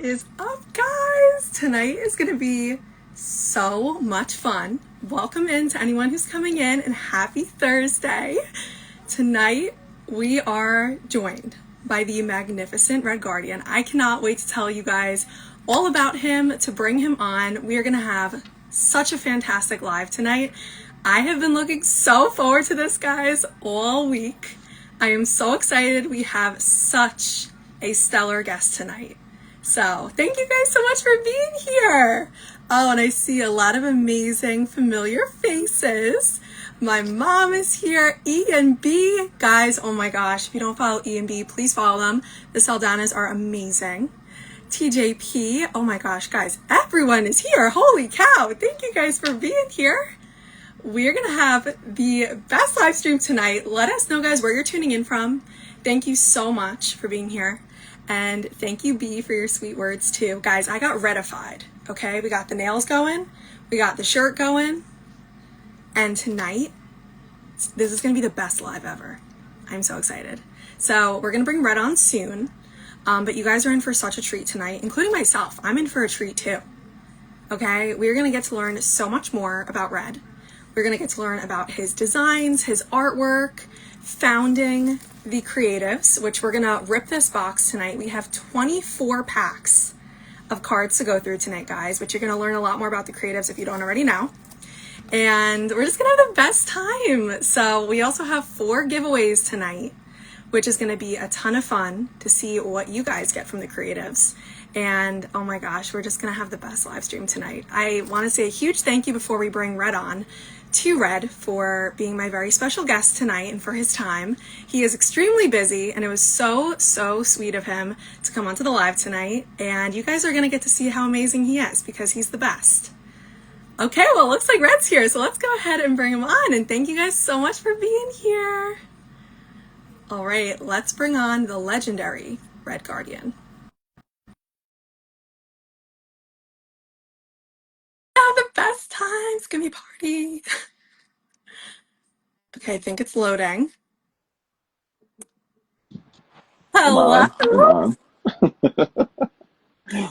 Is up, guys? Tonight is going to be so much fun. Welcome in to anyone who's coming in, and happy Thursday. Tonight, we are joined by the magnificent RedGuardian. I cannot wait to tell you guys all about him, to bring him on. We are going to have such a fantastic live tonight. I have been looking so forward to this, guys, all week. I am so excited. We have such a stellar guest tonight. So thank you guys so much for being here. Oh, and I see a lot of amazing familiar faces. My mom is here. E and B. Guys, oh my gosh, if you don't follow E and B, please follow them. The Saldanas are amazing. TJP, oh my gosh, guys, everyone is here. Holy cow. Thank you guys for being here. We're going to have the best live stream tonight. Let us know, guys, where you're tuning in from. Thank you so much for being here. And thank you, B, for your sweet words, too. Guys, I got redified, okay? We got the nails going. We got the shirt going. And tonight, this is going to be the best live ever. I'm so excited. So we're going to bring Red on soon. But you guys are in for such a treat tonight, including myself. I'm in for a treat, too. Okay? We're going to get to learn so much more about Red. We're going to get to learn about his designs, his artwork, founding the creatives, which we're going to rip this box tonight. We have 24 packs of cards to go through tonight, guys, but you're going to learn a lot more about the creatives if you don't already know. And we're just going to have the best time. So we also have 4 giveaways tonight, which is going to be a ton of fun to see what you guys get from the creatives. And oh my gosh, we're just going to have the best live stream tonight. I want to say a huge thank you before we bring Red on to Red for being my very special guest tonight and for his time. He is extremely busy, and it was so sweet of him to come onto the live tonight. And you guys are going to get to see how amazing he is because he's the best. Okay, well, it looks like Red's here, so let's go ahead and bring him on. And thank you guys so much for being here. All right, let's bring on the legendary RedGuardian. Have the best time. It's gonna be a party. Okay, I think it's loading. Come Hello. on, come on.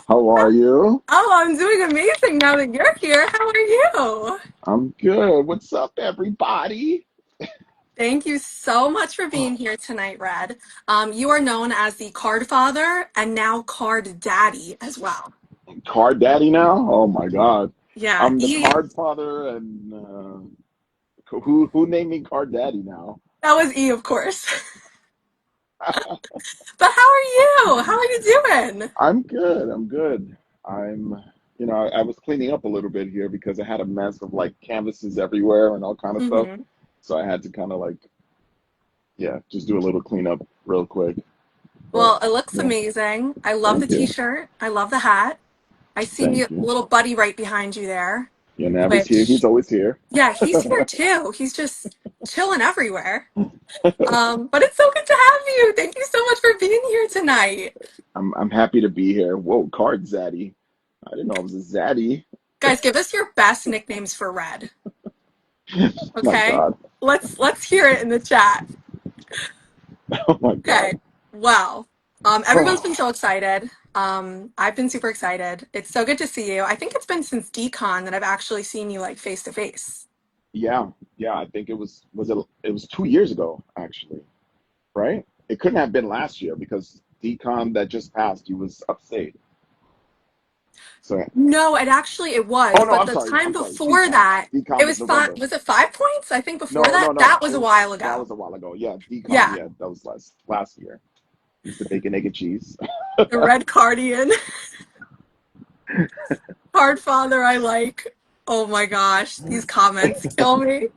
How are you? Oh, I'm doing amazing now that you're here. How are you? I'm good. What's up, everybody? Thank you so much for being here tonight, Red. You are known as the card father and now card daddy as well. Card daddy now? Oh my God. Yeah, I'm the E, card father, and who named me card daddy now? that was E, of course. But how are you? How are you doing? I'm good. I'm good. I was cleaning up a little bit here because I had a mess of like canvases everywhere and all kind of stuff. Hmm. So I had to kind of like, yeah, just do a little cleanup real quick. But Well, it looks yeah, amazing. I love the thank you. t-shirt. I love the hat. I see Thank a you. little buddy right behind you there, Yeah, Knav is here. which, He's always here. yeah, he's here too. He's just chilling everywhere. But it's so good to have you. Thank you so much for being here tonight. I'm happy to be here. Whoa, card zaddy. I didn't know I was a zaddy. Guys, give us your best nicknames for Red. My Okay? God. Let's hear it in the chat. Oh my Okay. God. Wow. Everyone's been so excited. I've been super excited. It's so good to see you. I think it's been since DCon that I've actually seen you like face to face. Yeah, yeah. I think it was 2 years ago actually, right? It couldn't have been last year because decon that just passed, you was upstate. So, No, it oh was, no, but I'm the sorry. time I'm sorry. before Decon. that, it Decon was was five. November. Was it 5 points? I think before No, that, no, no. that was It a was while that ago. was a while ago. Yeah, decon. Yeah, Yeah, that was last year. Used to bacon, egg, and cheese. the Red Cardian, hard father. I like. Oh my gosh, these comments kill me.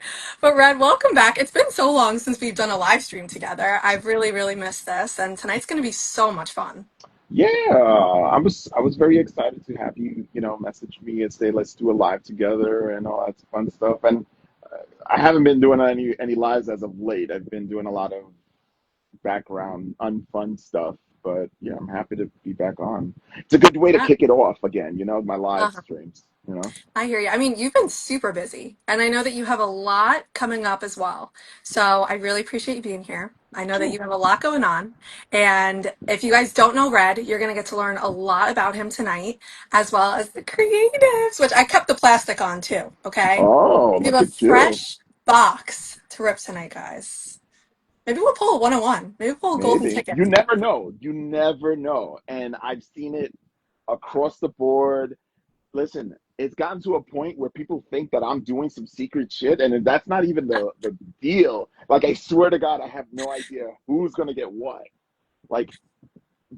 But Red, welcome back. It's been so long since we've done a live stream together. I've really missed this, and tonight's going to be so much fun. Yeah, I was very excited to have you, message me and say let's do a live together and all that fun stuff. And I haven't been doing any lives as of late. I've been doing a lot of background unfun stuff, but yeah, I'm happy to be back on. It's a good way to Yeah. kick it off again, my live Uh-huh. streams. I hear you. I mean, you've been super busy, and I know that you have a lot coming up as well. So I really appreciate you being here. I know that you Oh, have a lot going on. And if you guys don't know Red, you're going to get to learn a lot about him tonight, as well as the creatives, which I kept the plastic on too, okay? oh, We have look a at you. fresh box to rip tonight, guys. Maybe we'll pull a 101. Maybe we'll pull a golden Maybe. ticket. You never know. You never know. And I've seen it across the board. Listen, it's gotten to a point where people think that I'm doing some secret shit, and that's not even the deal. Like, I swear to God, I have no idea who's gonna get what. Like,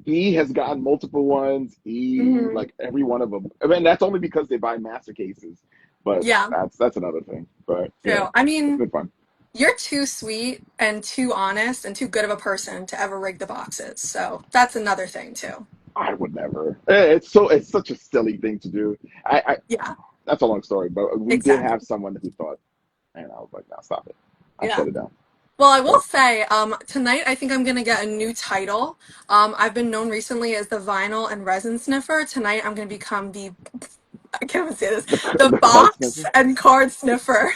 B has gotten multiple ones. E, Hmm. like every one of them. I mean, that's only because they buy master cases, but Yeah, that's another thing. But yeah, true. I it's mean, been fun. you're too sweet and too honest and too good of a person to ever rig the boxes. So that's another thing too. I would never. It's such a silly thing to do. I Yeah, That's a long story, but we did have exactly. someone who thought, and I was like, no, stop it. I Yeah. shut it down. Well, I will But say, tonight I think I'm gonna get a new title. I've been known recently as the vinyl and resin sniffer. Tonight I'm gonna become the I can't even say this, the the card box sniffer. and card sniffer.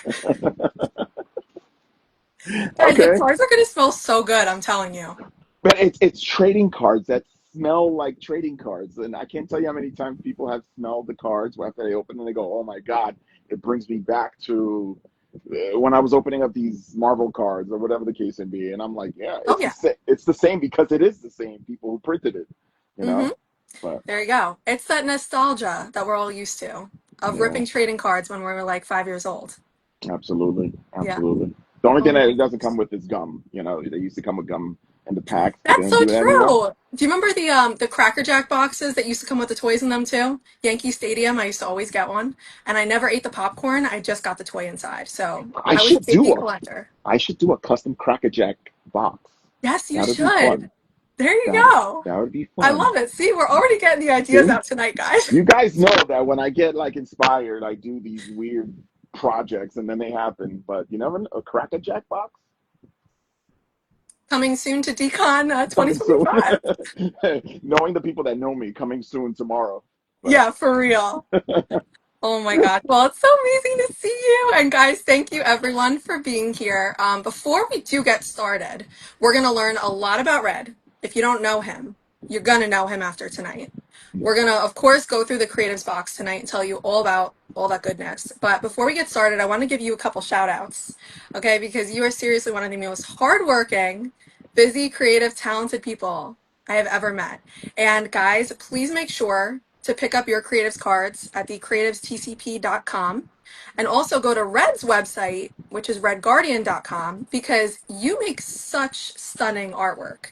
Guys, the Okay, cards are gonna smell so good, I'm telling you. but it's trading cards that smell like trading cards, and I can't tell you how many times people have smelled the cards after they open and they go, "Oh my God!" It brings me back to when I was opening up these Marvel cards or whatever the case may be, and I'm like, "Yeah, Oh yeah. it's the same because it is the same people who printed it, you Mm-hmm. know." But There you go. It's that nostalgia that we're all used to of yeah, ripping trading cards when we were like 5 years old. absolutely, Yeah. absolutely. The only thing Oh that my it doesn't gosh. come with is gum. You know, they used to come with gum in the packs, but they That's don't so do that anymore. true. Do you remember the Cracker Jack boxes that used to come with the toys in them too? Yankee Stadium, I used to always get one, and I never ate the popcorn. I just got the toy inside. So I I was a should baby do a collector. I should do a custom Cracker Jack box. Yes, you That would be fun. should. There you That go. that would be I fun. love it. See, we're already getting the ideas See, out tonight, guys. you guys know that when I get like inspired, I do these weird projects and then they happen. But you never know, a Cracker Jack box Coming soon to Decon coming soon. 2025. Knowing the people that know me, coming soon tomorrow. But Yeah, for real. Oh my gosh. Well, it's so amazing to see you. And guys, thank you everyone for being here. Before we do get started, we're going to learn a lot about Red. If you don't know him, you're going to know him after tonight. yeah, We're going to, of course, go through the creatives box tonight and tell you all about all that goodness. But before we get started, I want to give you a couple shout outs, okay? Because you are seriously one of the most hardworking, busy, creative, talented people I have ever met. And guys, please make sure to pick up your creatives cards at thecreativestcp.com and also go to Red's website, which is redguardian.com, because you make such stunning artwork.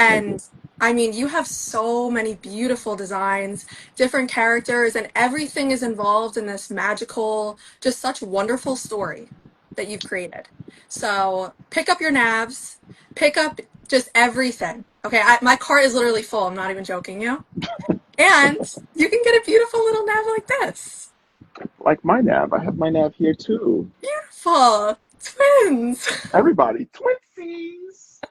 thank you. And I mean, you have so many beautiful designs, different characters, and everything is involved in this magical, just such wonderful story that you've created. So pick up your navs, pick up just everything. Okay, my cart is literally full. I'm not even joking you. And you can get a beautiful little nav like this. Like my nav, I have my nav here too. Beautiful. Twins. Everybody, twinsies.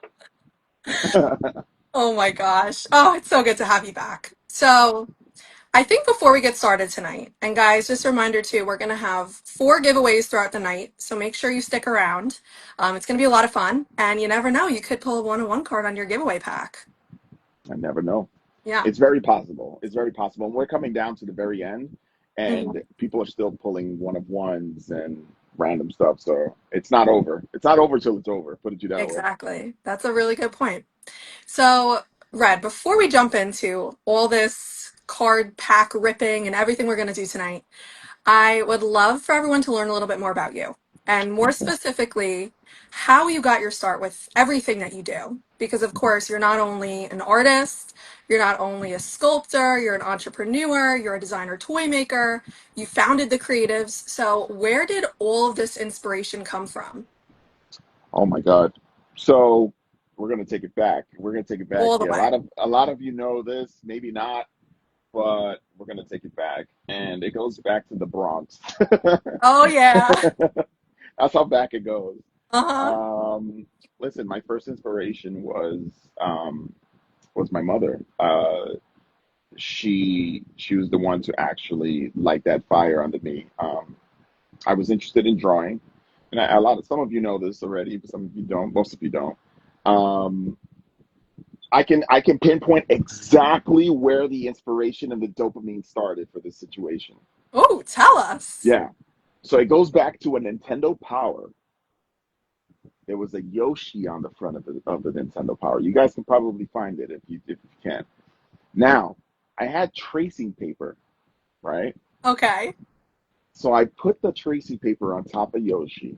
Oh my gosh. Oh, it's so good to have you back. So, I think before we get started tonight, and guys, just a reminder too, we're going to have 4 giveaways throughout the night. So make sure you stick around. It's going to be a lot of fun. And you never know, you could pull a 101 card on your giveaway pack. I never know. Yeah. It's very possible. It's very possible. And we're coming down to the very end, Mhm. and people are still pulling one of ones and random stuff. So it's not over. It's not over till it's over. Put it that way. Exactly. That's a really good point. So, Red, before we jump into all this card pack ripping and everything we're going to do tonight, I would love for everyone to learn a little bit more about you and more Okay. specifically how you got your start with everything that you do. Because, of course, you're not only an artist, you're not only a sculptor, you're an entrepreneur, you're a designer toy maker, you founded the creatives. So, where did all of this inspiration come from? Oh my God. So we're gonna take it back. We're gonna take it back All the here. way. A lot of you know this, maybe not, but we're gonna take it back. And it goes back to the Bronx. Oh, yeah. That's how back it goes. Uh huh. Um, Listen, my first inspiration um, was my mother. She was the one to actually light that fire under me. I was interested in drawing, and a lot of some of you know this already, but some of you don't. Most of you don't. Um, I can pinpoint exactly where the inspiration and the dopamine started for this situation. Oh, tell us. Yeah. So it goes back to a Nintendo Power. There was a Yoshi on the front of the Nintendo Power. You guys can probably find it if you can. Now, I had tracing paper, right? Okay. So I put the tracing paper on top of Yoshi,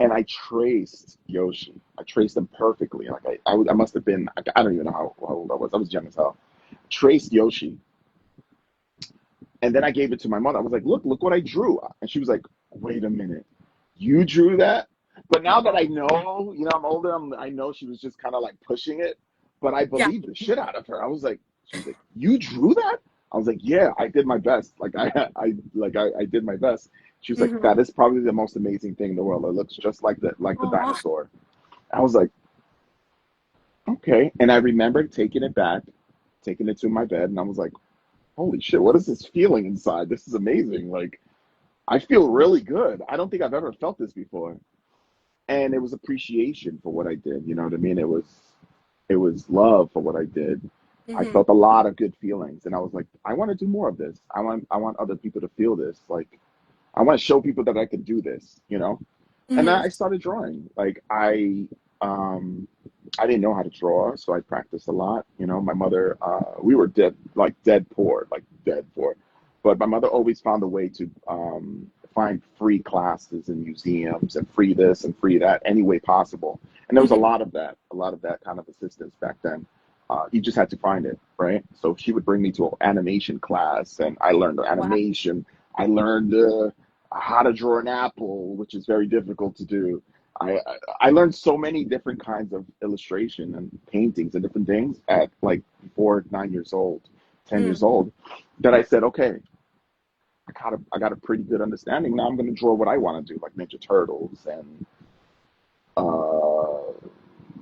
and I traced Yoshi. I traced him perfectly. Like I must have been. I don't even know how old I was. I was young as hell. Traced Yoshi, and then I gave it to my mother. I was like, look what I drew. And she was like, wait a minute, you drew that? But now that I know, I'm older, I know she was just kind of like pushing it. But I Yeah. believed the shit out of her. I was like, she was like, you drew that? I was like, yeah, I did my best. Like I did my best. She was like, Mm-hmm. that is probably the most amazing thing in the world. It looks just like the Aw. dinosaur. I was like, okay. And I remembered taking it back, taking it to my bed, and I was like, holy shit, what is this feeling inside? This is amazing. Like, I feel really good. I don't think I've ever felt this before. And it was appreciation for what I did. You know what I mean? It was love for what I did. I Mm-hmm. felt a lot of good feelings, and I was like, I want to do more of this. I want other people to feel this. Like, I want to show people that I can do this. And then Mm-hmm. I started drawing. Like um I didn't know how to draw, so I practiced a lot. My mother, we were dead poor, like dead poor. But my mother always found a way to find free classes in museums and free this and free that any way possible. And there was Mm-hmm. a lot of that kind of assistance back then. You just had to find it, right? So she would bring me to an animation class, and I learned Wow. animation. I learned how to draw an apple, which is very difficult to do. I learned so many different kinds of illustration and paintings and different things at like 4, 9 years old, 10 years Mm. old, that I said, okay, I got a pretty good understanding. Now I'm going to draw what I want to do, like Ninja Turtles, and uh,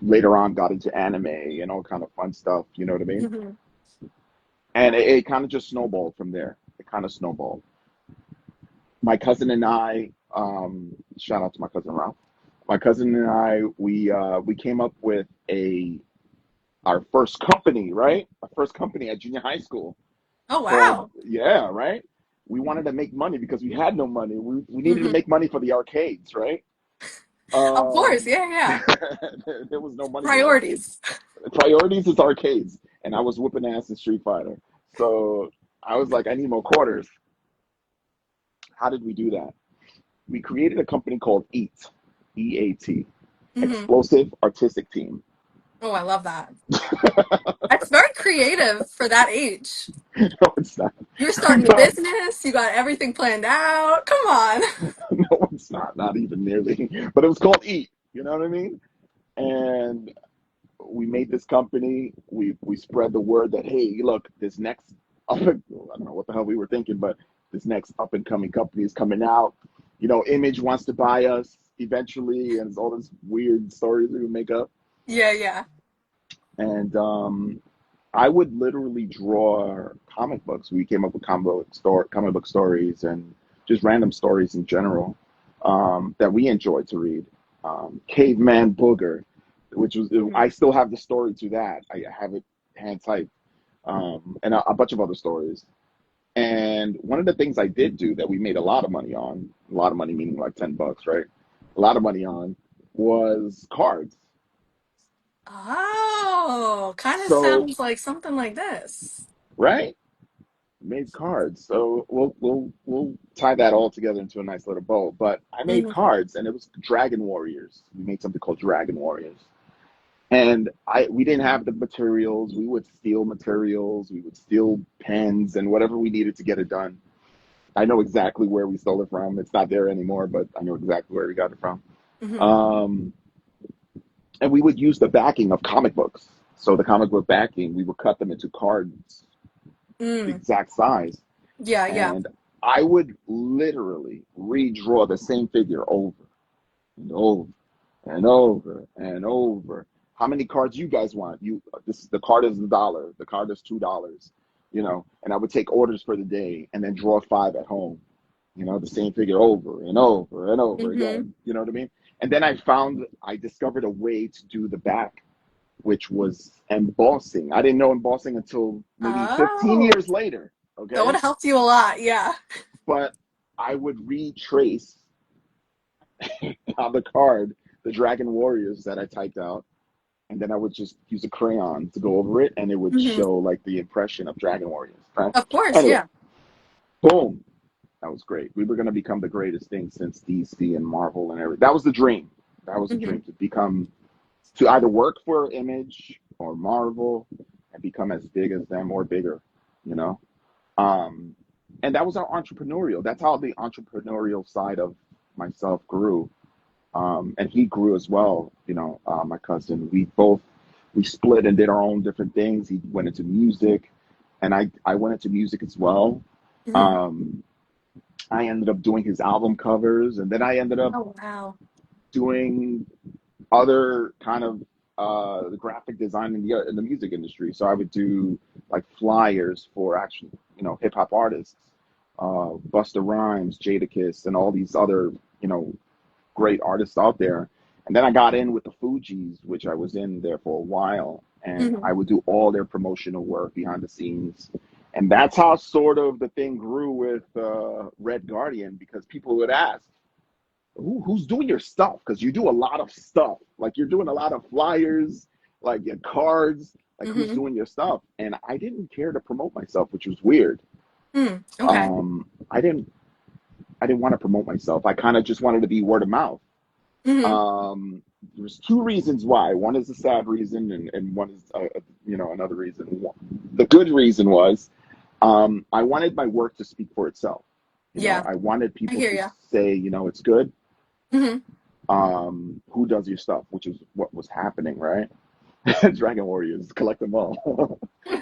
later on got into anime and all kind of fun stuff. You know what I mean? Mm-hmm. And it kind of just snowballed from there. It kind of snowballed. My cousin and I, shout out to my cousin Ralph. My cousin and I, we came up with a our first company, right? Our first company at junior high school Oh, called, wow. yeah, right? We wanted to make money because we had no money. We needed to Mm-hmm. make money for the arcades, right? Of course. Um, Yeah, yeah. there was no money for the arcades. Priorities. Priorities is arcades, and I was whooping ass in Street Fighter. So I was like, I need more quarters. How did we do that? We created a company called EAT, EAT, Mm-hmm. Explosive Artistic Team. Oh, I love that. That's very creative for that age. No, it's not. You're starting a No, business. You got everything planned out. Come on. no, it's not. Not even nearly. But it was called EAT. You know what I mean? And we made this company. We spread the word that, hey, look, this next up, I don't know what the hell we were thinking, but this next up and coming company is coming out. Image wants to buy us eventually, and it's all this weird stories we would make up. Yeah, yeah. And I would literally draw comic books. We came up with comic book stories and just random stories in general that we enjoyed to read. Caveman Booger, which was, Mm-hmm. I still have the story to that. I have it hand typed, and a bunch of other stories. And one of the things I did do that we made a lot of money on, a lot of money meaning like $10, right? A lot of money on was cards. Oh, kind of So, sounds like something like this. right? Made cards. So we'll tie that all together into a nice little bow. But I made Mm-hmm. cards, and it was Dragon Warriors. We made something called Dragon Warriors. And we didn't have the materials. We would steal materials. We would steal pens and whatever we needed to get it done. I know exactly where we stole it from. It's not there anymore, but I know exactly where we got it from. Mm-hmm. Um, and we would use the backing of comic books. So the comic book backing, we would cut them into cards, the Mm. exact size, Yeah, yeah. and I would literally redraw the same figure over and over and over and over. How many cards you guys want? This the card is $1. The card is $2. And I would take orders for the day and then draw five at home. The same figure over and over and over Mm-hmm. again. You know what I mean? And then I discovered a way to do the back, which was embossing. I didn't know embossing until maybe 15 Oh, years later. that would Okay. have helped you a lot. Yeah. But I would retrace on the card the Dragon Warriors that I typed out. And then I would just use a crayon to go over it, and it would Hmm. show like the impression of Dragon Warriors. Right? Of course. Anyway, Yeah. boom. That was great. We were going to become the greatest thing since DC and Marvel and everything. That was the dream. That was the Hmm. dream to either work for Image or Marvel and become as big as them or bigger, you know? Um, and that was our entrepreneurial. That's how the entrepreneurial side of myself grew. And he grew as well, my cousin. We split and did our own different things. He went into music and I went into music as well. Hmm. Um, I ended up doing his album covers, and then I ended up Oh, wow. doing other kind of the graphic design in the music industry. So I would do like flyers for actual, hip hop artists, Busta Rhymes, Jadakiss, and all these other, great artists out there. And then I got in with the Fugees, which I was in there for a while, and Hmm. I would do all their promotional work behind the scenes. And that's how sort of the thing grew with Red Guardian, because people would ask, who's doing your stuff? Because you do a lot of stuff. Like you're doing a lot of flyers, like your cards, like who's Hmm. doing your stuff? And I didn't care to promote myself, which was weird. Mm. Okay. I didn't want to promote myself. I kind of just wanted to be word of mouth. Hmm. There's two reasons why. One is a sad reason, and one is another reason. The good reason was I wanted my work to speak for itself. Yeah. I wanted I people hear to you. say, it's good. Hmm. Who does your stuff, which is what was happening, right? Dragon Warriors, collect them all.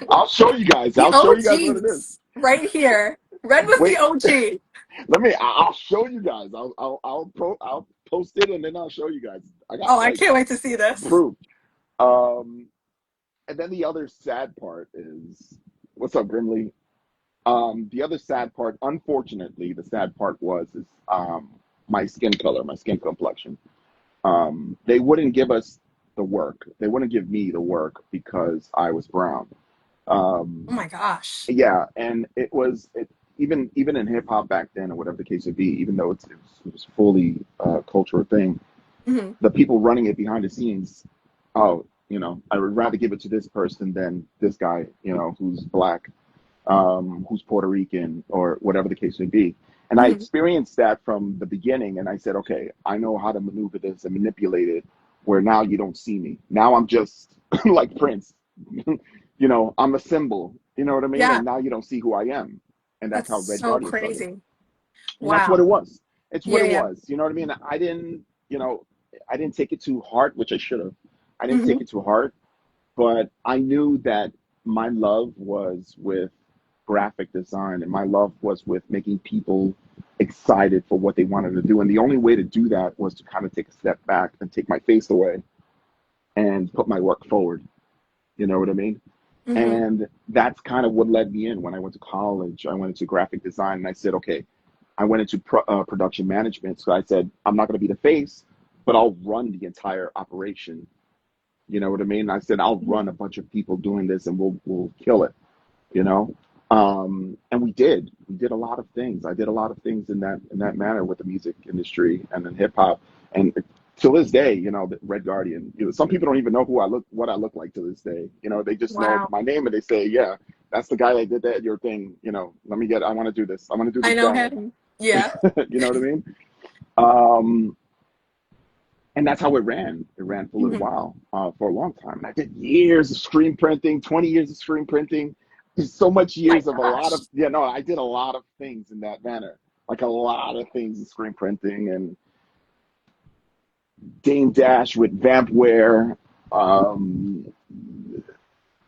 I'll show you guys. The I'll show you guys what it is. OGs right here. Red was the Wait, OG. I'll show you guys. I'll post it and then I'll show you guys. I got Oh, I like can't wait to see this. proof. Um, and then the other sad part is, what's up, Grimley? The other sad part, unfortunately, the sad part is my skin color, my skin complexion. They wouldn't give us the work. They wouldn't give me the work because I was brown. Oh Um, my gosh. yeah, and even in hip hop back then, or whatever the case would be, even though it was fully cultural thing, Hmm. the people running it behind the scenes, oh, I would rather give it to this person than this guy, who's black, who's Puerto Rican, or whatever the case may be. And I Hmm. experienced that from the beginning, and I said, okay, I know how to maneuver this and manipulate it, where now you don't see me. Now I'm just like Prince. I'm a symbol. You know what I mean? Yeah. And now you don't see who I am. And that's That's how Red so Guardian started. crazy. And that's what it Wow. was. It's what Yeah. it Yeah. was. You know what I mean? I didn't take it too hard, which I should have. I didn't Hmm. take it too hard, but I knew that my love was with graphic design, and my love was with making people excited for what they wanted to do. And the only way to do that was to kind of take a step back and take my face away and put my work forward. You know what I mean? Hmm. And that's kind of what led me in. When I went to college, I went into graphic design, and I said, okay, I went into production management. So I said, I'm not going to be the face, but I'll run the entire operation. You know what I mean? I said, I'll run a bunch of people doing this, and we'll kill it. You know, and we did. We did a lot of things. I did a lot of things in that manner with the music industry and in hip hop. And to this day, the Red Guardian. Some people don't even know what I look like to this day. They just know Wow. my name and they say, yeah, that's the guy that did that. Your thing. I want to do this. I want to do I this know banner. him. Yeah. You know what I mean? Um, and that's how it ran. It ran for a little Hmm. while, for a long time. And I did years of screen printing, 20 years of screen printing, so much My years of a lot gosh. of, no, I did a lot of things in that manner, like a lot of things in screen printing and Dame Dash with Vampware. Um,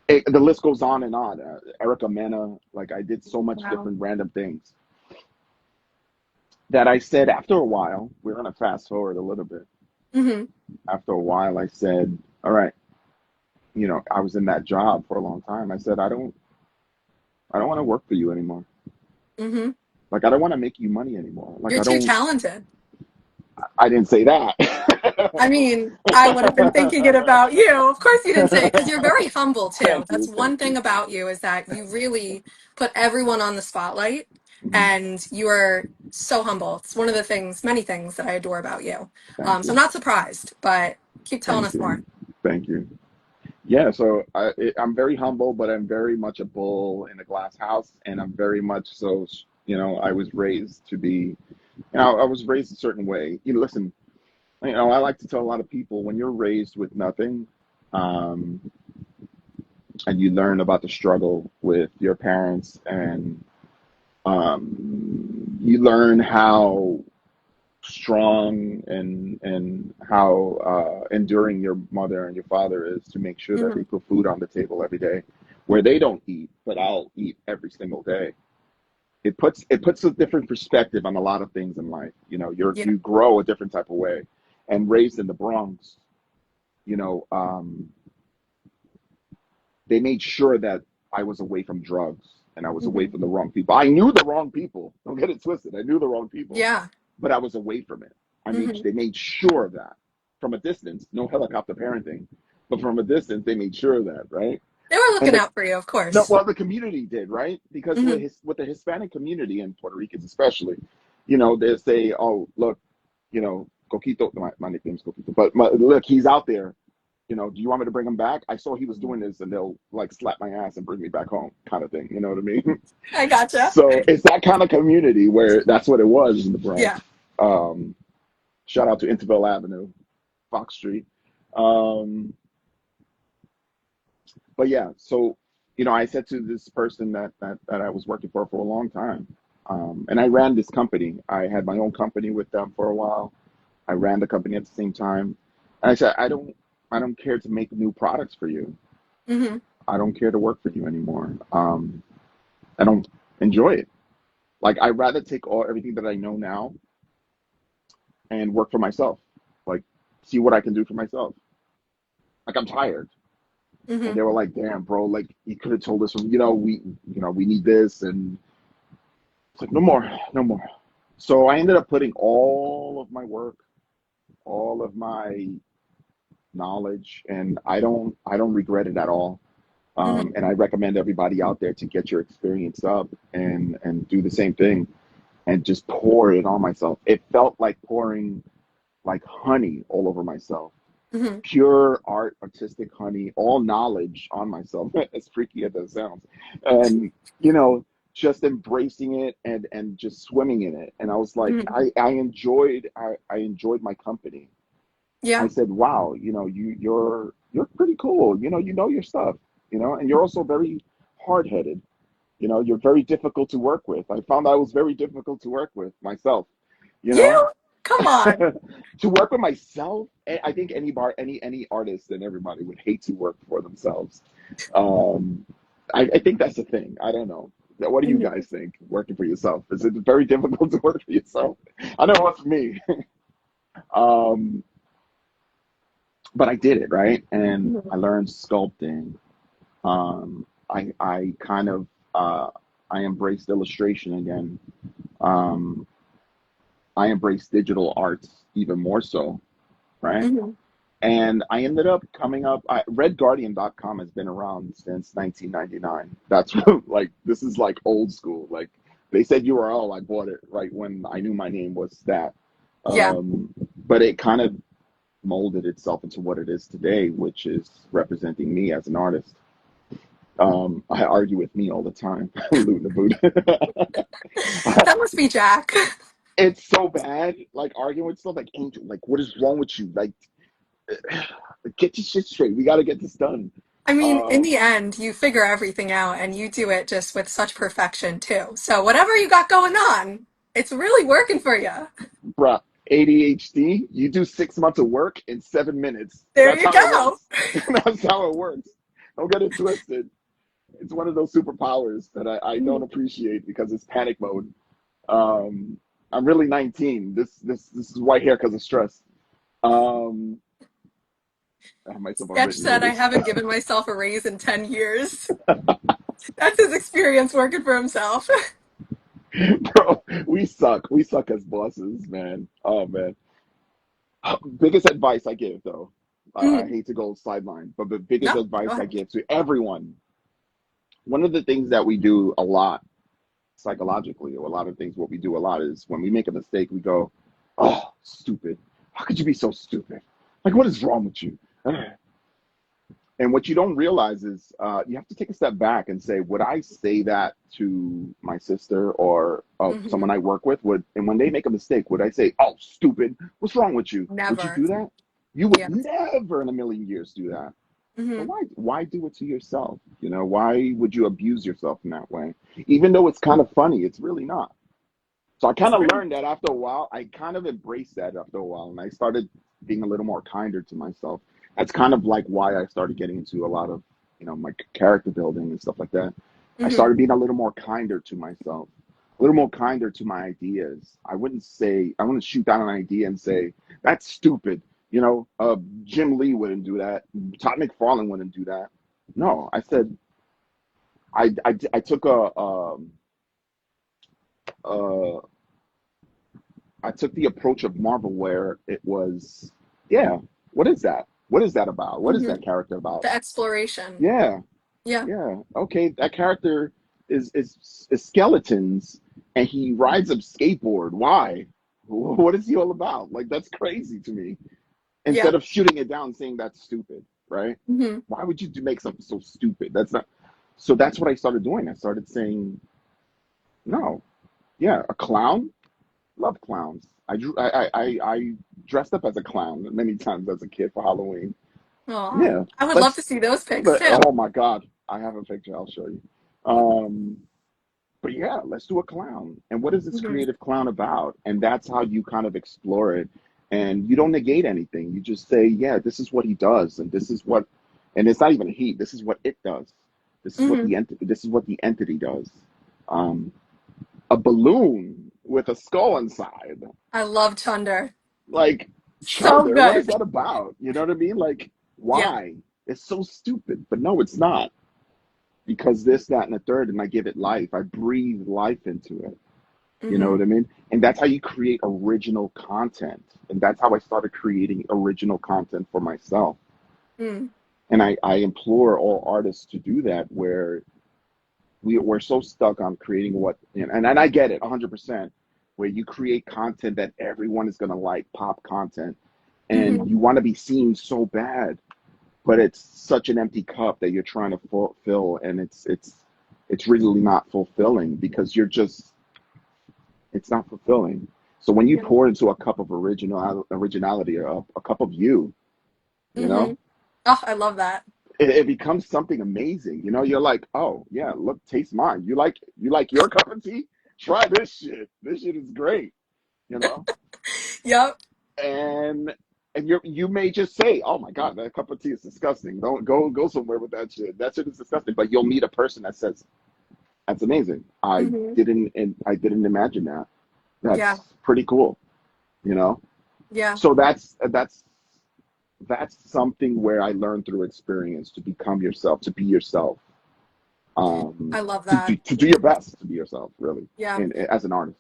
the list goes on and on. Erica Mena, like I did so much Wow. different random things that I said after a while, we're going to fast forward a little bit. Hmm. After a while, I said, all right, I was in that job for a long time. I said, I don't want to work for you anymore. Hmm. Like, I don't want to make you money anymore. Like, You're too talented. I didn't say that. I mean, I would have been thinking it about you. Of course you didn't say it because you're very humble too. Thank That's you, one thank thing you. about you is that you really put everyone on the spotlight Hmm. and you are so humble. It's one of the things, many things that I adore about you. Thank So I'm you, not surprised, but keep telling thank us more. you, thank you. Yeah, so I'm very humble, but I'm very much a bull in a glass house, and I'm very much so, I was raised to be, I was raised a certain way. Listen, I like to tell a lot of people when you're raised with nothing, um, and you learn about the struggle with your parents, and you learn how strong and how enduring your mother and your father is to make sure that they Hmm. put food on the table every day, where they don't eat, but I'll eat every single day. It puts a different perspective on a lot of things in life. Yeah. You grow a different type of way. And raised in the Bronx, you know, um, they made sure that I was away from drugs and I was away Hmm. from the wrong people. I knew the wrong people. Don't get it twisted. I knew the wrong people, Yeah. but I was away from it. Hmm. They made sure of that from a distance. No helicopter parenting, but from a distance they made sure of that, right? They were And looking out for you, of no, course. well, the community did, right? Because Hmm. with the Hispanic community and Puerto Ricans especially, they say, "Oh, look, Coquito." My nickname's Coquito, but look, he's out there. Do you want me to bring him back? I saw he was doing this, and they'll like slap my ass and bring me back home, kind of thing. You know what I mean? I gotcha. So it's that kind of community where that's what it was in the Yeah. Bronx. Um, Shout out to Interville Avenue, Fox Street. Um, but yeah, so I said to this person that I was working for a long time, and I ran this company. I had my own company with them for a while. I ran the company at the same time, and I said, I don't care to make new products for you. Hmm. I don't care to work for you anymore. I don't enjoy it. Like I'd rather take everything that I know now and work for myself. Like see what I can do for myself. Like I'm tired. And Hmm. they were like, "Damn, bro! Like you could have told us, we need this." And it's like, no more, no more. So I ended up putting all of my work, all of my knowledge, and I don't regret it at all. Hmm. And I recommend everybody out there to get your experience up and do the same thing and just pour it on myself. It felt like pouring like honey all over myself. Hmm. Pure art, artistic honey, all knowledge on myself, as freaky as that sounds. And, you know, just embracing it and just swimming in it. And I was like, Hmm. I enjoyed my company. I Yeah. said, wow, you're pretty cool. You know your stuff, and you're also very hard headed. You're very difficult to work with. I found I was very difficult to work with myself, you know. You? Come on. To work with myself, I think any artist and everybody would hate to work for themselves. Um, I think that's the thing. I don't know. What do you Hmm. guys think? Working for yourself, is it very difficult to work for yourself? I know it was for me. um, but I did it right, and Hmm. I learned sculpting. I kind of I embraced illustration again. Um, I embraced digital arts even more so, right? Hmm. And I ended up coming up. RedGuardian.com has been around since 1999. That's like this is like old school. Like they said URL, I bought it right when I knew my name was that. Yeah. Um, but it kind of molded itself into what it is today, which is representing me as an artist. I argue with me all the time, looting the boot. That must be Jack. It's so bad, like arguing with stuff like Angel, like what is wrong with you? Like get your shit straight. We got to get this done. I mean, in Um, the end, you figure everything out and you do it just with such perfection too. So whatever you got going on, it's really working for you. Bruh, ADHD, you do 6 months of work in 7 minutes. There That's you how it go. works. That's how it works. Don't get it twisted. It's one of those superpowers that I don't Mhm. appreciate because it's panic mode. Um, I'm really 19. This is white hair because of stress. Um, I have myself on Sketch written said, I notice. haven't given myself a raise in 10 years. That's his experience working for himself. Bro, we suck. We suck as bosses, man. Oh man. Biggest advice I give, though, I Mm. hate to go sideline, but the biggest No, go advice I ahead. give to everyone, one of the things that we do a lot psychologically, or a lot of things, what we do a lot is when we make a mistake, we go, oh, stupid. How could you be so stupid? Like, what is wrong with you? And what you don't realize is you have to take a step back and say, would I say that to my sister or Hmm. someone I work with? And when they make a mistake, would I say, oh, stupid, what's wrong with you? Would you Never. do that? You would Yeah. never in a million years do that. So Hmm. why do it to yourself? Why would you abuse yourself in that way? Even though it's kind of funny, it's really not. So I kind of True. learned that after a while. I kind of embraced that after a while, and I started being a little more kinder to myself. That's kind of like why I started getting into a lot of, my character building and stuff like that. I Hmm. started being a little more kinder to myself, a little more kinder to my ideas. I wouldn't shoot down an idea and say, that's stupid. Jim Lee wouldn't do that. Todd McFarlane wouldn't do that. No, I said, I took a I took the approach of Marvel where it was, yeah, what is that? What is that about? What is Hmm. that character about? The exploration. Yeah, Yeah. yeah. Okay, that character is skeletons and he rides a skateboard. Why? What is he all about? Like that's crazy to me. Yeah. Instead of shooting it down and saying that's stupid, right? Hmm. Why would you make something so stupid? That's not. So that's what I started doing. I started saying, no, yeah, a clown. Love clowns. I dressed up as a clown many times as a kid for Halloween. Aw. Yeah, I would love to let's. see those pics too. Oh my God, I have a picture. I'll show you. Um, but yeah, let's do a clown. And what is this Hmm. creative clown about? And that's how you kind of explore it. And you don't negate anything. You just say, yeah, this is what he does, and this is what, and it's not even he. This is what it does. Hmm. This is what the entity does. Um, a balloon with a skull inside. I love Chunder. Like, So Chunder, what is good. that about? You know what I mean? Like, Yeah. why? It's so stupid. But no, it's not. Because this, that, and the third, and I give it life. I breathe life into it. You know Hmm. what I mean? And that's how you create original content. And that's how I started creating original content for myself. Mm. And I implore all artists to do that where we're so stuck on creating and I get it 100%, where you create content that everyone is going to like, pop content, and Hmm. you want to be seen so bad, but it's such an empty cup that you're trying to fulfill, and it's really not fulfilling because it's not fulfilling. So when you Yeah. pour into a cup of originality, a cup of you, you Hmm. know, Oh, I love that. it becomes something amazing. You're like, oh yeah, look, taste mine. You like your cup of tea? Try this shit. This shit is great. You know, Yep. and you may just say, oh my god, that cup of tea is disgusting. Don't go somewhere with that shit. That shit is disgusting. But you'll meet a person that says that's amazing. Hmm. I didn't imagine that. Yeah. That's pretty cool. You know, Yeah. so that's something where I learned through experience to become yourself, to be yourself, I love to that. do your best to be yourself, really, Yeah. and as an artist.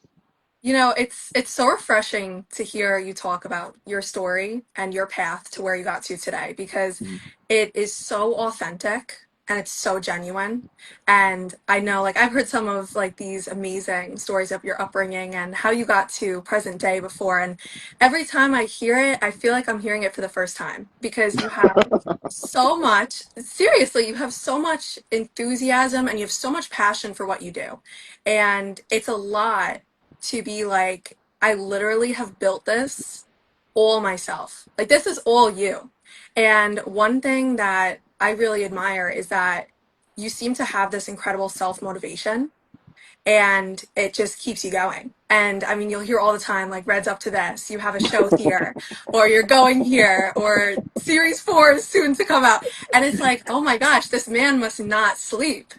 It's so refreshing to hear you talk about your story and your path to where you got to today because Mhm. it is so authentic and it's so genuine. And I know like I've heard some of like these amazing stories of your upbringing and how you got to present day before, and every time I hear it, I feel like I'm hearing it for the first time because you have so much, seriously, you have so much enthusiasm and you have so much passion for what you do. And it's a lot to be like, I literally have built this all myself. Like, this is all you. And one thing that I really admire is that you seem to have this incredible self motivation and it just keeps you going. And I mean, you'll hear all the time, like, Red's up to this, you have a show here, or you're going here, or series 4 is soon to come out. And it's like, oh my gosh, this man must not sleep.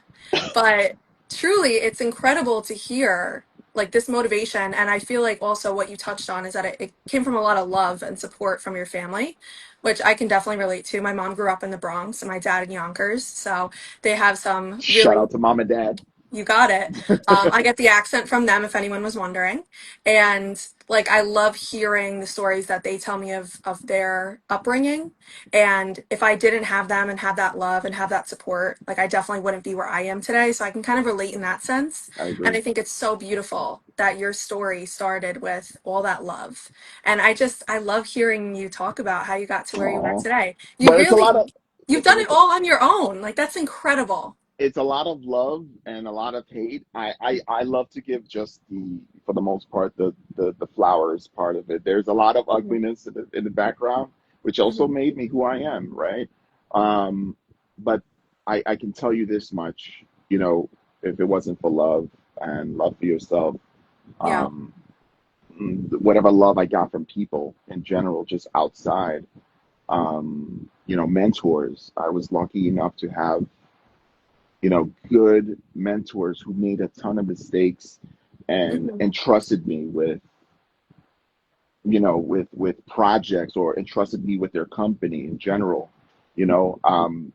But truly, it's incredible to hear like this motivation. And I feel like also what you touched on is that it came from a lot of love and support from your family, which I can definitely relate to. My mom grew up in the Bronx and my dad in Yonkers. So they have some Shout really, out to mom and dad. You got it. I get the accent from them if anyone was wondering. And like I love hearing the stories that they tell me of their upbringing. And if I didn't have them and have that love and have that support, like I definitely wouldn't be where I am today. So I can kind of relate in that sense. I And agree. I think it's so beautiful that your story started with all that love. And I love hearing you talk about how you got to where you are Oh, today. You but it's a lot really, of you've done listen. it all on your own. Like that's incredible. It's a lot of love and a lot of hate. I love to give just for the most part, the flowers part of it. There's a lot of Mhm, ugliness in the background, which also mhm, made me who I am, right? Um, but I can tell you this much, if it wasn't for love and love for yourself, yeah. um, whatever love I got from people in general, just outside, mentors. I was lucky enough to have good mentors who made a ton of mistakes and Mhm, entrusted me with projects or entrusted me with their company in general. You know, um,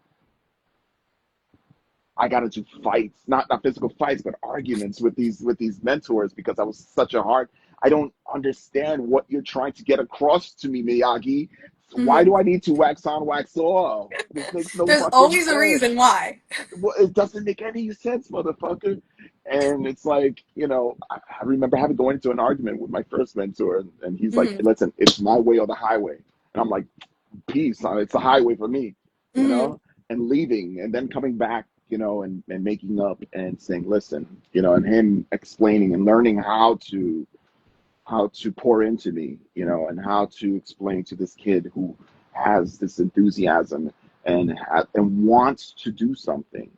I got into fights, not physical fights, but arguments with these mentors because I was such a hard. I don't understand what you're trying to get across to me, Miyagi. Why mhm. do I need to wax on, wax off? This makes no There's fucking always a sense. reason why. Well, it doesn't make any sense, motherfucker. And it's like, I remember having going into an argument with my first mentor, and he's like, Hmm. listen, it's my way or the highway. And I'm like, peace, it's a highway for me, you Hmm. know, and leaving and then coming back, and making up and saying, listen, and him explaining and learning how to pour into me, and how to explain to this kid who has this enthusiasm and wants to do something,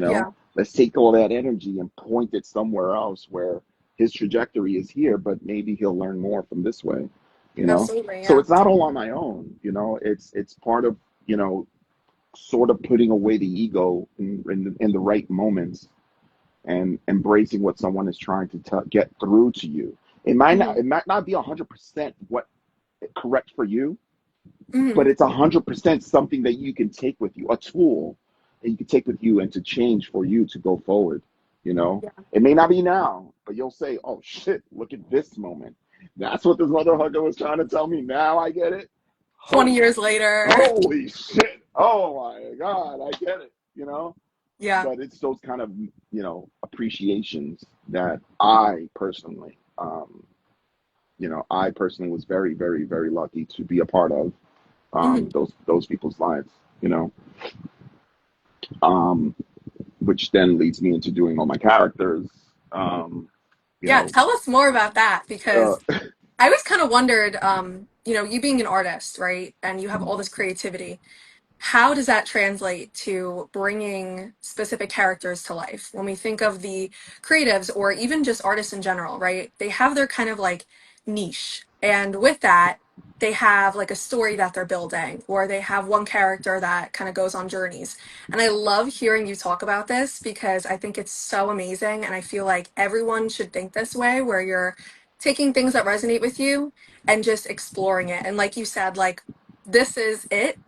Yeah, let's take all that energy and point it somewhere else where his trajectory is here, but maybe he'll learn more from this way, you know. absolutely. So Yeah. it's not all on my own, it's part of, sort of putting away the ego in the right moments and embracing what someone is trying to get through to you. It might not Hmm. it might not be 100% what correct for you, but Hmm. it's 100% something that you can take with you, a tool that you can take with you and to change for you to go forward. Yeah. It may not be now, but you'll say, "Oh shit, look at this moment." That's what this motherfucker was trying to tell me. Now I get it. 20 Holy, years later. holy shit! Oh my god, I get it. Yeah. But it's those kind of appreciations that I personally was very, very, very lucky to be a part of, Hmm. those people's lives, you know um which then leads me into doing all my characters. um you Yeah. know Tell us more about that uh because I always kind of wondered, you being an artist, right? And you have all this creativity. How does that translate to bringing specific characters to life? When we think of the creatives or even just artists in general, right? They have their kind of like niche. And with that, they have like a story that they're building, or they have one character that kind of goes on journeys. And I love hearing you talk about this because I think it's so amazing. And I feel like everyone should think this way, where you're taking things that resonate with you and just exploring it. And like you said, like, this is it,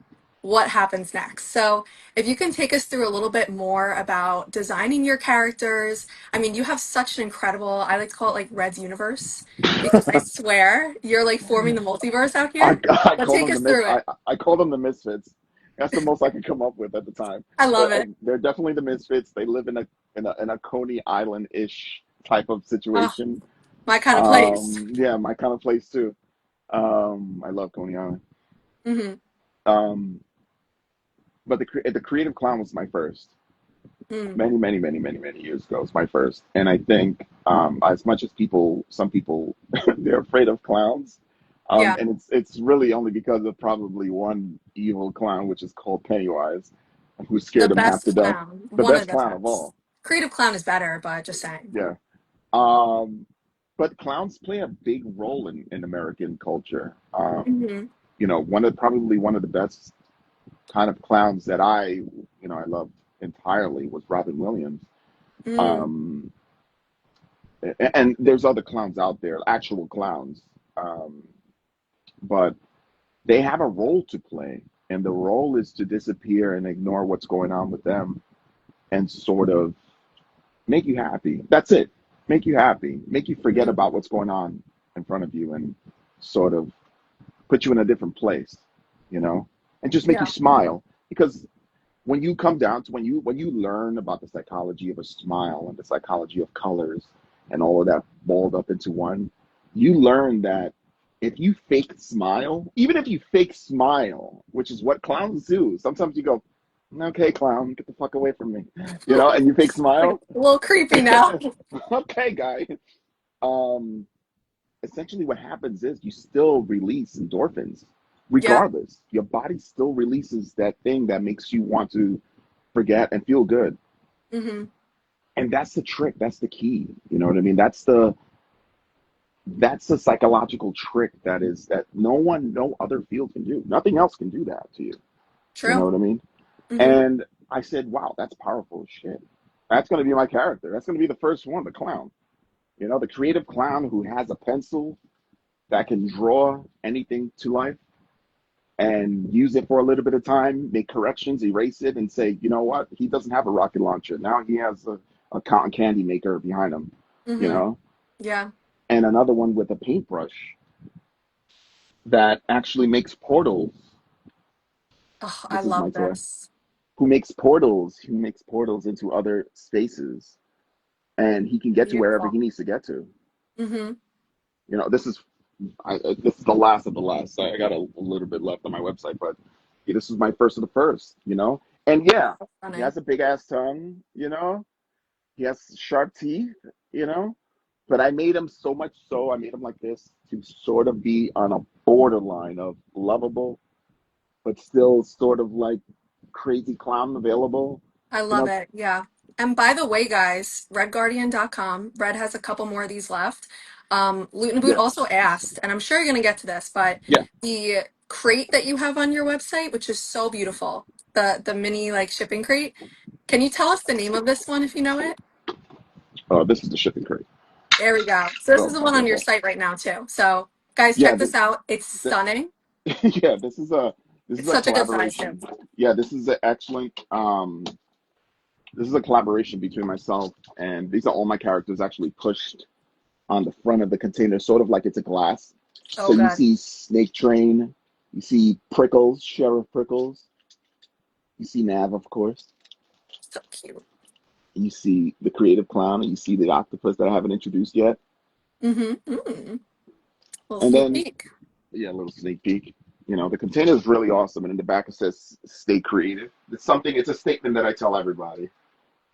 what happens next. So, if you can take us through a little bit more about designing your characters. I mean, you have such an incredible, I like to call it like Red's universe, because I swear you're like forming the multiverse out I, here. I But call take them us through it. I call them the misfits. That's the most I could come up with at the time. I love But it. they're definitely the misfits. They live in a Coney Island ish type of Oh, situation. my kind of place. Yeah, my kind of place too. I love Coney Island. Hmm. Um, but the Creative Clown was my first. Mm. Many, many, many, many, many years ago. It's my first, and I think as much as some people, they're afraid of clowns, Yeah, and it's really only because of probably one evil clown, which is called Pennywise, who the scared them half to best death. clown. The One of best the clown of best. all. Creative clown is better, but just saying. Yeah. Um, but clowns play a big role in American culture. Hmm. Probably one of the best kind of clowns that I loved entirely was Robin Williams. Mm. Um, and there's other clowns out there, actual clowns, um, but they have a role to play, and the role is to disappear and ignore what's going on with them, and sort of make you happy. That's it. Make you happy. Make you forget Mhm. about what's going on in front of you and sort of put you in a different place, you know, and just make you Yeah. smile. Because when you come down to when you learn about the psychology of a smile and the psychology of colors and all of that balled up into one, you learn that if you fake smile, even if you fake smile, which is what clowns do, sometimes you go, okay, clown, get the fuck away from me, and you fake Like smile. a little creepy now. Okay, guy. Um, Essentially what happens is you still release endorphins Yeah. regardless. Your body still releases that thing that makes you want to forget and feel good. Hmm. And that's the trick. That's the key. You know what I mean? That's the psychological trick that no other field can do. Nothing else can do that to you. You know True. what I mean? Hmm. And I said, wow, that's powerful as shit. That's gonna be my character. That's gonna be the first one, the clown. The creative clown who has a pencil that can draw anything to life and use it for a little bit of time, make corrections, erase it, and say, you know what? He doesn't have a rocket launcher. Now he has a cotton candy maker behind him, you Hmm. know? Yeah. And another one with a paintbrush that actually makes portals. Oh, I This is my love toy. this. Who makes portals into other spaces, and he can get to wherever Beautiful. he needs to get to. Hmm. This is the last of the last. I got a little bit left on my website, but yeah, this is my first of the first. And yeah, So he funny. has a big ass tongue. He has sharp teeth. But I made him so much so, I made him like this to sort of be on a borderline of lovable, but still sort of like crazy clown available. I You love know, it. Yeah. And by the way, guys, redguardian.com, Red has a couple more of these left. Loot and Boot yeah, also asked, and I'm sure you're going to get to this, but yeah. the crate that you have on your website, which is so beautiful, the mini like shipping crate. Can you tell us the name of this one if you know it? This is the shipping crate. There we go. So this is Oh, the one on your beautiful. site right now too. So guys, Yeah, check this out. It's the, stunning. yeah. This is It's a such a good size too. collaboration. Yeah, this is an excellent. This is a collaboration between myself and these are all my characters actually pushed on the front of the container, sort of like it's a glass. So So you good. see Snake Train, you see Prickles, Sheriff Prickles, you see Nav, of course, So cute. you see the Creative Clown, and you see the octopus that I haven't introduced yet. Mm-hmm. Mm. Little And sneak then, peek. yeah, a little sneak peek. The container is really awesome, and in the back it says "Stay creative." It's a statement that I tell everybody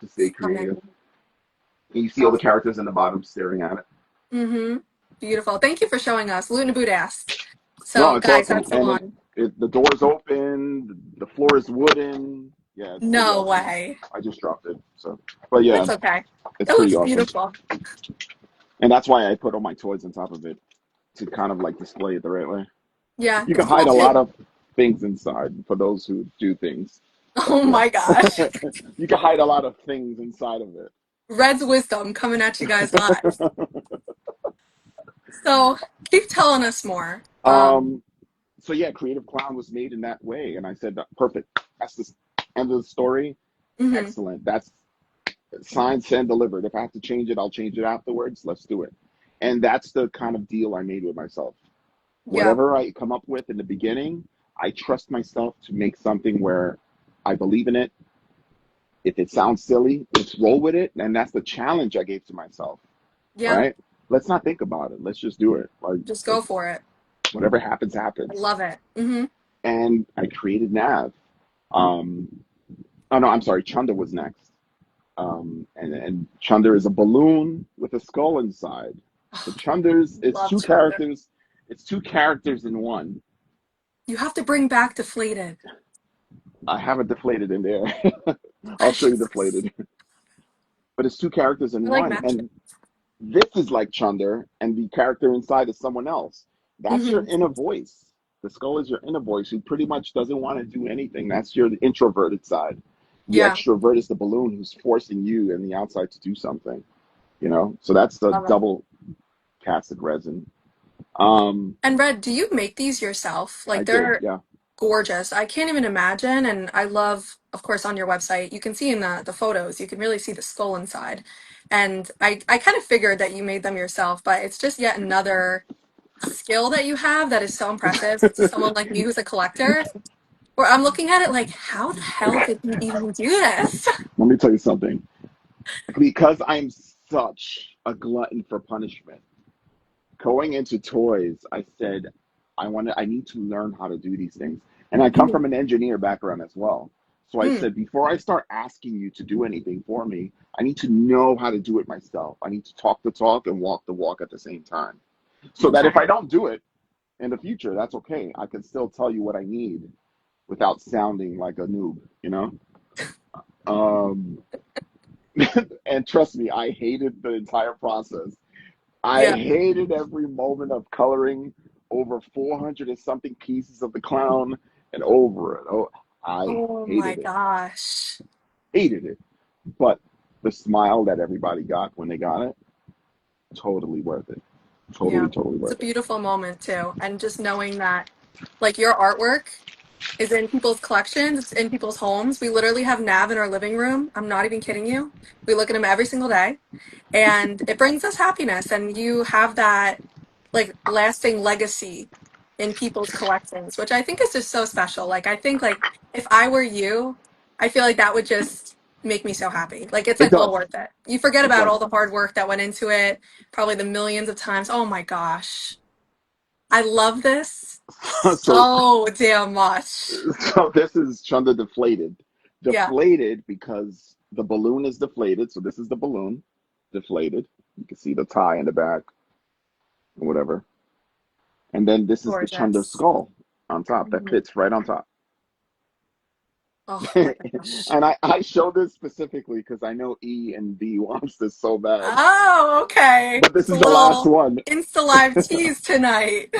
to stay Stunning. creative. And you see all the Oh, characters in the bottom staring at it. mm-hmm. Beautiful. Thank you for showing us. Loot and Boot asked. No, So, it's guys, awesome, that's the and one. the door's open, the floor is wooden. Yeah, it's pretty No awesome. way. I just dropped it, so but yeah, It's okay. it's It pretty looks awesome, beautiful. and that's why I put all my toys on top of it to kind of like display it the right way. Yeah, You can it's cool hide a lot too. of things inside for those who do things. Oh Yeah, my gosh. you can hide a lot of things inside of it. Red's wisdom coming at you guys live. So, keep telling us more. um, so yeah, Creative Clown was made in that way, and I said, perfect. That's the end of the story. Hmm. Excellent. That's signed, sent, delivered. If I have to change it, I'll change it afterwards. Let's do it. And that's the kind of deal I made with myself. Yeah. Whatever I come up with in the beginning, I trust myself to make something where I believe in it. If it sounds silly, let's roll with it. And that's the challenge I gave to myself, Yeah. right? Let's not think about it. Let's just do it. Like Just go it's for it. whatever happens, I happens. love it. Hmm. And I created Nav. Um, oh no, I'm sorry. Chunder was next. And Chunder is a balloon with a skull inside. So Chunder's it's Love two Chunder. characters. It's two characters in one. You have to bring back Deflated. I have a deflated in there. I'll show you Yes. deflated. But it's two characters I in like one. matching. And this is like Chunder, and the character inside is someone else. That's your Hmm. inner voice. The skull is your inner voice who pretty much doesn't want to do anything. That's your introverted side. The Yeah. extrovert is the balloon who's forcing you and the outside to do something. So that's the Love it. double casted resin. Um, And Red, do you make these yourself? I Like did, they're yeah. gorgeous. I can't even imagine. And I love, of course, on your website, you can see in the photos, you can really see the skull inside. And I kind of figured that you made them yourself, but it's just yet another skill that you have that is so impressive to someone like me who's a collector, where I'm looking at it like, how the hell did you even do this? Let me tell you something. Because I'm such a glutton for punishment, going into toys, I said, I need to learn how to do these things. And I come Mm, from an engineer background as well. So I mm, said, before I start asking you to do anything for me, I need to know how to do it myself. I need to talk the talk and walk the walk at the same time. So that if okay. I don't do it in the future, that's okay. I can still tell you what I need without sounding like a noob, you know? Um, and trust me, I hated the entire process. I Yeah. hated every moment of coloring over 400 and something pieces of the clown and over it. Oh, I Oh my hated it. gosh. Hated it. But the smile that everybody got when they got it, totally worth it. Yeah. Totally, totally It's a worth it. beautiful moment too. And just knowing that like your artwork is in people's collections, it's in people's homes. We literally have Nav in our living room. I'm not even kidding you. We look at him every single day, and it brings us happiness. And you have that like lasting legacy in people's collections, which I think is just so special. Like I think like if I were you, I feel like that would just make me so happy. Like it's It like well does. worth it. You forget It about does. all the hard work that went into it, probably the millions of times. Oh my gosh. I love this So, so damn much. so this is Chunder deflated. Yeah, Deflated because the balloon is deflated. So this is the balloon deflated. You can see the tie in the back or whatever. And then this is the Chunder gorgeous. skull on top that Mhm. fits right on top. Oh my gosh. And I show this specifically because I know E and B wants this so bad. Oh, okay. But this A is the last little one. Insta Live tease tonight.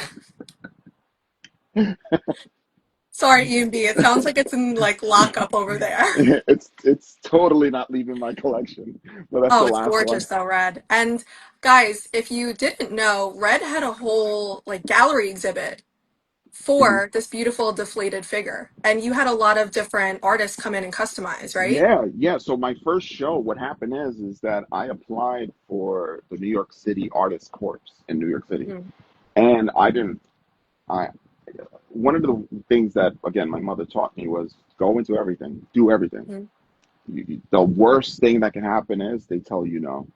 Sorry, EMB. It sounds like it's in like lockup over there. It's totally not leaving my collection. But that's Oh, the it's last one. gorgeous though, Red. And guys, if you didn't know, Red had a whole like gallery exhibit Mhm. for this beautiful deflated figure. And you had a lot of different artists come in and customize, right? Yeah, yeah. So my first show, what happened is that I applied for the New York City Artist Corps in New York City. Mhm. And I didn't I one of the things that again my mother taught me was go into everything, do everything. Mhm. The worst thing that can happen is they tell you no.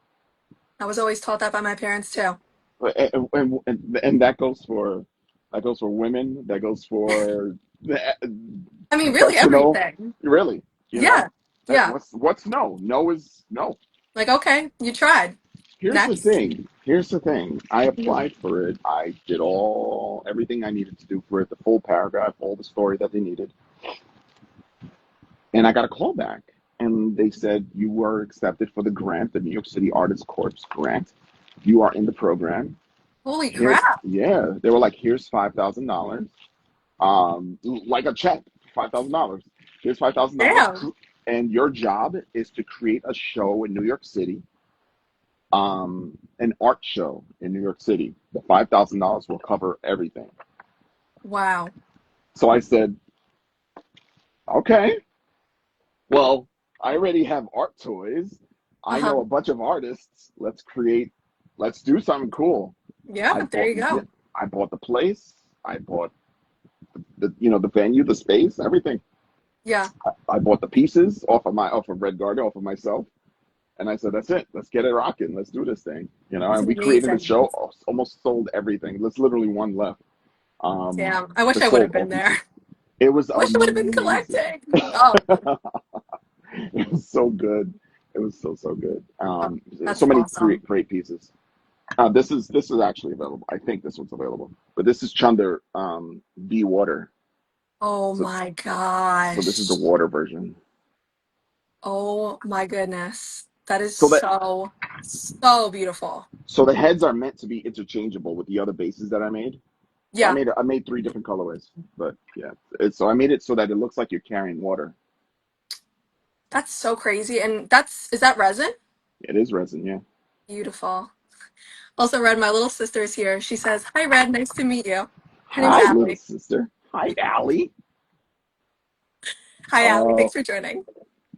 I was always taught that by my parents too. And that goes for women, that goes for the I mean, really professional, everything. really, you know. Yeah. Yeah. What's no? No is no. Like, okay, you tried. Here's the Next. thing. Here's the thing. I Mhm. applied for it. I did everything I needed to do for it, the full paragraph, all the story that they needed. And I got a call back. And they said, you were accepted for the grant, the New York City Artists Corps grant. You are in the program. Holy Here's, crap. yeah, they were like, here's $5,000. Like a check, $5,000. Here's $5,000. Damn. And your job is to create a show in New York City, an art show in New York City. The $5,000 will cover everything. Wow. So I said, okay, well, I already have art toys. I Uh-huh. know a bunch of artists. Let's do something cool. Yeah, I there bought, you go. I bought the place. I bought the venue, the space, everything. Yeah. I bought the pieces off of RedGuardian, off of myself, and I said, "That's it. Let's get it rocking. Let's do this thing." That's And we created the amazing. show. Almost sold everything. There's literally one left. Damn. I wish To I would sold have all been there. pieces. It was I wish I would have been amazing. collecting. Oh, It was so good. It was so good. oh, So that's many awesome. great pieces. This is actually available. I think this one's available, but this is Chunder B Water. Oh So my so this is the gosh. water version. Oh my goodness. That is So that so, so beautiful. so the heads are meant to be interchangeable with the other bases that I made. So Yeah, I made three different colorways, but yeah. So I made it so that it looks like you're carrying water. that's so crazy. And is that resin? It is resin, yeah. Beautiful. Also, Red, my little sister is here. She says, "Hi, Red. Nice to meet you." Her name's Hi, little Allie. sister. Hi, Allie. Hi, Allie. Uh, Thanks for joining.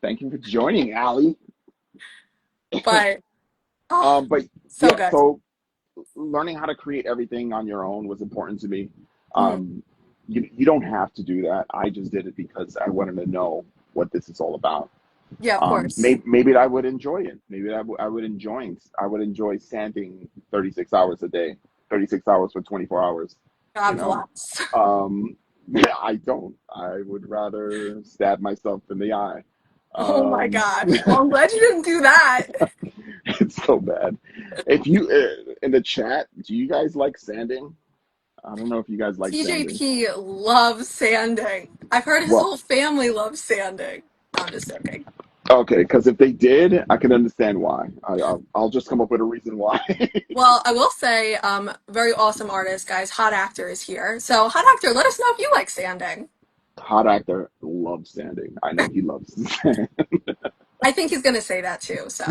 Thank you for joining, Allie. But oh, But so yeah, good. so learning how to create everything on your own was important to me. Hmm. Um, you don't have to do that. I just did it because I wanted to know what this is all about. Yeah, of course. Maybe I would enjoy it. Maybe I would enjoy sanding 36 hours a day, 36 hours for 24 hours. You God know, bless. um, I don't. I would rather stab myself in the eye. Oh my Um, gosh. Well, I'm glad you didn't do that. it's so bad. If you in the chat, do you guys like sanding? I don't know if you guys like sanding. TJP loves sanding. I've heard his Well, whole family loves sanding. No, I'm just joking. okay, because if they did, I can understand why. I'll just come up with a reason why. Well, I will say, very awesome artist, guys. Hot Actor is here. So, Hot Actor, let us know if you like sanding. Hot actor loves sanding. I know he loves to sand. I think he's gonna say that too, so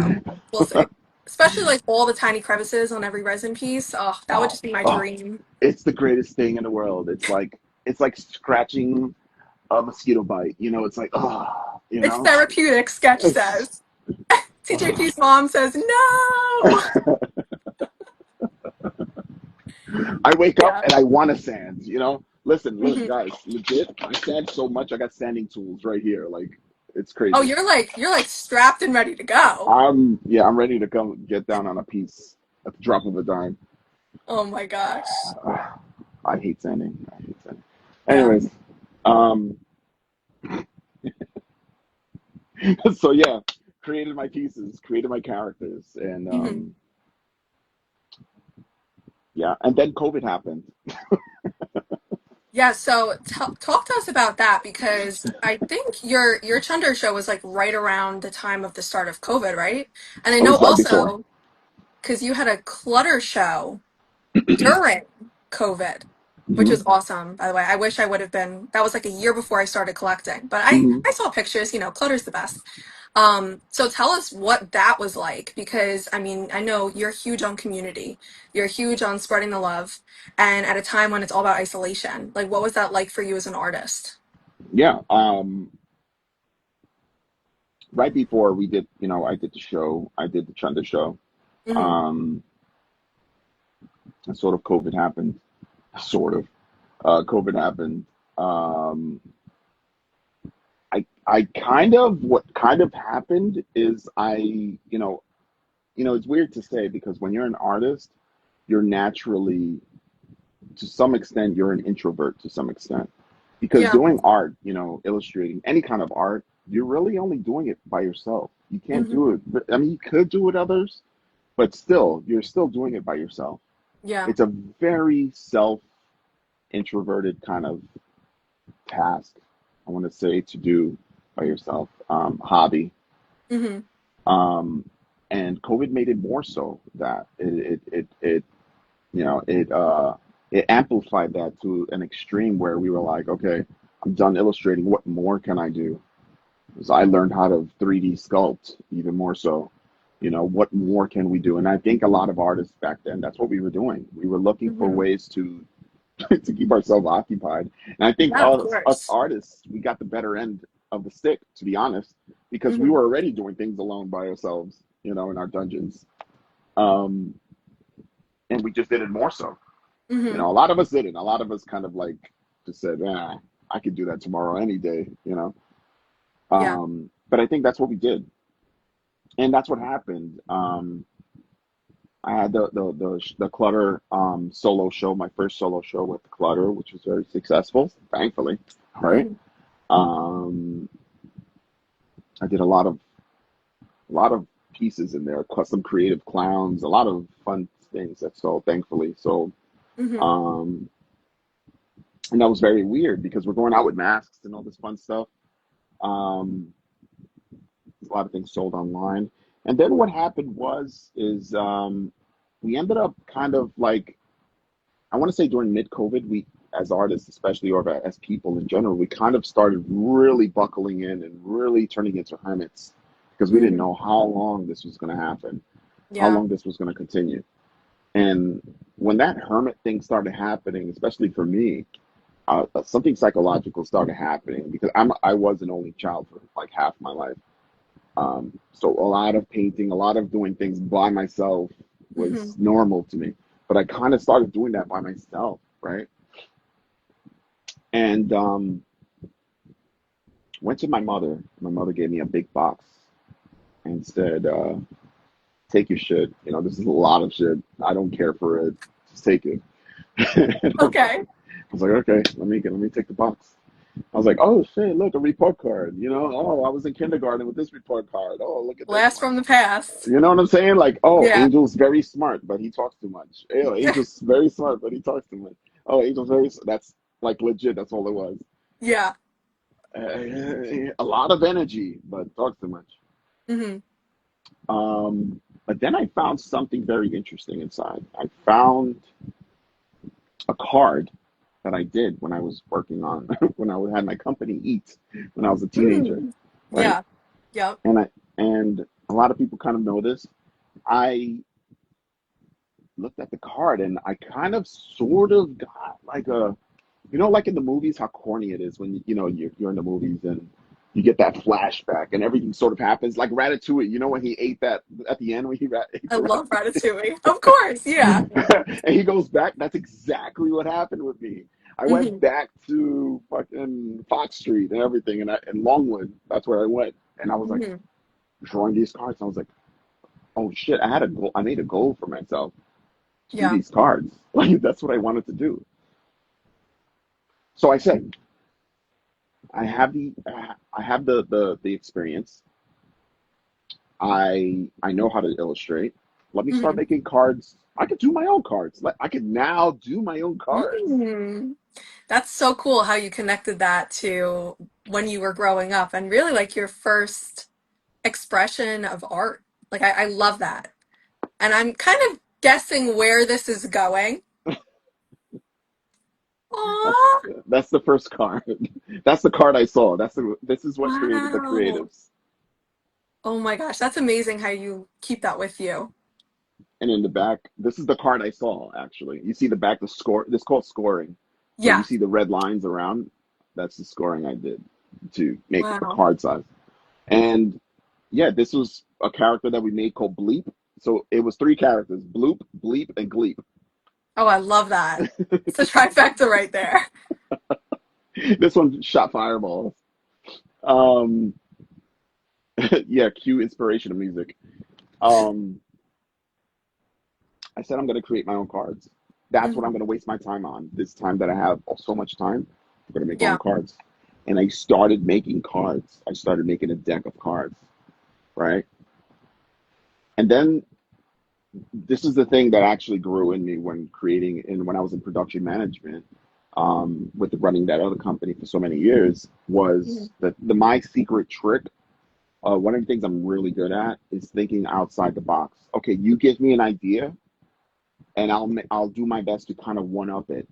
we'll see. Especially like all the tiny crevices on every resin piece. Oh, that would Oh, just be my oh, dream. it's the greatest thing in the world. It's like scratching a mosquito bite. It's like It's therapeutic, Sketch it's. says. Oh. TJP's mom says no. I wake up Yeah. and I want to sand. Listen, look, Hmm. guys, legit. I sand so much. I got sanding tools right here. Like it's Oh, crazy. you're like strapped and ready to go. I'm ready to come get down on a piece at the drop of a dime. Oh my gosh. I hate sanding. I hate sanding. Yeah. Anyways, um, so yeah, created my pieces, created my characters, and Hmm. yeah, and then COVID happened. Yeah, so talk to us about that because I think your Chunder show was like right around the time of the start of COVID, right? And I It know was right before. also because you had a clutter show during COVID, which Hmm. was awesome, by the way. I wish I would have been, that was like a year before I started collecting, but I, Hmm. I saw pictures, clutter's the best. So tell us what that was like because I mean, I know you're huge on community, you're huge on spreading the love, and at a time when it's all about isolation, like what was that like for you as an artist? Yeah. Right before we did, I did the show. I did the Chunder show. Hmm. Um, and sort of COVID happened. Sort of. COVID happened. Um, I kind of what kind of happened is it's weird to say because when you're an artist, you're naturally, to some extent, you're an introvert to some extent. Because Yeah. doing art, illustrating any kind of art, you're really only doing it by yourself. You can't Hmm. do it. I mean, you could do it with others, but still, you're still doing it by yourself. Yeah. It's a very self introverted kind of task, I want to say, to do by yourself, hobby. Hmm. Um, and COVID made it more so that it amplified that to an extreme where we were like, okay, I'm done illustrating. What more can I do? So I learned how to 3D sculpt even more so. What more can we do? And I think a lot of artists back then, that's what we were doing. We were looking for Hmm. ways to to keep ourselves occupied. And I think Yeah, of us course. artists, we got the better end of the stick, to be honest, because we Hmm. were already doing things alone by ourselves, in our dungeons. Um, and we just did it more so. Hmm. A lot of us didn't. A lot of us kind of like just said, I could do that tomorrow any day. Yeah. But I think that's what we did. And that's what happened. I had the Clutter solo show, my first solo show with the Clutter, which was very successful, thankfully. All right. Hmm. Um, I did a lot of pieces in there, custom creative clowns, a lot of fun things that sold, thankfully. So, Hmm. um, and that was very weird because we're going out with masks and all this fun stuff. Um, a lot of things sold online. And then what happened is we ended up kind of like, I want to say during mid-COVID, we, as artists, especially, or as people in general, we kind of started really buckling in and really turning into hermits because we didn't Hmm. know how long this was going to happen, how Yeah. long this was going to continue. And when that hermit thing started happening, especially for me, something psychological started happening because I was an only child for like half my life. So a lot of painting, a lot of doing things by myself was Hmm. normal to me. But I kind of started doing that by myself, right? And went to my mother. My mother gave me a big box and said, "Take your shit. You know, this is a lot of shit. I don't care for it. Just take it." And Okay. I was like, "Okay, let me take the box." I was like, "Oh shit, look, a report card. You know, oh, I was in kindergarten with this report card. Oh, look at this Blast one." from the past. You know what I'm saying? Like, oh, Yeah. Angel's very smart, but he talks too much. Oh, Angel's very smart, but he talks too much. Oh, Angel's that's like legit. That's all it was. Yeah. A lot of energy, but talks too much. Hmm. But then I found something very interesting inside. I found a card that I did when I was working on when I had my company Eat when I was a teenager, Mm. right? Yeah. Yep. And a lot of people kind of know this. I looked at the card and I kind of sort of got like a, like in the movies, how corny it is when you're in the movies and you get that flashback and everything sort of happens like Ratatouille. You know when he ate that at the end when he ate I the love ratatouille, Ratatouille. Of course. Yeah. and he goes back. That's exactly what happened with me. I went Hmm. back to fucking Fox Street and everything, and Longwood. That's where I went, and I was like Hmm. drawing these cards. I was like, oh shit, I had a goal. I made a goal for myself to do Yeah. these cards. Like that's what I wanted to do. So I said, I have the experience. I know how to illustrate. Let me start Hmm. making cards. I could do my own cards. Like I could now do my own cards. Mm. That's so cool how you connected that to when you were growing up and really like your first expression of art. Like I love that. And I'm kind of guessing where this is going. That's Aw. that's the first card. That's the card I saw. This is what created the Wow. creatives. Oh my gosh, that's amazing how you keep that with you. And in the back, this is the card I saw actually. You see the back, the score. This is called scoring. So you Yeah. see the red lines around. That's the scoring I did to make a Wow. card size. And yeah, this was a character that we made called Bleep. So it was three characters: Bloop, Bleep, and Gleep. Oh, I love that. It's a trifecta right there. This one shot fireballs. Um, yeah, cue inspirational music. Um, I said I'm going to create my own cards. That's what I'm Hmm. going to waste my time on. This time that I have so much time, I'm going to make my own Yeah. cards. And I started making cards. I started making a deck of cards, right? And then this is the thing that actually grew in me when creating and when I was in production management, with running that other company for so many years, Mhm. was the my secret trick. One of the things I'm really good at is thinking outside the box. Okay, you give me an idea, and I'll do my best to kind of one up it,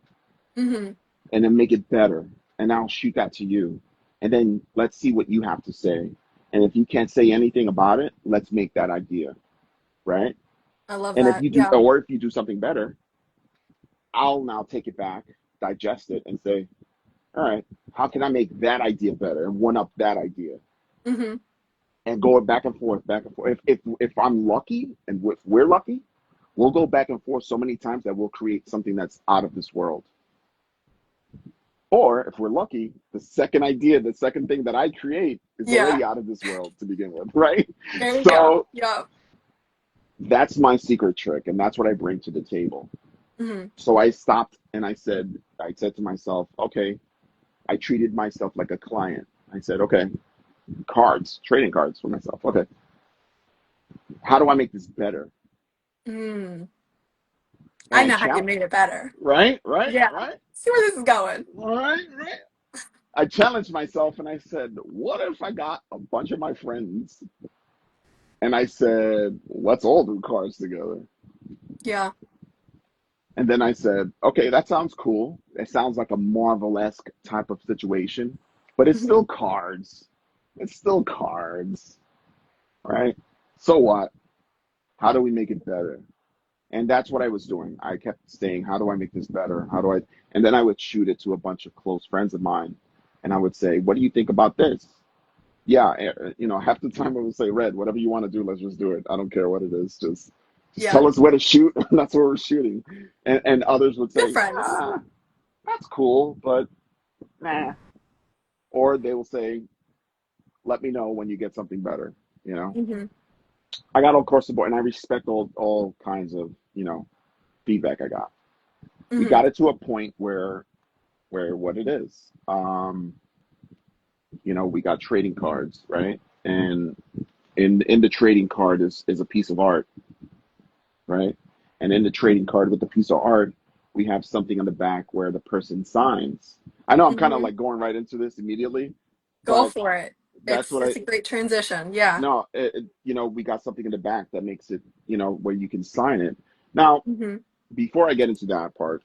Hmm. and then make it better, and I'll shoot that to you, and then let's see what you have to say. And if you can't say anything about it, let's make that idea, right? I love And if that. you do, Yeah. or if you do something better, I'll now take it back, digest it, and say, all right, how can I make that idea better and one up that idea? Hmm. And go back and forth, back and forth. If I'm lucky and if we're lucky, we'll go back and forth so many times that we'll create something that's out of this world. Or if we're lucky, the second idea, the second thing that I create is Yeah. already out of this world to begin with, right? There you go. So Yeah. that's my secret trick, and that's what I bring to the table. Hmm. So I stopped and I said to myself, okay, I treated myself like a client. I said, okay, cards, trading cards for myself. Okay, how do I make this better? Mm. And I I know how you challenge, made it better. right, right, Yeah. right, See where this is going. right, right. I challenged myself and I said, what if I got a bunch of my friends and I said, let's all do cards together? Yeah. And then I said, okay, that sounds cool. It sounds like a Marvel-esque type of situation, but it's Hmm. still cards. It's still cards, right? So what? How do we make it better? And that's what I was doing. I kept saying, how do I make this better? How do I? And then I would shoot it to a bunch of close friends of mine, and I would say, what do you think about this? Yeah, half the time I would say, Red, whatever you want to do, let's just do it. I don't care what it is. Just Yeah. tell us where to shoot, and that's where we're shooting. And others would Good say, friends. that's cool, but nah. Or they will say, let me know when you get something better. You know, Hmm. I got all across the board, and I respect all kinds of feedback I got. We Hmm. got it to a point where what it is. We got trading cards, right? And in the trading card is a piece of art, right? And in the trading card with the piece of art, we have something on the back where the person signs. I know I'm kind of Hmm. like going right into this immediately, Go but for it. that's what It's a great transition. Yeah. no, we got something in the back that makes it, where you can sign it. Now, Hmm. before I get into that part,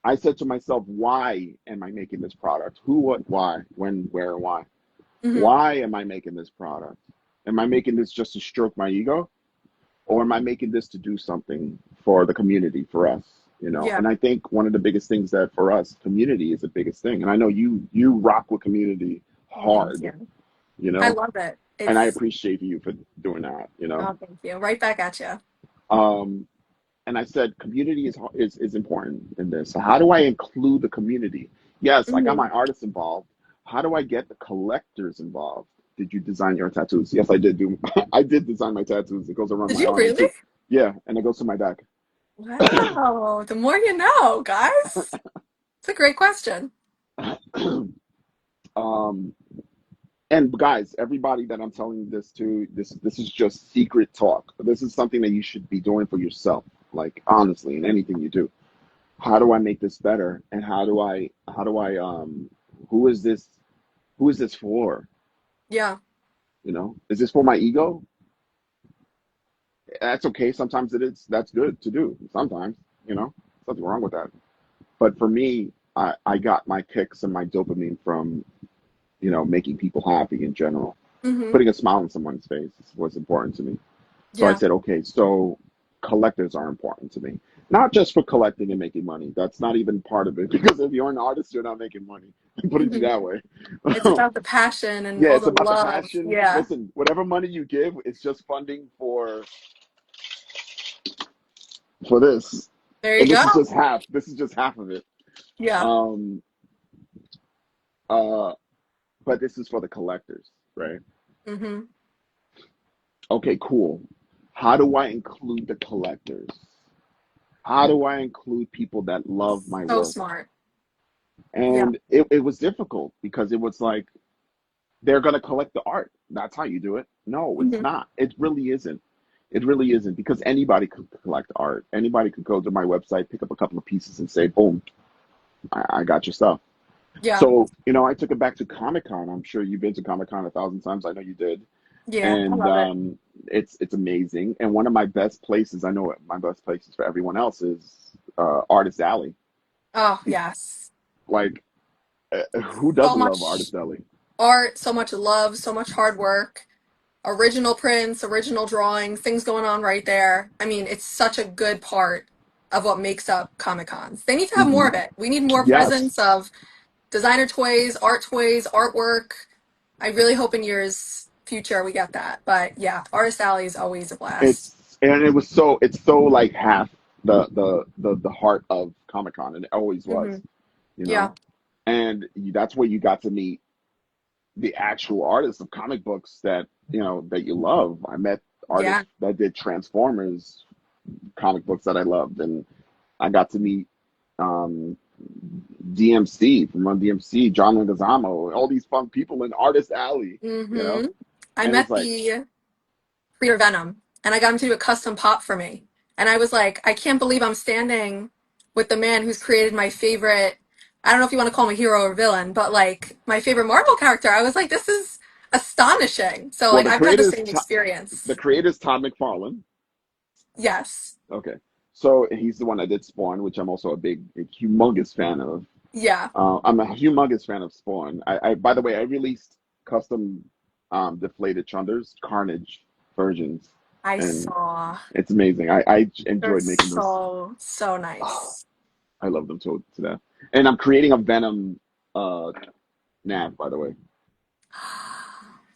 I said to myself, why am I making this product? Who, what, why, when, where, and why? Hmm. Why am I making this product? Am I making this just to stroke my ego? Or am I making this to do something for the community, for us? Yeah. And I think one of the biggest things that for us, community is the biggest thing. And I know you rock with community Oh, thank hard, you. you I know, love it. and I It's, appreciate you for doing that. oh, thank you. Right back at you. Um, and I said community is important in this. So how do I include the community? Yes, I got Hmm. my artists involved. How do I get the collectors involved? Did you design your tattoos? Yes, I did do. I did design my tattoos. It goes around Did my you arm really? too. Yeah, and it goes to my back. Wow. The more you know, guys. It's a great question. um, and guys, everybody that I'm telling this to, this is just secret talk. This is something that you should be doing for yourself. Like honestly, in anything you do. How do I make this better? And who is this for? Yeah. Is this for my ego? That's okay. Sometimes it is. That's good to do. Sometimes, nothing wrong with that. But for me, I got my kicks and my dopamine from, making people happy in general. Hmm. Putting a smile on someone's face was important to me. So I Yeah. said, okay, so collectors are important to me. Not just for collecting and making money. That's not even part of it because if you're an artist, you're not making money. Put it Hmm. that way. It's about the passion and Yeah, all it's the about the love. passion. Yeah. Listen, whatever money you give, it's just funding for this. There you And this is go. just half. This is just half of it. Yeah. Um uh but this is for the collectors, right? Hmm. Okay, cool. How do I include the collectors? How do I include people that love my So work? smart. Yeah. And it was difficult because it was like they're going to collect the art. That's how you do it. No, it's Hmm. not. It really isn't. It really isn't because anybody could collect art. Anybody could go to my website, pick up a couple of pieces, and say, boom, I got your stuff. Yeah. So, I took it back to Comic Con. I'm sure you've been to Comic Con 1,000 times. I know you did. Yeah. I And love it. it's amazing. And one of my best places, I know my best places for everyone else is Artist Alley. Oh, yes. Like, who So doesn't love much Artist Alley? art, so much love, so much hard work, original prints, original drawings, things going on right there. I mean, it's such a good part of what makes up Comic Cons. They need to have more Hmm. of it. We need more Yes, presence of designer toys, artwork. I really hope in years future we get that. But yeah, Artist Alley is always a blast. it's so like half the heart of Comic Con, and it always Hmm. was, you Yeah, know. And that's where you got to meet the actual artists of comic books that you love. I met yeah. artists that did Transformers comic books that I loved, and I got to meet um, DMC from Run DMC, John Leguizamo, all these fun people in Artist Alley, you know. Hmm. I And it's met like, the Creator Venom, and I got him to do a custom pop for me. And I was like, I can't believe I'm standing with the man who's created my favorite. I don't know if you want to call him a hero or villain, but like my favorite Marvel character. I was like, this is astonishing. So well, like I've had the same The experience. creator's Todd McFarlane. Yes. Okay, so he's the one that did Spawn, which I'm also a humongous fan of. Yeah. I'm a humongous fan of Spawn. By the way, I released custom deflated Chunders, Carnage versions. I and saw. it's amazing. I They're enjoyed making those. so Oh, nice. I love them to death. And I'm creating a Venom uh Knav, by the way.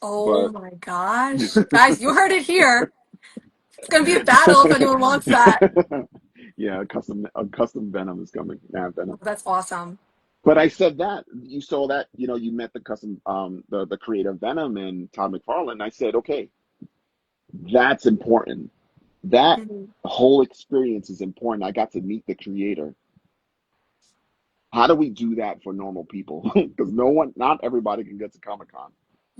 Oh But my gosh. Guys, you heard it here. It's gonna be a battle if anyone wants that. yeah, a custom Venom is coming. Knav Oh, Venom. that's awesome. But I said that you saw that, you met the custom the creator Venom and Todd McFarlane. I said, okay, that's important. That Mhm. whole experience is important. I got to meet the creator. How do we do that for normal people? Because not everybody can get to Comic Con.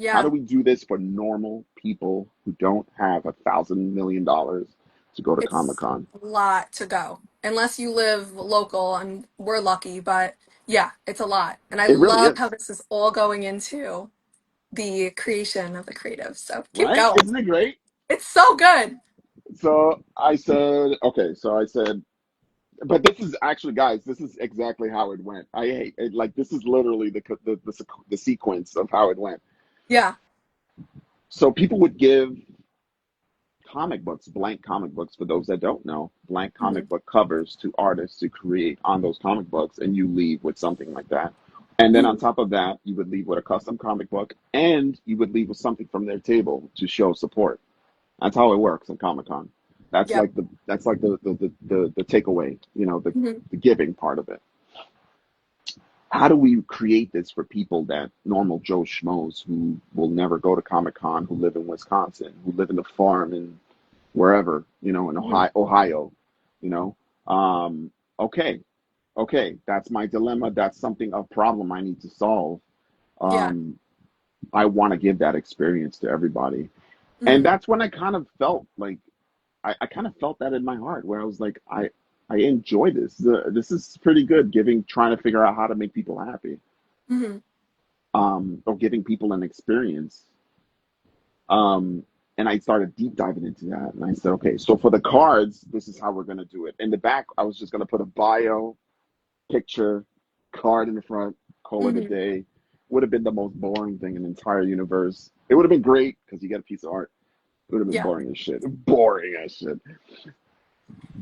How do Yeah, we do this for normal people who don't have $1,000 million to go to Comic it's Con? a lot to go. Unless you live local, and we're lucky, but yeah, it's a lot. And I It really love how is, this is all going into the creation of the creative. So keep right? going. Isn't it great? It's so good. So I said, okay. So I said, but this is actually, guys, this is exactly how it went. I hate it. Like, this is literally the sequence of how it went. Yeah. So people would give comic books, blank comic books, for those that don't know, blank Hmm. comic book covers to artists to create on those comic books, and you leave with something like that. And then on Hmm. top of that, you would leave with a custom comic book, and you would leave with something from their table to show support. That's how it works at Comic Con. Yep. That's like the takeaway, Hmm. the giving part of it. How do we create this for people that normal Joe Schmoes who will never go to Comic Con, who live in Wisconsin, who live in the farm in wherever, in Hmm. Ohio, you know? Okay, okay, that's my dilemma. That's a problem I need to solve. Yeah. Um, I want to give that experience to everybody. And Hmm. that's when I kind of felt like I kind of felt that in my heart where I was like, I enjoy this. This is pretty good trying to figure out how to make people happy, Hmm. or giving people an experience. Um, and I started deep diving into that. And I said, okay, so for the cards, this is how we're going to do it. In the back, I was just going to put a bio, picture, card in the front, call it a Hmm. day. Would have been the most boring thing in the entire universe. It would have been great because you get a piece of art. It would have been Yeah. boring as shit. Boring as shit.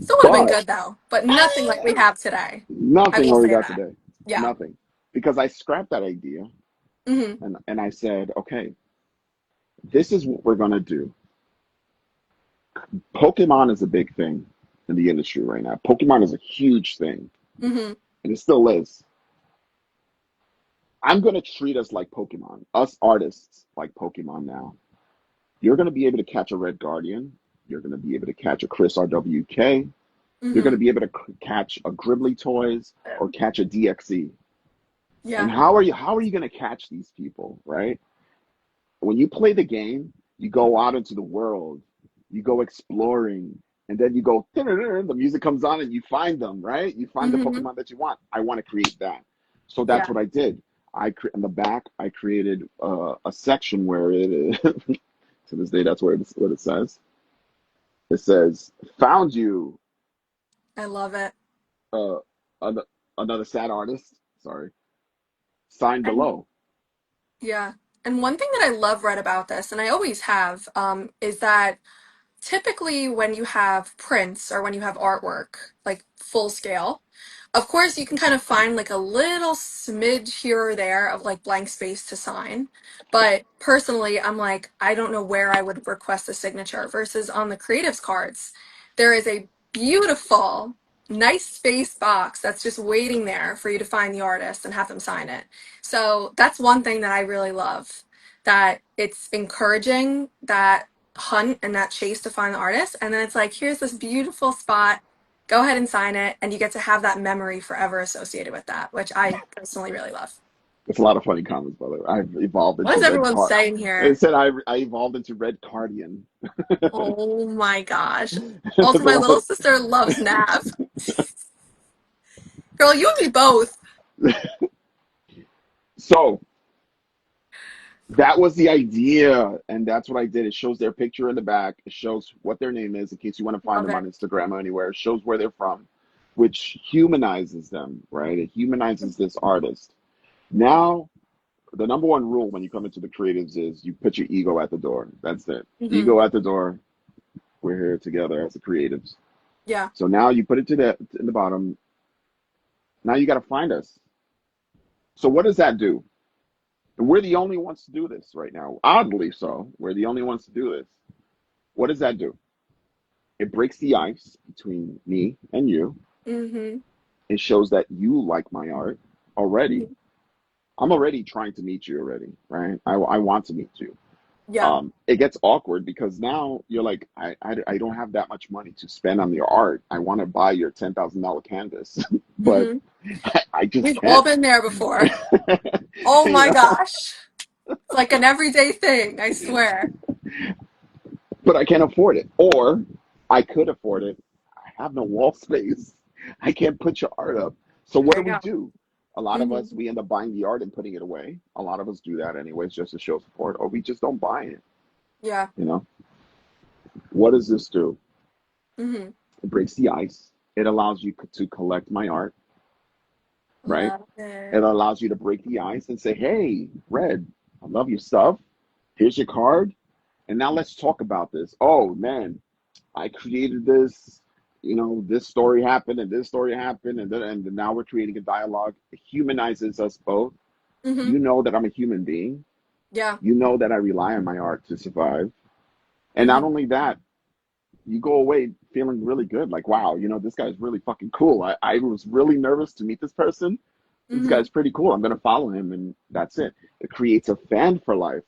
Still would have been But good though, but nothing like we have today. I nothing will what we say got that. today. Yeah. Nothing. Because I scrapped that idea Hmm. and I said, okay, this is what we're going to do. Pokemon is a big thing in the industry right now. Pokemon is a huge thing, Hmm. and it still is. I'm going to treat us like Pokemon, us artists like Pokemon now. You're going to be able to catch a Red Guardian. You're going to be able to catch a Chris RWK. You're going Hmm. to be able to catch a Gribbly Toys or catch a DXE. And Yeah. how are you going to catch these people, right? When you play the game, you go out into the world, you go exploring, and then you go, the music comes on and you find them, right? You find the Hmm. Pokemon that you want. I want to create that. So that's Yeah. what I did. In the back, I created a section where it is, to this day, that's what it says. It says, found you, I love it. uh, an- another sad artist, sorry, sign And below. yeah. And one thing that I love read about this, and I always have, is that typically when you have prints or when you have artwork, like full scale, of course you can kind of find like a little smidge here or there of like blank space to sign. But personally, I'm like, I don't know where I would request a signature versus on the creatives cards. There is a beautiful, nice space box that's just waiting there for you to find the artist and have them sign it. So that's one thing that I really love, that it's encouraging that hunt and that chase to find the artist. And then it's like, here's this beautiful spot. Go ahead and sign it. And you get to have that memory forever associated with that, which I personally really love. It's a lot of funny comments, by the way. I've evolved What into is red everyone card. saying It here? said I evolved into RedGuardian. Oh my gosh. Also, my little So, sister loves Knav. Girl, you and me both. so that was the idea, and that's what I did. It shows their picture in the back. It shows what their name is in case you want to find Love them it. on Instagram or anywhere. It shows where they're from, which humanizes them, right? It humanizes this artist. Now, the number one rule when you come into the creatives is you put your ego at the door. That's it. Hmm. Ego at the door. We're here together as the creatives. Yeah. So now you put it in the bottom. Now you got to find us. So what does that do? We're the only ones to do this right now. Oddly so, we're the only ones to do this. What does that do? It breaks the ice between me and you. Mm-hmm. It shows that you like my art already. Hmm. I'm already trying to meet you already, right? I want to meet you. Yeah. It gets awkward because now you're like, I don't have that much money to spend on your art. I want to buy your $10,000 canvas, but Hmm. I just We've all can't. been there before. Oh You my know, gosh. It's like an everyday thing, I swear. but I can't afford it. Or I could afford it. I have no wall space. I can't put your art up. So what There do you we go. do? A lot of Hmm. us, we end up buying the art and putting it away. A lot of us do that anyways, just to show support, or we just don't buy it. Yeah. You know, what does this do? Hmm. It breaks the ice. It allows you to collect my art, right? Love It it. allows you to break the ice and say, hey, Red, I love your stuff. Here's your card. And now let's talk about this. Oh, man, I created this. You know, this story happened and this story happened. And now we're creating a dialogue. It humanizes us both. Hmm. You know that I'm a human being. Yeah. You know that I rely on my art to survive. And not Hmm. only that, you go away feeling really good. Like, wow, this guy's really fucking cool. I was really nervous to meet this person. This Hmm. guy's pretty cool. I'm going to follow him. And that's it. It creates a fan for life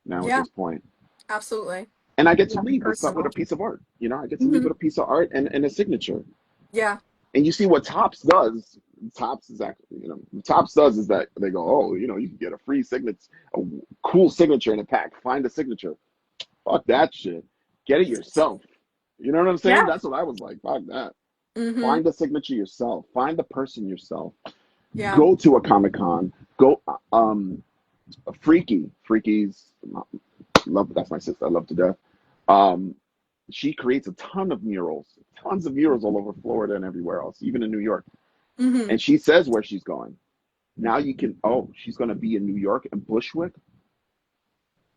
now at Yeah. this point. Absolutely. And I get to Yeah. leave with a Personal. piece of art. I get to leave Hmm. with a piece of art and a signature. Yeah. And you see what Tops does. Tops is actually, Tops does is that they go, oh, you can get a free signature, a cool signature in a pack. Find a signature. Fuck that shit. Get it yourself. You know what I'm saying? Yeah. That's what I was like. Fuck that. Hmm. Find the signature yourself. Find the person yourself. Yeah. Go to a Comic Con. Go, Freaky's love. That's my sister. I love to death. Um, she creates a tons of murals all over Florida and everywhere else, even in New York. Hmm. And she says where she's going. Now you can. Oh, she's going to be in New York and Bushwick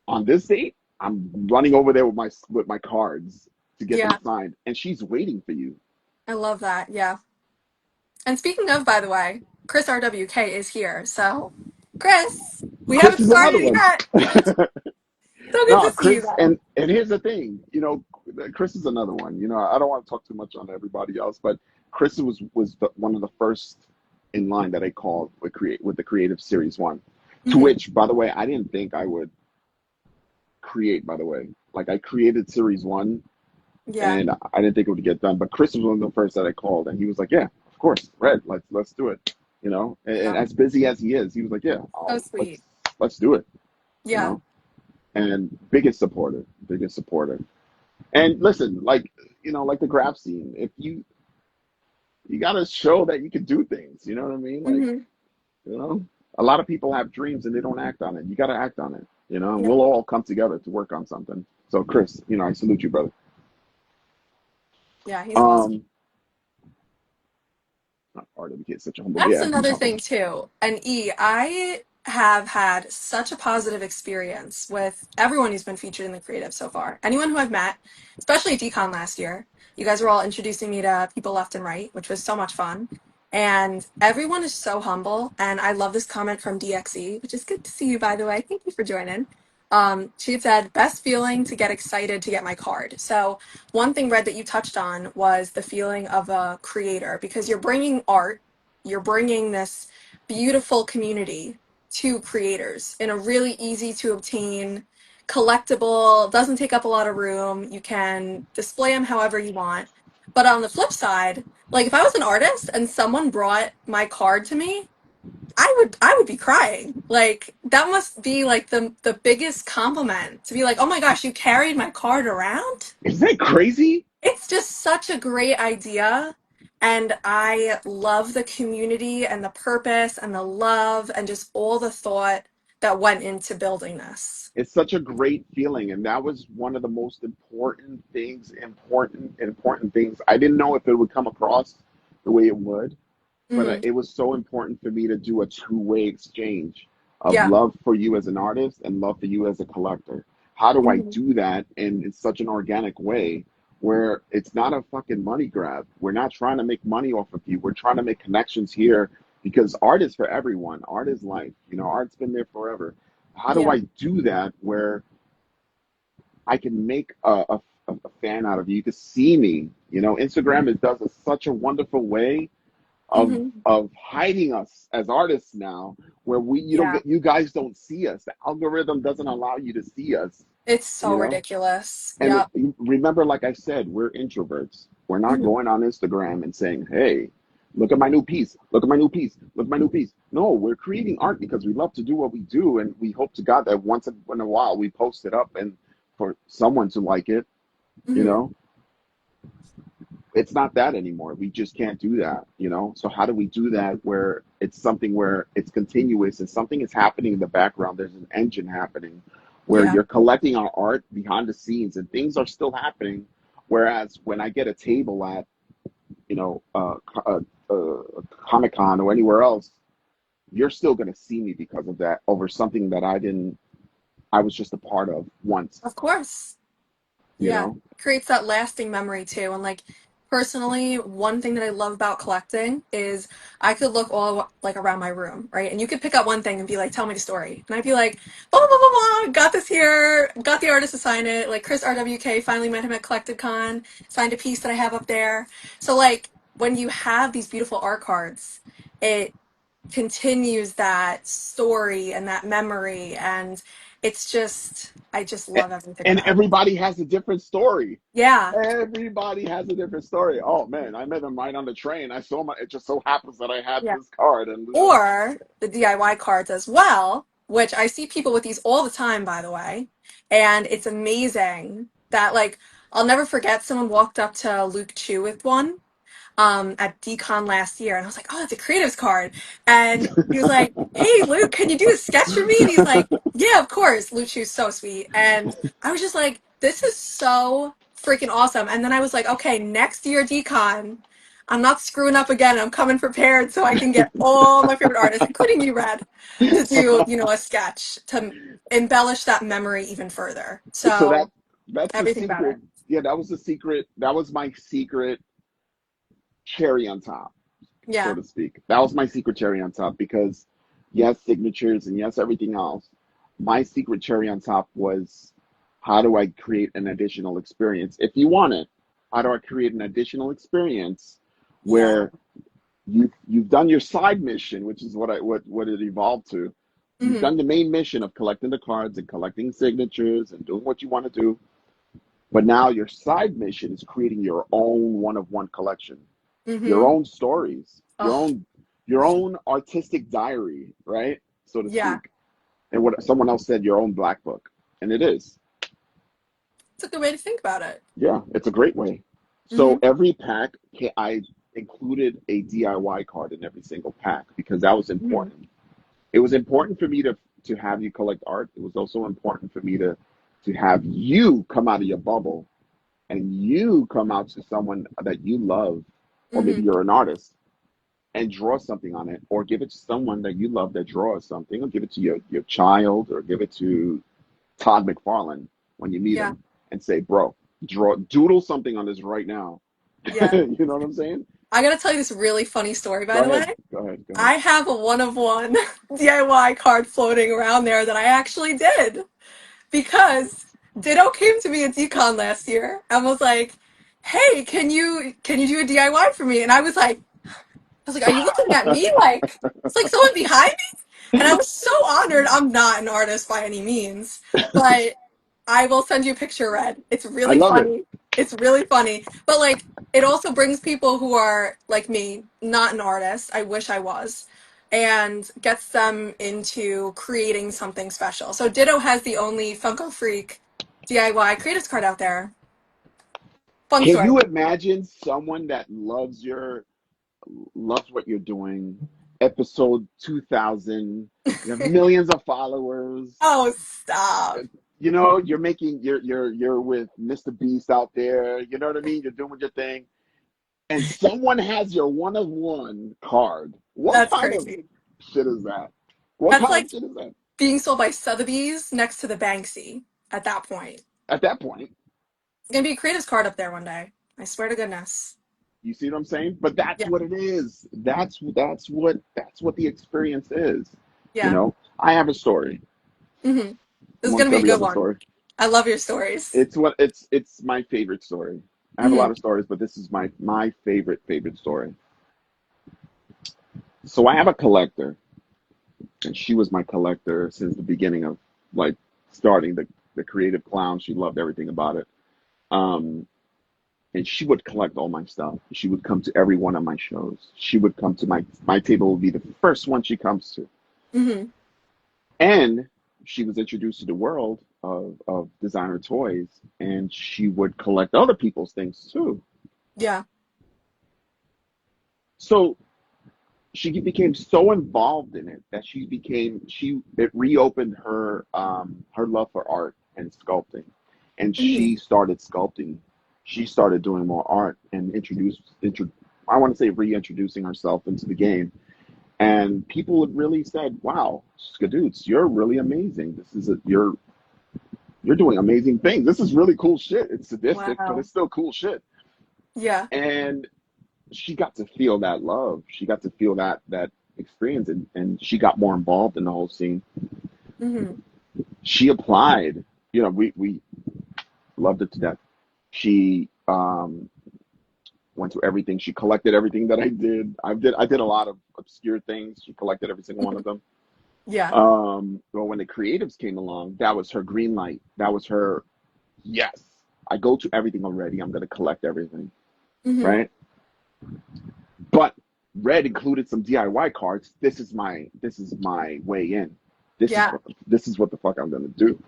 on this date. I'm running over there with my cards to get them Yeah. signed, and she's waiting for you. I love that. Yeah. And speaking of, by the way, Chris RWK is here. So, Chris, we Chris haven't is another started one. yet. So good No, to see you, Chris, though. and here's the thing, Chris is another one. I don't want to talk too much on everybody else, but Chris was one of the first in line that I called with the Creative Series One, to Hmm. which, by the way, I didn't think I would create. By the way, like I created Series One, Yeah. and I didn't think it would get done, but Chris was one of the first that I called, and he was like, "Yeah, of course, Red, let's do it." And Yeah. as busy as he is, he was like, "Yeah, So let's sweet. let's do it." You Yeah. know, and biggest supporter. And listen, like the graph scene, if you got to show that you can do things. You know what I mean? Like, Hmm. you know, a lot of people have dreams and they don't act on it. You got to act on it. And Yeah. we'll all come together to work on something. So, Chris, I salute you, brother. Yeah. He's awesome. Um, not part of the such a humble. That's Yeah, he's another humble. thing too. And I have had such a positive experience with everyone who's been featured in the creative so far. Anyone who I've met, especially at DCon last year. You guys were all introducing me to people left and right, which was so much fun. And everyone is so humble. And I love this comment from DXE, which is good to see you, by the way. Thank you for joining. She had said, best feeling to get excited to get my card. So, one thing, Red, that you touched on was the feeling of a creator because you're bringing art, you're bringing this beautiful community to creators in a really easy to obtain, collectible, doesn't take up a lot of room. You can display them however you want. But on the flip side, like if I was an artist and someone brought my card to me, I would be crying. Like that must be like the biggest compliment to be like, "Oh my gosh, you carried my card around?" Isn't that crazy? It's just such a great idea. And I love the community and the purpose and the love and just all the thought that went into building this. It's such a great feeling, and that was one of the most important things. I didn't know if it would come across the way it would, but Hmm. it was so important for me to do a two-way exchange of Yeah. love for you as an artist and love for you as a collector. How do I Hmm. do that in such an organic way where it's not a fucking money grab. We're not trying to make money off of you. We're trying to make connections here because art is for everyone. Art is life. You know, art's been there forever. How do Yeah. I do that where I can make a fan out of you? You can see me. You know, Instagram it does such a wonderful way Hmm. of hiding us as artists now, where we you don't Yeah. get you guys don't see us. The algorithm doesn't allow you to see us. It's You so know, ridiculous. and Yep. remember, like I said, we're introverts. We're not Hmm. going on Instagram and saying, "Hey, look at my new piece. Look at my new piece. Look at my new piece." No, we're creating art because we love to do what we do, and we hope to God that once in a while we post it up and for someone to like it. You Hmm. know, it's not that anymore. We just can't do that. You know, so how do we do that where it's something where it's continuous and something is happening in the background? There's an engine happening where Yeah. you're collecting our art behind the scenes and things are still happening. Whereas when I get a table at, you know, Comic Con or anywhere else, you're still going to see me because of that over something that I was just a part of once, Of course. you Yeah, know? creates that lasting memory too. And like personally, one thing that I love about collecting is I could look all like around my room, right? And you could pick up one thing and be like, "Tell me the story," and I'd be like, "Blah blah blah blah blah. Got this here. Got the artist to sign it. Like Chris RWK finally met him at Collected Con. Signed a piece that I have up there." So like when you have these beautiful art cards, it continues that story and that memory, and it's just I just love everything And about it. everybody has a different story. Yeah. Everybody has a different story. Oh man, I met him right on the train. I saw my. It just so happens that I had Yeah. this card, and Or the DIY cards as well, which I see people with these all the time, by the way. And it's amazing that, like, I'll never forget someone walked up to Luke Chu with one at Decon last year, and I was like, "Oh, it's a creatives card." And he was like, "Hey, Luke, can you do a sketch for me?" And he's like, "Yeah, of course." Luke Chu's so sweet, and I was just like, "This is so freaking awesome." And then I was like, "Okay, next year Decon, I'm not screwing up again. I'm coming prepared so I can get all my favorite artists, including you, Red, to do a sketch to embellish that memory even further." so So that's the everything about secret. it. Yeah, that was the secret. That was my secret cherry on top, so Yeah. to speak. That was my secret cherry on top because yes, signatures and yes, everything else. My secret cherry on top was how do I create an additional experience? If you want it, how do I create an additional experience Yeah. where you've done your side mission, which is what it evolved to. You've Hmm. done the main mission of collecting the cards and collecting signatures and doing what you want to do. But now your side mission is creating your own one of one collection, your Hmm. own stories, Oh, your own artistic diary, right? So to yeah. speak. And what someone else said, your own black book. And it is. It's a good way to think about it. Yeah, it's a great way. Hmm. So every pack, I included a DIY card in every single pack because that was Hmm. important. It was important for me to have you collect art. It was also important for me to have you come out of your bubble and you come out to someone that you love, or maybe Hmm. you're an artist and draw something on it, or give it to someone that you love that draws something, or give it to your child, or give it to Todd McFarlane when you meet Yeah. him and say, bro, doodle something on this right now. Yeah. You know what I'm saying? I gotta tell you this really funny story, by Go the ahead, way. go ahead, go ahead. I have a one of one DIY card floating around there that I actually did because Ditto came to me at Decon last year and was like, "Hey, can you do a DIY for me?" And I was like, "Are you looking at me like it's like someone behind me?" And I was so honored. I'm not an artist by any means, but I will send you a picture, Red. It's I really love it. funny. It's really funny. But like it also brings people who are like me, not an artist. I wish I was. And gets them into creating something special. So Ditto has the only Funko Freak DIY creators card out there. Fun Can story. you imagine someone that loves what you're doing? Episode 2000, you have millions of followers. Oh, stop. You know, you're with Mr. Beast out there. You know what I mean? You're doing your thing, and someone has your one of one card. What That's kind of crazy. shit is that? What That's kind like of shit is that? being sold by Sotheby's next to the Banksy at that point. At that point. It's gonna be a creatives card up there one day. I swear to goodness. You see what I'm saying? But that's Yeah. what it is. That's what the experience is. You Yeah. know, I have a story. hmm This is gonna Amongst be a every good other one. story. I love your stories. It's my favorite story. I have a hmm lot of stories, but this is my favorite story. So I have a collector, and she was my collector since the beginning of like starting the creative clown. She loved everything about it. Um, and she would collect all my stuff. She would come to every one of my shows. She would come to my table would be the first one she comes to. hmm And she was introduced to the world of designer toys, and she would collect other people's things too. Yeah. So she became so involved in it that she it reopened her love for art and sculpting, and hmm she started sculpting. She started doing more art and I want to say reintroducing herself into the game. And people had really said, "Wow, Skadoots, you're really amazing. You're doing amazing things. This is really cool shit. It's sadistic, but Wow. it's still cool shit." Yeah. And she got to feel that love. She got to feel that experience, and she got more involved in the whole scene. hmm She applied. We loved it to death. She went to everything. She collected everything that I did. I did a lot of obscure things. She collected every single one of them. Yeah. Well, when the creatives came along, that was her green light. That was her yes. I go to everything already. I'm gonna collect everything, hmm right? But Red included some DIY cards. This is my way in. This is Yeah. what this is what the fuck I'm gonna do.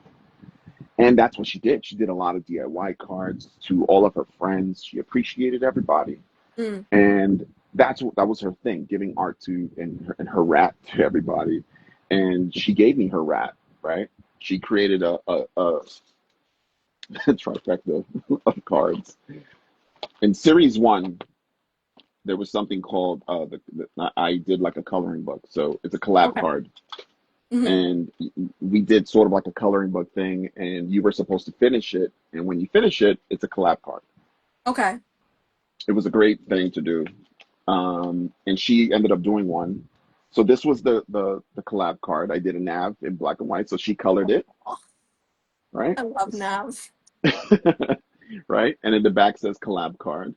And that's what she did. She did a lot of DIY cards to all of her friends. She appreciated everybody, Mm. and that was her thing, giving art to and her rat to everybody. And she gave me her rat, right? She created a trifecta of cards. In series one, there was something called I did like a coloring book, so it's a collab Okay. card, hmm and we did sort of like a coloring book thing, and you were supposed to finish it, and when you finish it, it's a collab card. Okay. It was a great thing to do, and she ended up doing one. So this was the collab card. I did a Knav in black and white, so she colored it, Oh, right? I love Nav. Right, and in the back says collab card,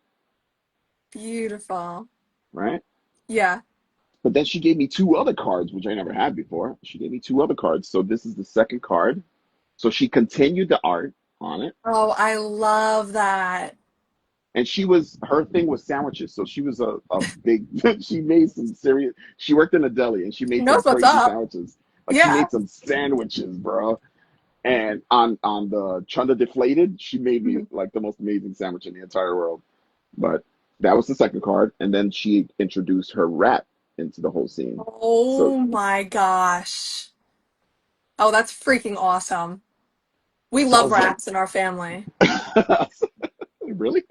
Beautiful. right? Yeah. But then she gave me two other cards, which I never had before. She gave me two other cards. So this is the second card. So she continued the art on it. Oh, I love that. And her thing was sandwiches. So she was a big, she made some serious, she worked in a deli and she She made some knows what's crazy up. sandwiches. Like she Yeah. made some sandwiches, bro. And on the Chunder deflated, she made me Mhm. like the most amazing sandwich in the entire world. But that was the second card. And then she introduced her rat into the whole scene. So Oh my gosh. Oh, that's freaking awesome. We so I love was like, rats in our family. really?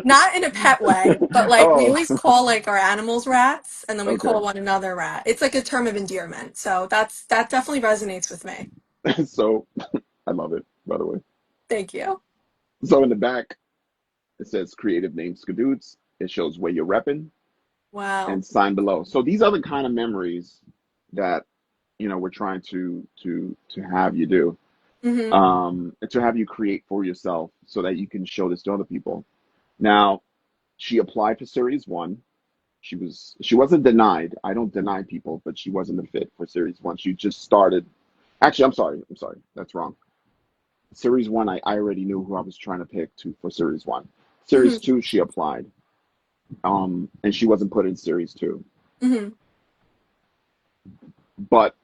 Not in a pet way, but like we Oh, always call like our animals rats and then we okay. call one another rat. It's like a term of endearment. So that definitely resonates with me. So I love it, by the way. Thank you. So in the back, it says creative name Skadoots. It shows where you're repping Wow. and sign below. So these are the kind of memories that we're trying to have you do, hmm to have you create for yourself so that you can show this to other people. Now, she applied for series one. She wasn't denied. I don't deny people, but she wasn't a fit for series one. She just started. Actually, I'm sorry. That's wrong. Series one, I already knew who I was trying to pick to for series one. Series hmm two, she applied, and she wasn't put in series two. hmm But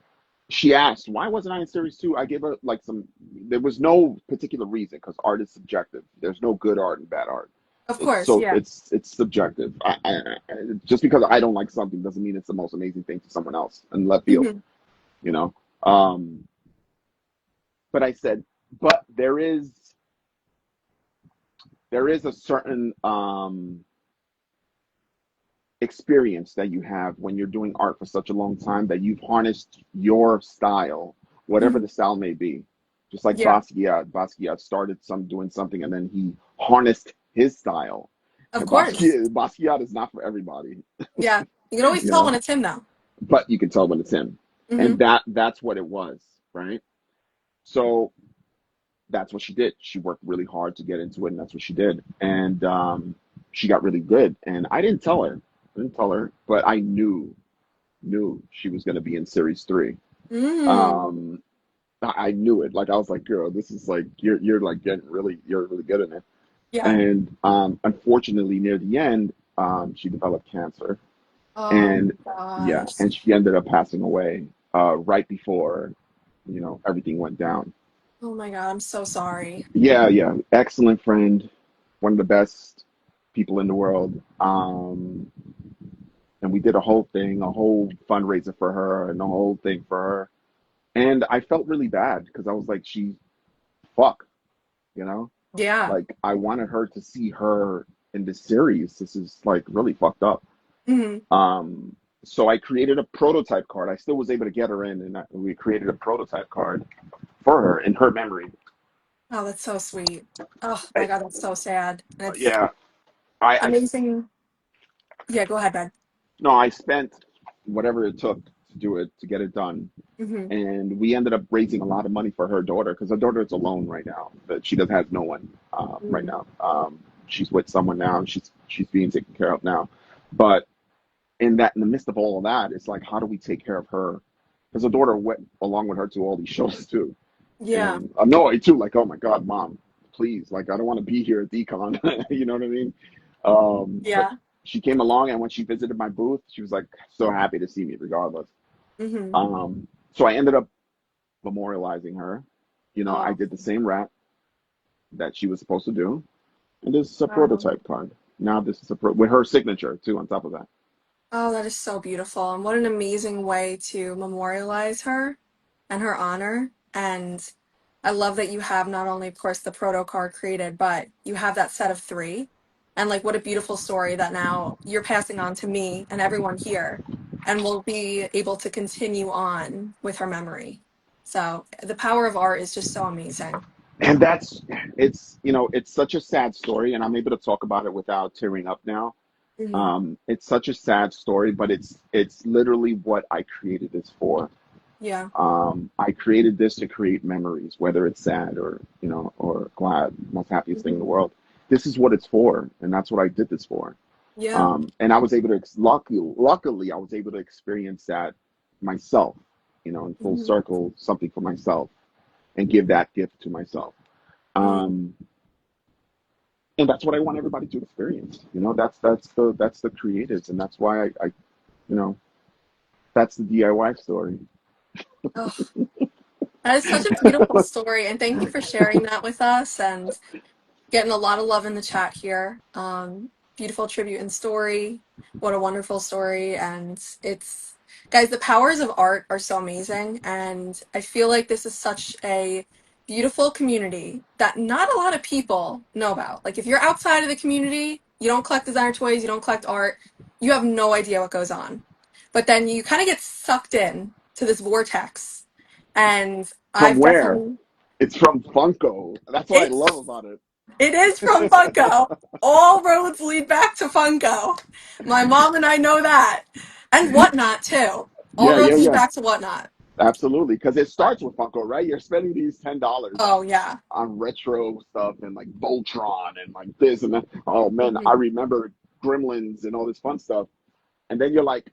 she asked, "Why wasn't I in series two?" I gave her like some. There was no particular reason because art is subjective. There's no good art and bad art. Of It's course, so yeah. it's subjective. Just because I don't like something doesn't mean it's the most amazing thing to someone else in left field. hmm You know. Um, but I said, but there is a certain experience that you have when you're doing art for such a long time that you've harnessed your style, whatever hmm the style may be. Just like Yeah, Basquiat started doing something, and then he harnessed his style. of And course. Basquiat is not for everybody, Yeah. You can always you tell when know, it's him, though. but you can tell when it's him, Mm-hmm. and that's what it was, right? So that's what she did. She worked really hard to get into it, and that's what she did. And she got really good. And I didn't tell her. I didn't tell her, but I knew she was going to be in series three. Mm. Um, I knew it. Like I was like, girl, this is like you're like getting really you're really good in it. Yeah. And unfortunately, near the end, she developed cancer, Oh and my yeah, gosh. and she ended up passing away right before everything went down. Oh my God, I'm so sorry. Yeah, yeah. Excellent friend, one of the best people in the world. And we did a whole thing, a whole fundraiser for her and a whole thing for her. And I felt really bad because I was like, fuck, you know? Yeah. Like I wanted her to see her in this series. This is like really fucked up. Hmm. Um, so I created a prototype card. I still was able to get her in, and we created a prototype card for her in her memory. Oh, that's so sweet. Oh my I, God, that's so sad. And it's yeah, I amazing. Yeah, go ahead, Ben. no, I spent whatever it took to do it to get it done, Hmm. and we ended up raising a lot of money for her daughter because her daughter is alone right now. That she doesn't has no one right Mm. now. She's with someone now, and she's being taken care of now. But in the midst of all of that, it's like, how do we take care of her? Because her daughter went along with her to all these shows too, Yeah. and annoyed too. Like, oh my God, mom, please, like, I don't want to be here at Decon. You know what I mean? But Yeah. she came along, and when she visited my booth, she was like so happy to see me, regardless. Hmm. So I ended up memorializing her. I Oh, did the same rap that she was supposed to do, and this is a wow. prototype card. Now this is with her signature too on top of that. Oh, that is so beautiful. And what an amazing way to memorialize her and her honor. And I love that you have not only, of course, the proto card created, but you have that set of three. And like, what a beautiful story that now you're passing on to me and everyone here. And we'll be able to continue on with her memory. So the power of art is just so amazing. And it's such a sad story, and I'm able to talk about it without tearing up now. Hmm. It's such a sad story, but it's literally what I created this for. Yeah. I created this to create memories, whether it's sad or glad, most happiest thing in the Hmm. world. This is what it's for, and that's what I did this for. Yeah. And I was able to, luckily, I was able to experience that myself, in full Hmm. circle, something for myself, and give that gift to myself. Hmm. Um, and that's what I want everybody to experience. That's the creatives, and that's why I you know, that's the DIY story. Oh, that is such a beautiful story. And thank you for sharing that with us. And getting a lot of love in the chat here. Beautiful tribute and story. What a wonderful story. And it's, guys, the powers of art are so amazing. And I feel like this is such a beautiful community that not a lot of people know about. Like, if you're outside of the community, you don't collect designer toys, you don't collect art, you have no idea what goes on. But then you kind of get sucked in to this vortex. And From I've where? definitely, It's from Funko. That's what I love it's about it. it is from Funko. All roads lead back to Funko. My mom and I know that. And Whatnot, too. All Yeah, yeah, roads lead yeah. back to Whatnot. Absolutely. Because it But, starts with Funko, right? You're spending these $10 oh, yeah. on retro stuff and like Voltron and like this and that. Oh man, I Hmm. remember Gremlins and all this fun stuff. And then you're like,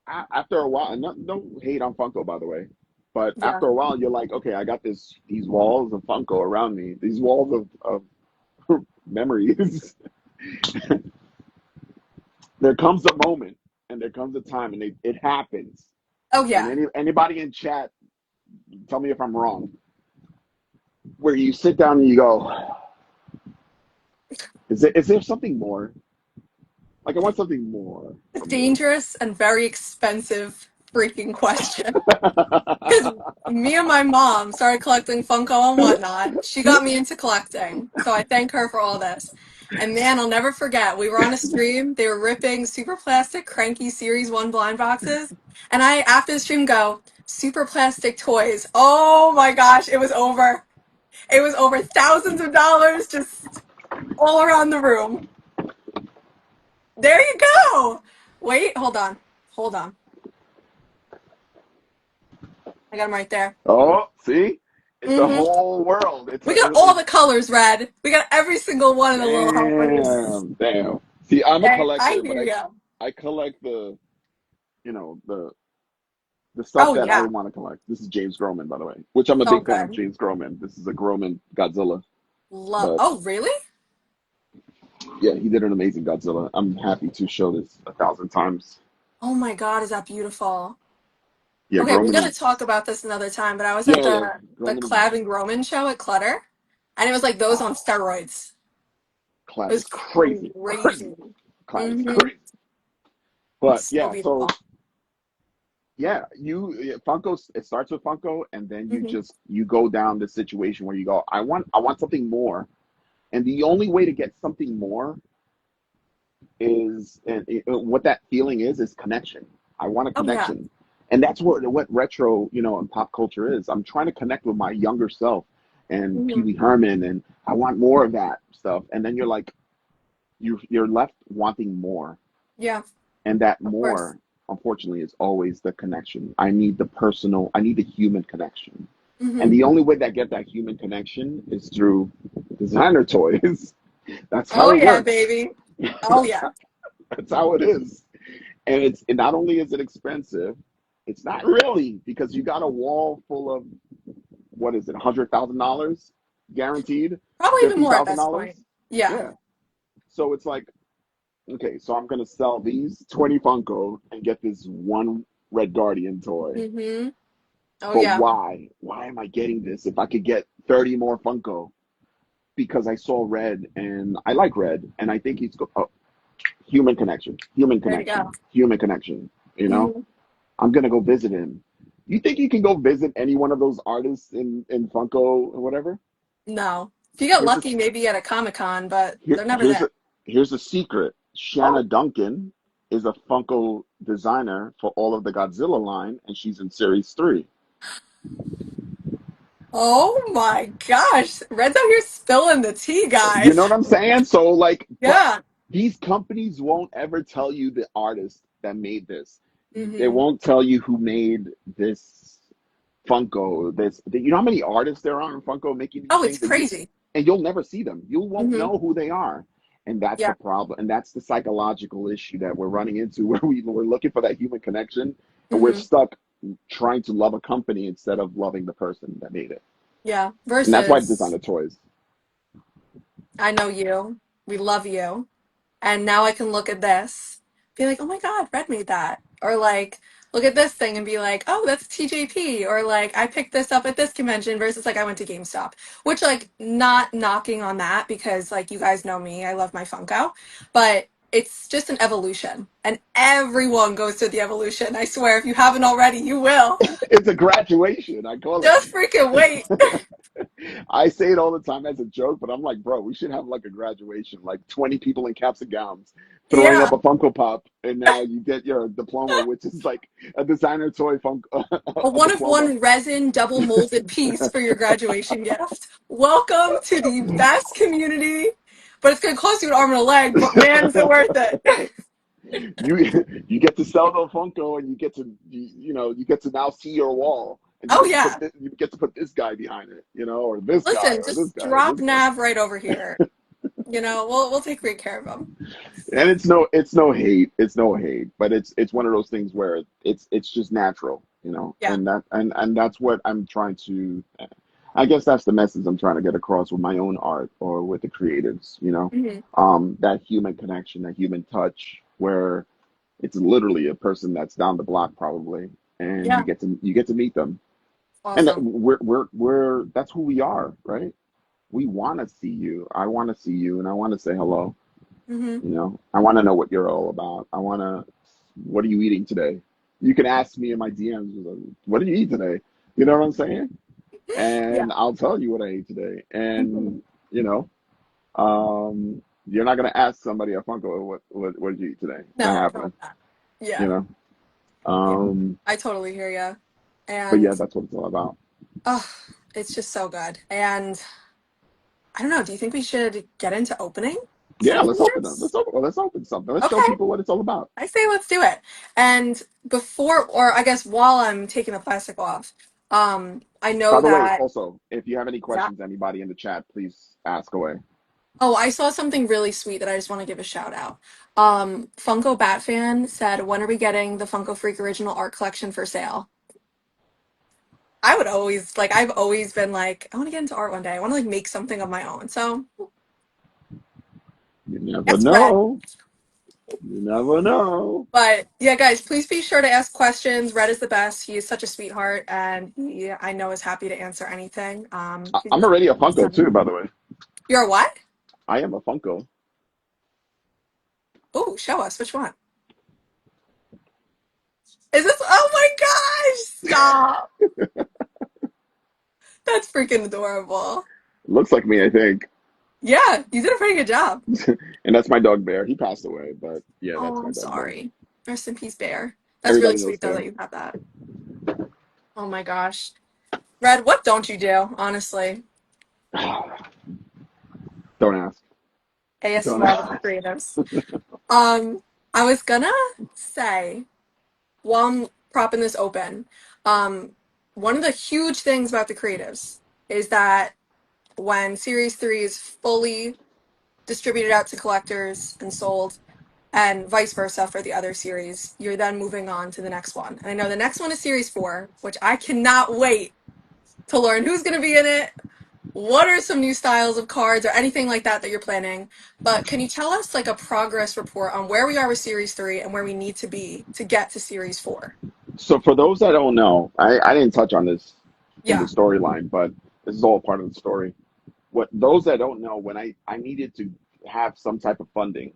after a while, and no hate on Funko, by the way, but Yeah. after a while, you're like, okay, I got these walls of Funko around me, these walls of memories. There comes a moment, and there comes a time, and it happens. Oh, And yeah. anybody in chat, tell me if I'm wrong, where you sit down and you go, is there something more? Like I want something more A from you. dangerous and very expensive freaking question. Because me and my mom started collecting Funko and Whatnot. She got me into collecting, so I thank her for all this. And man, I'll never forget. We were on a stream. They were ripping Super Plastic Cranky Series 1 blind boxes. And I, after the stream, go, Super Plastic Toys. Oh my gosh, it was over. It was over thousands of dollars just all around the room. There you go. Wait, hold on. Hold on. I got him right there. Oh, see, it's the Hmm. whole world. We got all the colors red. We got every single one of the little helpers. damn. See, I'm a I collector, but hear ya. I collect the you know the stuff Oh that I yeah. want to collect. This is James Groman, by the way, which I'm a So big fan of good. James Groman. This is a Groman Godzilla, Love. but Oh, really? yeah, he did an amazing Godzilla. I'm happy to show this 1,000 times. Oh my God, is that beautiful? Yeah, Okay, we Groman gotta is. talk about this another time, but I was at Yeah, yeah, the Groman is. Clav and Groman show at Clutter, and it was like those on Oh, steroids. It Clav was is crazy, crazy. crazy. Clav is Mm-hmm. crazy. But So yeah, so beautiful. yeah, Funko. It starts with Funko, and then Hmm. you go down the situation where you go, I want something more, and the only way to get something more is, and what that feeling is connection. I want a Oh yeah. connection, and that's what retro, and pop culture is. I'm trying to connect with my younger self and Pee Hmm. Wee Herman, and I want more of that stuff. And then you're like, you're left wanting more, Yeah, and that of course. more, unfortunately, is always the connection. I need the personal. I need the human connection. And Hmm. the only way that I get that human connection is through designer toys. That's Oh how it yeah, works. baby. Oh That's yeah. how, that's how it is. And not only is it expensive, it's not really, because you got a wall full of, what is it, $100,000 guaranteed, Probably even fifty more at thousand this point. dollars. Yeah. Yeah. So it's like, okay, so I'm gonna sell these 20 Funko and get this one Red Guardian toy. Hmm. Oh But yeah. why? Why am I getting this if I could get 30 more Funko? Because I saw Red and I like Red, and I think human connection, human There you connection, go. human connection. You know, Hmm. I'm gonna go visit him. You think you can go visit any one of those artists in Funko or whatever? No. If you get Here's a lucky, maybe at a Comic-Con, but here, they're never there. here's a secret. Shanna Oh. Duncan is a Funko designer for all of the Godzilla line, and she's in Series 3. Oh my gosh. Red's out here spilling the tea, You know guys. what I'm saying? So like, but Yeah. these companies won't ever tell you the artist that made this. They Hmm. won't tell you who made this Funko. You know how many artists there are in Funko making these Oh, it's things, crazy. and you'll never see them. You won't Hmm. know who they are, and that's the Yeah. problem. And that's the psychological issue that we're running into, where we're looking for that human connection, and we're Hmm. stuck trying to love a company instead of loving the person that made it. Yeah. And that's why Versus, designer toys. I know you. We love you. And now I can look at this, be like, oh my God, Red made that. Or like, look at this thing and be like, oh, that's TJP. Or like, I picked this up at this convention versus like I went to GameStop. Which like not knocking on that because like you guys know me, I love my Funko. But it's just an evolution. And everyone goes through the evolution. I swear, if you haven't already, you will. It's a graduation. I call Just freaking wait. it. I say it all the time as a joke, but I'm like, bro, we should have like a graduation, like 20 people in caps and gowns throwing up Yeah. a Funko Pop, and now you get your diploma, which is like a designer toy A a one of diploma. one resin double molded piece for your graduation gift. Welcome to the best community, but it's going to cost you an arm and a leg, but man, is it worth it. You get to sell the Funko, and you get to now see your wall, and Oh, yeah. you get to put this guy behind it, or this guy Listen, or this just guy or drop this guy. Nav right over here. We'll take great care of him. And it's no hate, but it's one of those things where it's just natural, Yeah. and that's what I'm trying to. I guess that's the message I'm trying to get across with my own art or with the creatives, Hmm. that human connection, that human touch, where it's literally a person that's down the block probably, and Yeah. you get to meet them, and Awesome. we're that's who we are, right? We want to see you. I want to see you, and I want to say hello. Hmm. I want to know what you're all about. What are you eating today? You can ask me in my DMs, like, what did you eat today? You know what I'm saying? Yeah. And I'll tell you what I ate today. Hmm. And, you're not going to ask somebody at Funko, what did you eat today? It's not No, probably happening, not. you Yeah. know? Yeah. Um, I totally hear you. but And yeah, that's what it's all about. oh, It's just so good. And I don't know, do you think we should get into opening Yeah, some let's open them. figures? Let's open something. Let's show Okay, people what it's all about. I say let's do it. And before, or I guess while I'm taking the plastic off, I By know the way, that, also, if you have any yeah. questions, anybody in the chat, please ask away. Oh, I saw something really sweet that I just want to give a shout out. Funko Batfan said, when are we getting the Funko Freak original art collection for sale? I would always like I've always been like, I want to get into art one day. I want to like make something of my own. So You never yes, Red. know. You never know. But yeah, guys, please be sure to ask questions. Red is the best. He is such a sweetheart, and he, I know, is happy to answer anything. I'm already a Funko too, by the way. You're a what? I am a Funko. Oh, show us which one. Is this? Oh my gosh! Stop. That's freaking adorable. Looks like me, I think. Yeah, you did a pretty good job. And that's my dog Bear. He passed away, but yeah, that's Oh, my I'm dog Bear. sorry. Rest in peace, Bear. That's really Everybody knows sweet though Bear. that you have that. Oh my gosh. Red, what don't you do, honestly? Don't ask. Don't ASMR with the ask. creatives. Um, I was gonna say, while I'm propping this open, um, one of the huge things about the creatives is that when Series 3 is fully distributed out to collectors and sold, and vice versa for the other series, you're then moving on to the next one. And I know the next one is Series 4, which I cannot wait to learn who's going to be in it, what are some new styles of cards or anything like that that you're planning. But can you tell us like a progress report on where we are with Series 3 and where we need to be to get to Series 4? So for those that don't know, I didn't touch on this in the Yeah. storyline, but this is all part of the story. What those that don't know, when I needed to have some type of funding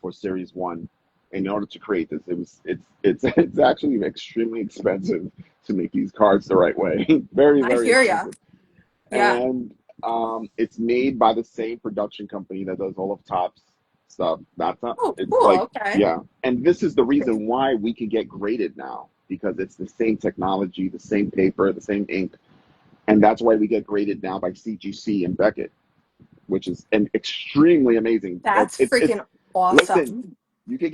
for Series One in order to create this, it's actually extremely expensive to make these cards the right way. Very, I very hear ya. expensive. Yeah. And it's made by the same production company that does all of Topps stuff. That's not. Oh, It's cool. like, Okay. yeah. And this is the reason why we can get graded now, because it's the same technology, the same paper, the same ink, and that's why we get graded now by CGC and Beckett, which is an extremely amazing. That's It's freaking listen. awesome. You can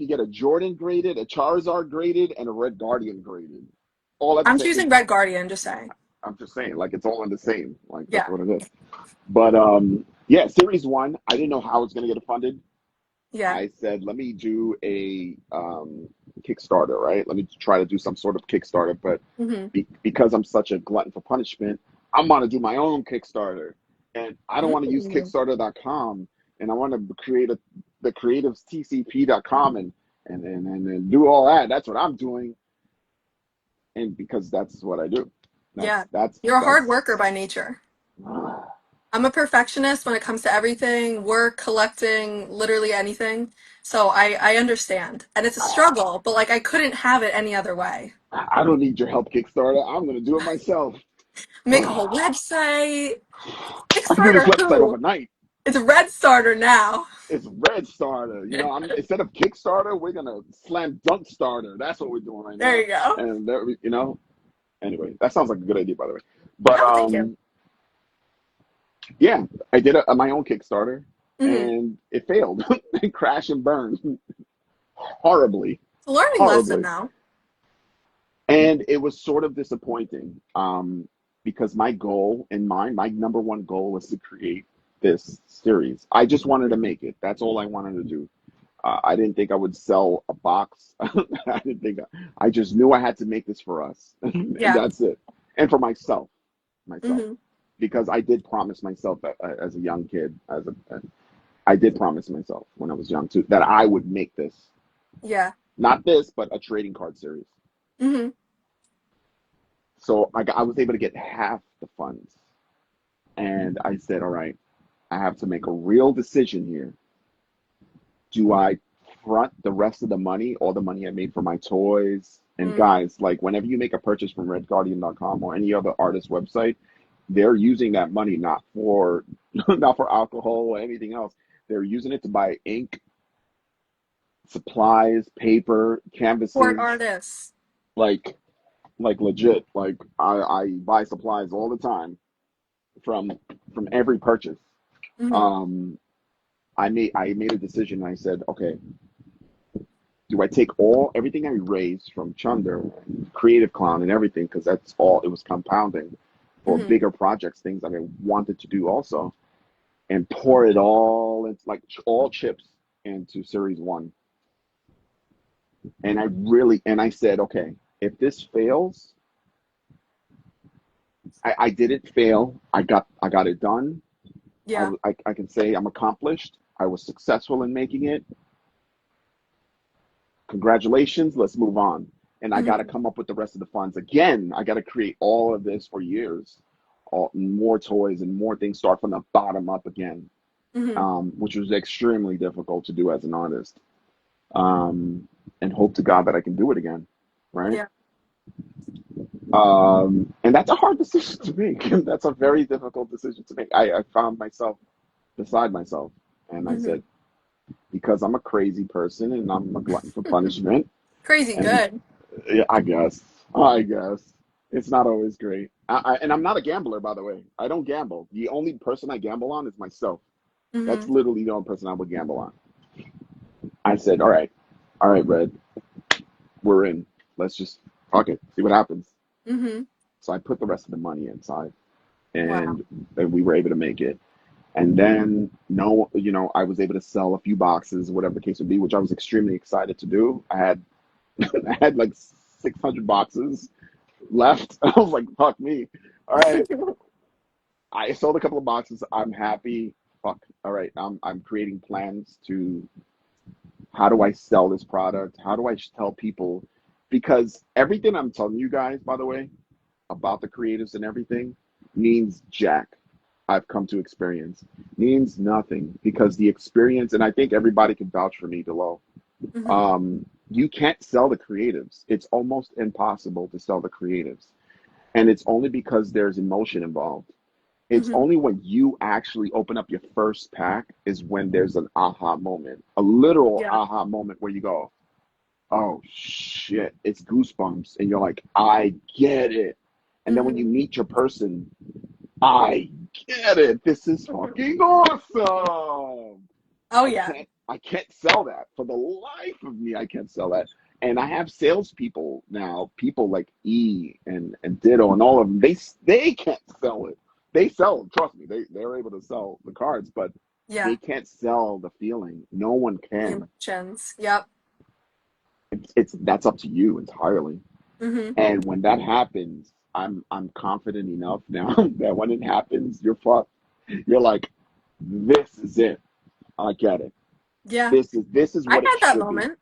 get a Jordan graded, a Charizard graded, and a Red Guardian graded, all at the I'm same. choosing Red Guardian, just saying. I'm just saying, like it's all in the same. Like that's Yeah. what it is. But yeah, Series One. I didn't know how it's gonna get funded. Yeah. I said, let me do a Kickstarter, right? Let me try to do some sort of Kickstarter. But Mm-hmm. because I'm such a glutton for punishment, I'm gonna do my own Kickstarter, and I don't want to use Mm. Kickstarter.com, and I want to create the creatives TCP.com and do all that. That's what I'm doing, and because that's what I do. Yeah. That's You're a hard that's. worker by nature. I'm a perfectionist when it comes to everything, work, collecting, literally anything. So I understand. And it's a struggle, but like I couldn't have it any other way. I don't need your help, Kickstarter. I'm gonna do it myself. Make a whole website. I can do this Kickstarter website who? overnight. It's Red Starter now. It's Red Starter. You know, I'm instead of Kickstarter, we're gonna slam dunk starter. That's what we're doing right There now. you go. And there, you know, anyway, that sounds like a good idea, by the way. But Oh, thank you. yeah, I did my own Kickstarter, Hmm. and it failed. It crashed and burned horribly, It's a learning lesson horribly. though. And it was sort of disappointing because my goal in mind, my number one goal was to create this series. I just wanted to make it. That's all I wanted to do. I didn't think I would sell a box. I didn't think. I just knew I had to make this for us, and Yeah. that's it. And for myself, Hmm. because I did promise myself as a young kid, I did promise myself when I was young too that I would make this, Yeah. not this, but a trading card series. Hmm. So I was able to get half the funds, and I said, all right, I have to make a real decision here. Do I front the rest of the money, all the money I made for my toys? And Mm. guys, like whenever you make a purchase from RedGuardian.com or any other artist website, they're using that money not for not for alcohol or anything else. They're using it to buy ink, supplies, paper, Support canvases. artists. Like like legit. Like I buy supplies all the time from every purchase. Hmm. Um, I made a decision. I said, okay, do I take all everything I raised from Chunder, Creative Clown, and everything because that's all it was compounding for Hmm. bigger projects, things that I wanted to do also, and pour it all into like all chips into Series One. And I said, okay, if this fails, I didn't fail. I got it done. Yeah. I can say I'm accomplished. I was successful in making it. Congratulations, let's move on. And I got to Hmm. come up with the rest of the funds. Again, I got to create all of this for years, all, more toys and more things, start from the bottom up again, Hmm. which was extremely difficult to do as an artist. And hope to God that I can do it again, right? Yeah. And that's a hard decision to make. That's a very difficult decision to make. I found myself beside myself, and I Hmm. said, because I'm a crazy person and I'm a glutton for punishment, Crazy and good. yeah, I guess it's not always great. And I'm not a gambler, by the way. I don't gamble. The only person I gamble on is myself. That's Hmm. literally the only person I would gamble on. I said, all right, Red, we're in. Let's just fuck it, see what happens. Hmm. So I put the rest of the money inside, Wow. and we were able to make it. And then no, I was able to sell a few boxes, whatever the case would be, which I was extremely excited to do. I had I had like 600 boxes left. I was like, fuck me. All right. I sold a couple of boxes. I'm happy. Fuck. All right. I'm creating plans to how do I sell this product? How do I tell people? Because everything I'm telling you guys, by the way, about the creatives and everything means jack. I've come to experience means nothing because the experience, and I think everybody can vouch for me below. Hmm. You can't sell the creatives. It's almost impossible to sell the creatives. And it's only because there's emotion involved. It's Hmm. only when you actually open up your first pack is when there's an aha moment, a literal Yeah. aha moment where you go, oh shit, it's goosebumps. And you're like, I get it. And then when you Hmm. meet your person, I get it. This is fucking awesome. Oh I yeah. can't I can't sell that for the life of me. I can't sell that. And I have salespeople now, people like E and Ditto and all of them. They can't sell it. They sell them. Trust me, they're able to sell the cards, but they Yeah. can't sell the feeling. No one The can. emotions. Yep. It's that's up to you entirely. Hmm. And when that happens, I'm confident enough now that when it happens, you're fucked. You're like, this is it. I get it. Yeah. This is I what it had that should be. moment.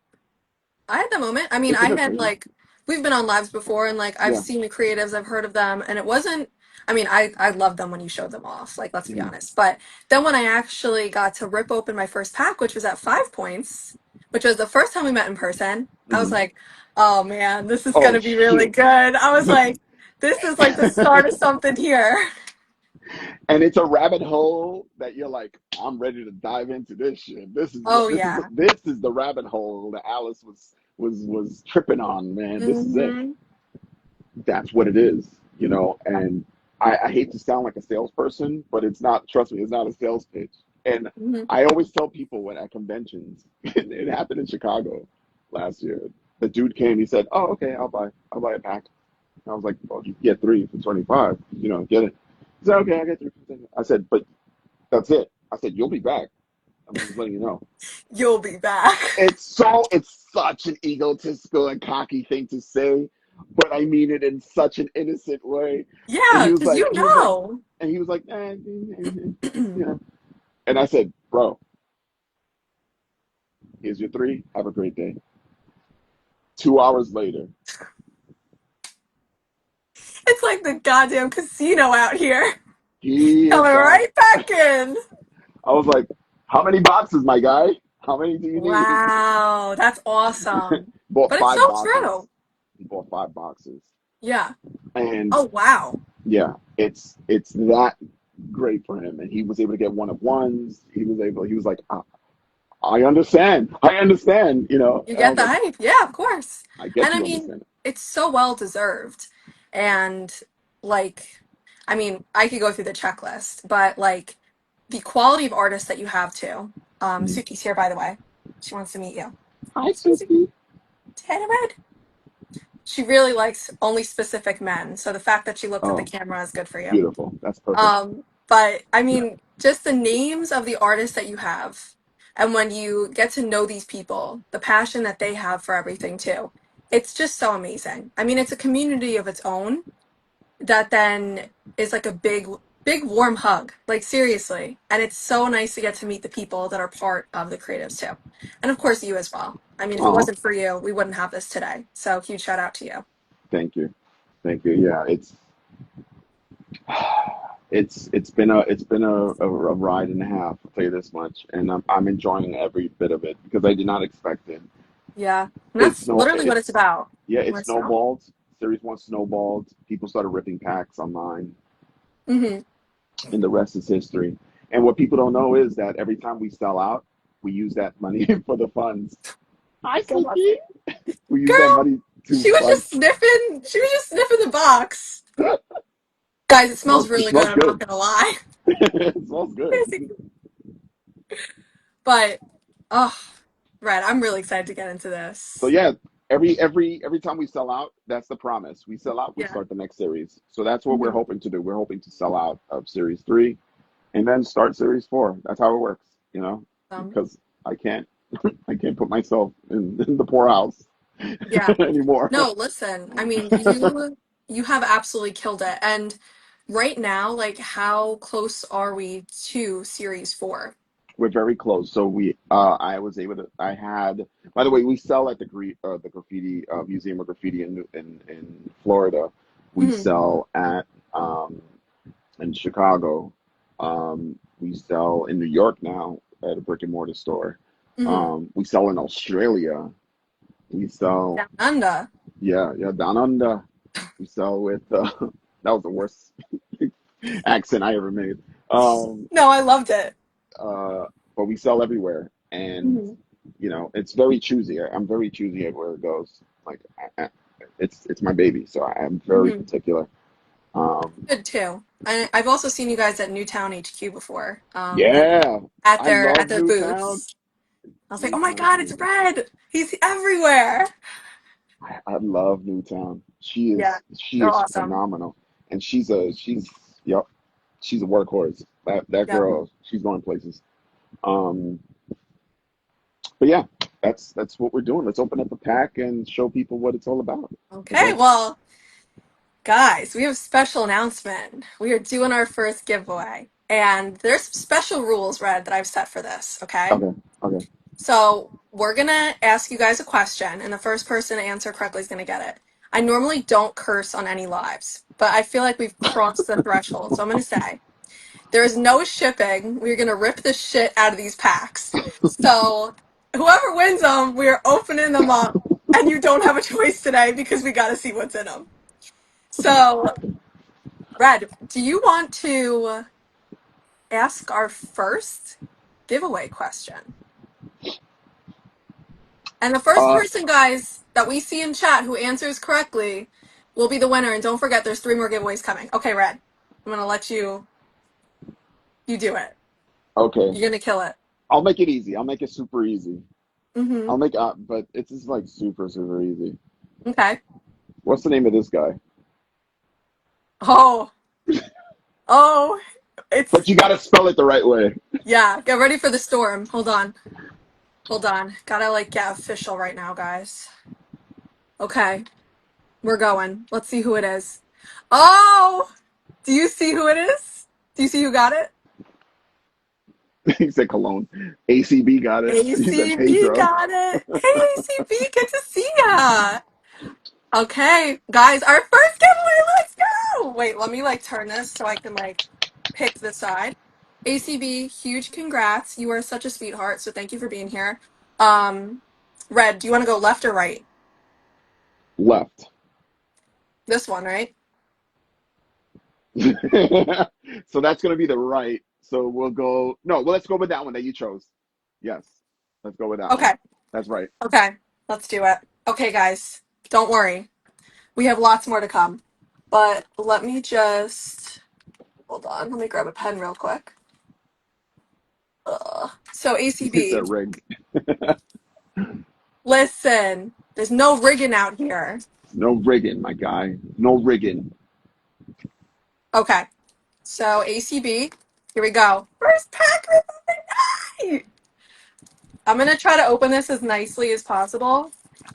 I had that moment. I mean, It's a I good had feeling. like we've been on lives before and like I've Yeah. seen the creatives, I've heard of them, and it wasn't I mean, I loved them when you showed them off, like let's be Hmm. honest. But then when I actually got to rip open my first pack, which was at 5 points, which was the first time we met in person, I was Hmm. like, oh man, this is Oh gonna be really shit. good. I was like, this is like the start of something here. And it's a rabbit hole that you're like, I'm ready to dive into this shit. This is Oh what yeah. this is the rabbit hole that Alice was tripping on, man. This is it. Hmm. That's what it is, and I hate to sound like a salesperson, but it's not, trust me, it's not a sales pitch. And Hmm. I always tell people when at conventions, it happened in Chicago last year. The dude came, he said, oh, okay, I'll buy a pack. And I was like, well, you can get three for 25, get it. He said, okay, I'll get three for 25. I said, but that's it. I said, you'll be back. I'm just letting you know. You'll be back. It's such an egotistical and cocky thing to say, but I mean it in such an innocent way. And Yeah, he was because like, you know. you know. And I said, bro, here's your three. Have a great day. 2 hours later, It's like the goddamn casino out here. he is Coming back. right back in. I was like, how many boxes, my guy? How many do you need? Wow, that's awesome. Bought But it's so five boxes. true. He bought 5 boxes. Yeah. And Oh, wow. yeah, it's that great for him. And he was able to get one of ones. He was like, I understand. I understand. You And I get was the like, hype. Yeah, of course. I get And I you mean, understand it. it's so well deserved. And like, I mean, I could go through the checklist, but like the quality of artists that you have too. Mhm. Suki's here, by the way. She wants to meet you. Hi, Suki, Suki. say hi, Red. She really likes only specific men, so the fact that she looked at the Oh, camera is good for you. beautiful. That's perfect. But I mean, just the names of the artists that you have, and when you get to know these people, the passion that they have for everything too, it's just so amazing. I mean, it's a community of its own that then is like a big warm hug. Like seriously. And it's so nice to get to meet the people that are part of the creatives too. And of course you as well. I mean, if it Oh, wasn't for you, we wouldn't have this today. So huge shout out to you. thank you. Thank you. Yeah, it's been a ride and a half, I'll tell you this much, and I'm enjoying every bit of it because I did not expect it. Yeah. And It's that's no literally what it's it's about. Yeah, it Let's know. snowballed. Series one snowballed. People started ripping packs online, Hmm. and the rest is history. And what people don't know is that every time we sell out, we use that money for the funds. Hi, So Suki. We use that girl, money to she was fund. just sniffing. She was just sniffing the box. Guys, it smells It really good. smells I'm not good. gonna lie. It smells good. But, oh, Red, I'm really excited to get into So this. yeah, every time we sell out, that's the promise. We sell out, we Yeah. start the next series. So that's what we're Hmm. hoping to do. We're hoping to sell out of series three and then start series four. That's how it works, Um, because I can't I can't put myself in the poorhouse yeah. anymore. No, listen. I mean, you have absolutely killed it. And right now, like, how close are we to series four? We're very close. So I was able to. I had. By the way, we sell at the graffiti Museum of Graffiti in Florida. We Hmm. sell at in Chicago. We sell in New York now at a brick and mortar store. Hmm. We sell in Australia. We sell, Down under. yeah, yeah, down under. We sell with, that was the worst accent I ever made. Um, No, I loved it. uh, but we sell everywhere. And, Hmm. it's very choosy. I'm very choosy at where it goes. Like, it's my baby. So I'm very Hmm. particular. Um, Good too. I've also seen you guys at Newtown HQ before. yeah, At I their love Newtown. booths. I was like, oh my Newtown is God, it's amazing. Red. He's everywhere. I love Newtown. She Yeah, is she they're is awesome. phenomenal, and yep, she's a workhorse. That Yep. girl, she's going places. Um, but yeah, that's what we're doing. Let's open up a pack and show people what it's all about. Okay, Okay. well, guys, we have a special announcement. We are doing our first giveaway. And there's some special rules, Red, that I've set for this, okay? Okay. Okay. So we're gonna ask you guys a question, and the first person to answer correctly is gonna get it. I normally don't curse on any lives, but I feel like we've crossed the threshold, so I'm gonna say there is no shipping. We're gonna rip the shit out of these packs. So whoever wins them, we're opening them up, and you don't have a choice today because we gotta see what's in them. So, Red, do you want to ask our first giveaway question? And the first Uh, person, guys, that we see in chat who answers correctly will be the winner. And don't forget, there's 3 more giveaways coming. Okay, Red, I'm gonna let you do it. okay. You're gonna kill it. I'll make it easy. I'll make it super easy. Mm-hmm. But it's just like super super easy. Okay. What's the name of this guy? Oh, oh, But it's you got to spell it the right way. yeah. Get ready for the storm. Hold on. Gotta like get official right now, guys. Okay, we're going. Let's see who it is. Oh, do you see who it is? Do you see who got it? He said Cologne. ACB got it. He said ACB Pedro. got it. Hey, ACB, good to see ya. Okay, guys, our first giveaway. Let's go. Wait, let me like turn this so I can like pick the side. ACB, huge congrats. You are such a sweetheart. So thank you for being here. Um, Red, do you want to go left or right? Left. This one, right? So that's going to be the right. So we'll go. No, well, let's go with that one that you chose. Yes. Let's go with that one. Okay. That's right. Okay. Let's do it. Okay, guys, don't worry. We have lots more to come. But let me just hold on. Let me grab a pen real quick. So He ACB, said rig. listen, there's no rigging out here. No rigging, my guy. No rigging. Okay, so ACB, here we go. First pack of the night. I'm gonna try to open this as nicely as possible.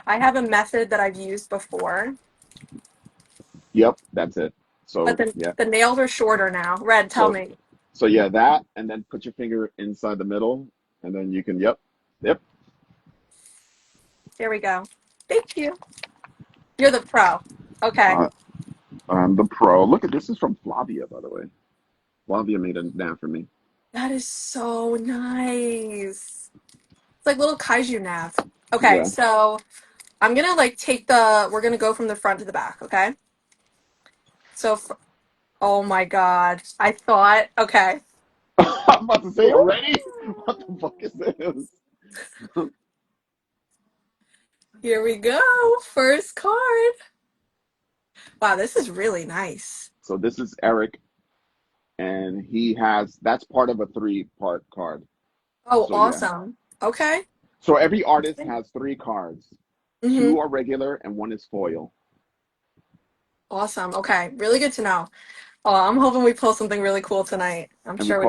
I have a method that I've used before, Yep, that's it. but So the yeah. the nails are shorter now. Red, tell So me. so yeah, that and then put your finger inside the middle and then you can yep. Here we go. Thank you. You're the pro. Okay. Uh, the pro. Look at this is from Flavia, by the way. Flavia made a nap for me. That is so nice. It's like little kaiju nav. Okay, Yeah. so I'm gonna we're gonna go from the front to the back, okay? So, oh my God. I thought, okay. I'm about to say Ooh. already? What the fuck is this? Here we go. First card. Wow, this is really nice. So this is Eric, and he has that's part of a three-part card. Oh, So yeah. awesome. Okay. So every artist has three cards. Mm-hmm. Two are regular and one is foil. Awesome. Okay. Really good to know. Oh, I'm hoping we pull something really cool tonight. I'm And we sure we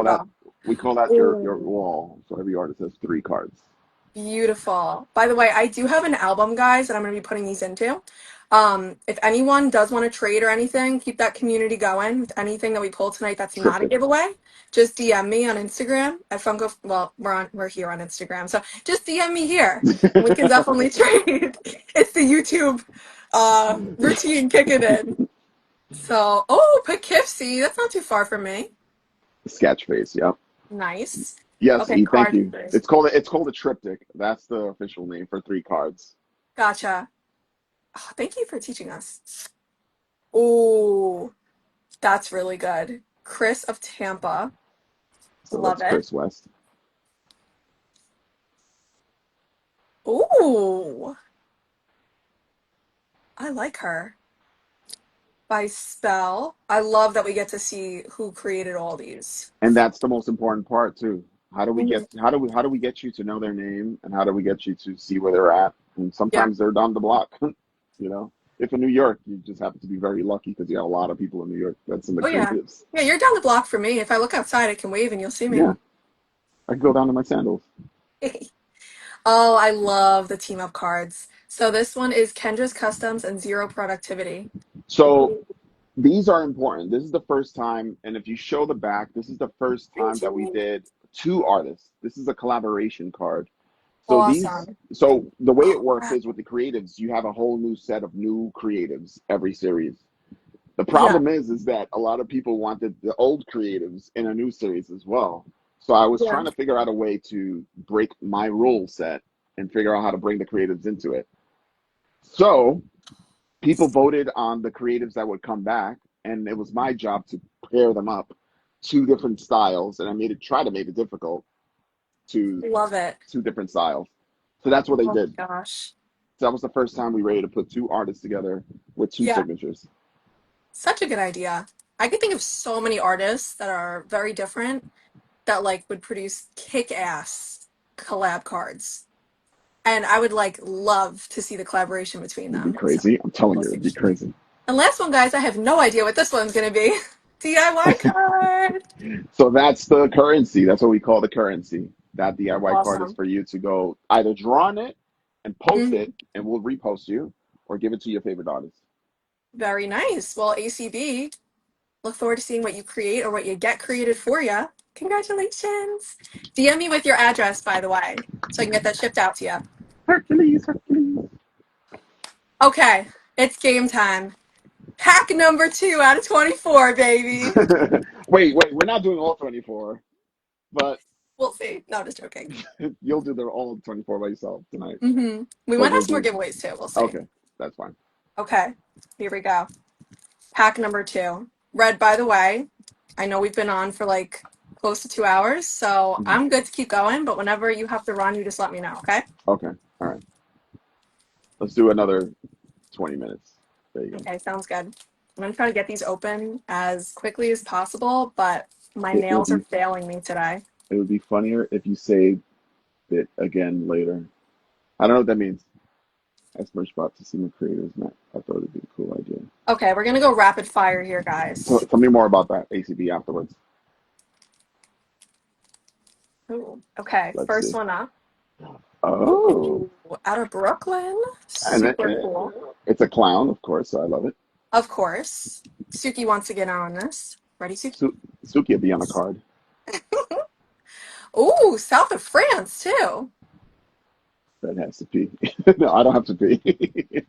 call that will. your Ooh. wall. So every artist has three cards. Beautiful. By the way, I do have an album, guys, that I'm going to be putting these into. If anyone does want to trade or anything, keep that community going with anything that we pull tonight that's not a Triptych. giveaway. Just DM me on Instagram at Funko. Well, we're here on Instagram, so just DM me here, and we can definitely trade. It's the YouTube routine kicking in. So, oh, Poughkeepsie, that's not too far from me. Sketch face, yep. Nice. Yes, Okay, E, thank card you. numbers. It's called a triptych. That's the official name for three cards. Gotcha. Oh, thank you for teaching us. Oh, that's really good. Chris of Tampa. So Love that's it. Chris West. Ooh, I like her. By spell. I love that we get to see who created all these. And that's the most important part too. Mhm. How do we get you to know their name and how do we get you to see where they're at? And Yeah. sometimes they're down the block. You know, if in New York, you just happen to be very lucky because you have a lot of people in New York that's in the Oh, yeah. creatives. Yeah, you're down the block for me. If I look outside, I can wave and you'll see me. Yeah, I can go down to my sandals. Oh, I love the team up cards. So this one is Kendra's Customs and Zero Productivity. So these are important. This is the first time, and if you show the back, this is the first time Thank that we you. did two artists. This is a collaboration card. Awesome. So the way it works Crap. is with the creatives, you have a whole new set of new creatives every series. The Yeah. problem is that a lot of people wanted the old creatives in a new series as well. So I was Yeah. trying to figure out a way to break my rule set and figure out how to bring the creatives into it. So people voted on the creatives that would come back, and it was my job to pair them up, two different styles, and I made it try to make it difficult to Love it. two different styles. So that's what they Oh did. my gosh. So that was the first time we were able to put two artists together with two Yeah. signatures. Such a good idea. I could think of so many artists that are very different that like would produce kick-ass collab cards. And I would like love to see the collaboration between It'd be them. So crazy. I'm telling we'll you, see. it'd be crazy. And last one, guys, I have no idea what this one's gonna be. DIY card. So that's the currency. That's what we call the currency. That DIY card is Awesome. for you to go either draw on it and post Mhm. it, and we'll repost you, or give it to your favorite artist. Very nice. Well, ACB, look forward to seeing what you create or what you get created for you. Congratulations. DM me with your address, by the way, so I can get that shipped out to you. Hercules, Hercules. Okay, it's game time. Pack number 2 out of 24, baby. Wait, we're not doing all 24, but We'll see. No, just joking. you'll do the all 24 by yourself tonight. We But might have we'll some more do, giveaways too. We'll see. okay, that's fine. Okay, here we go. Pack number 2. Red, by the way, I know we've been on for like close to 2 hours, so Mhm. I'm good to keep going, but whenever you have to run, you just let me know, okay? Okay, all right. Let's do another 20 minutes. There you go. Okay, sounds good. I'm gonna try to get these open as quickly as possible, but my It would nails are be failing me today. it would be funnier if you saved it again later. I don't know what that means. I smirched about to see my creators, Matt. I thought it'd be a cool idea. Okay, we're gonna go rapid fire here, guys. Tell me more about that ACB afterwards. Ooh, okay, Let's first see. one up. Oh, Ooh, out of Brooklyn. and Super cool. it's a clown, of course, so I love it. Of course. Suki wants to get on this. Ready, Suki? Suki will be on a card. Ooh, south of France too. Red has to pee. No, I don't have to pee.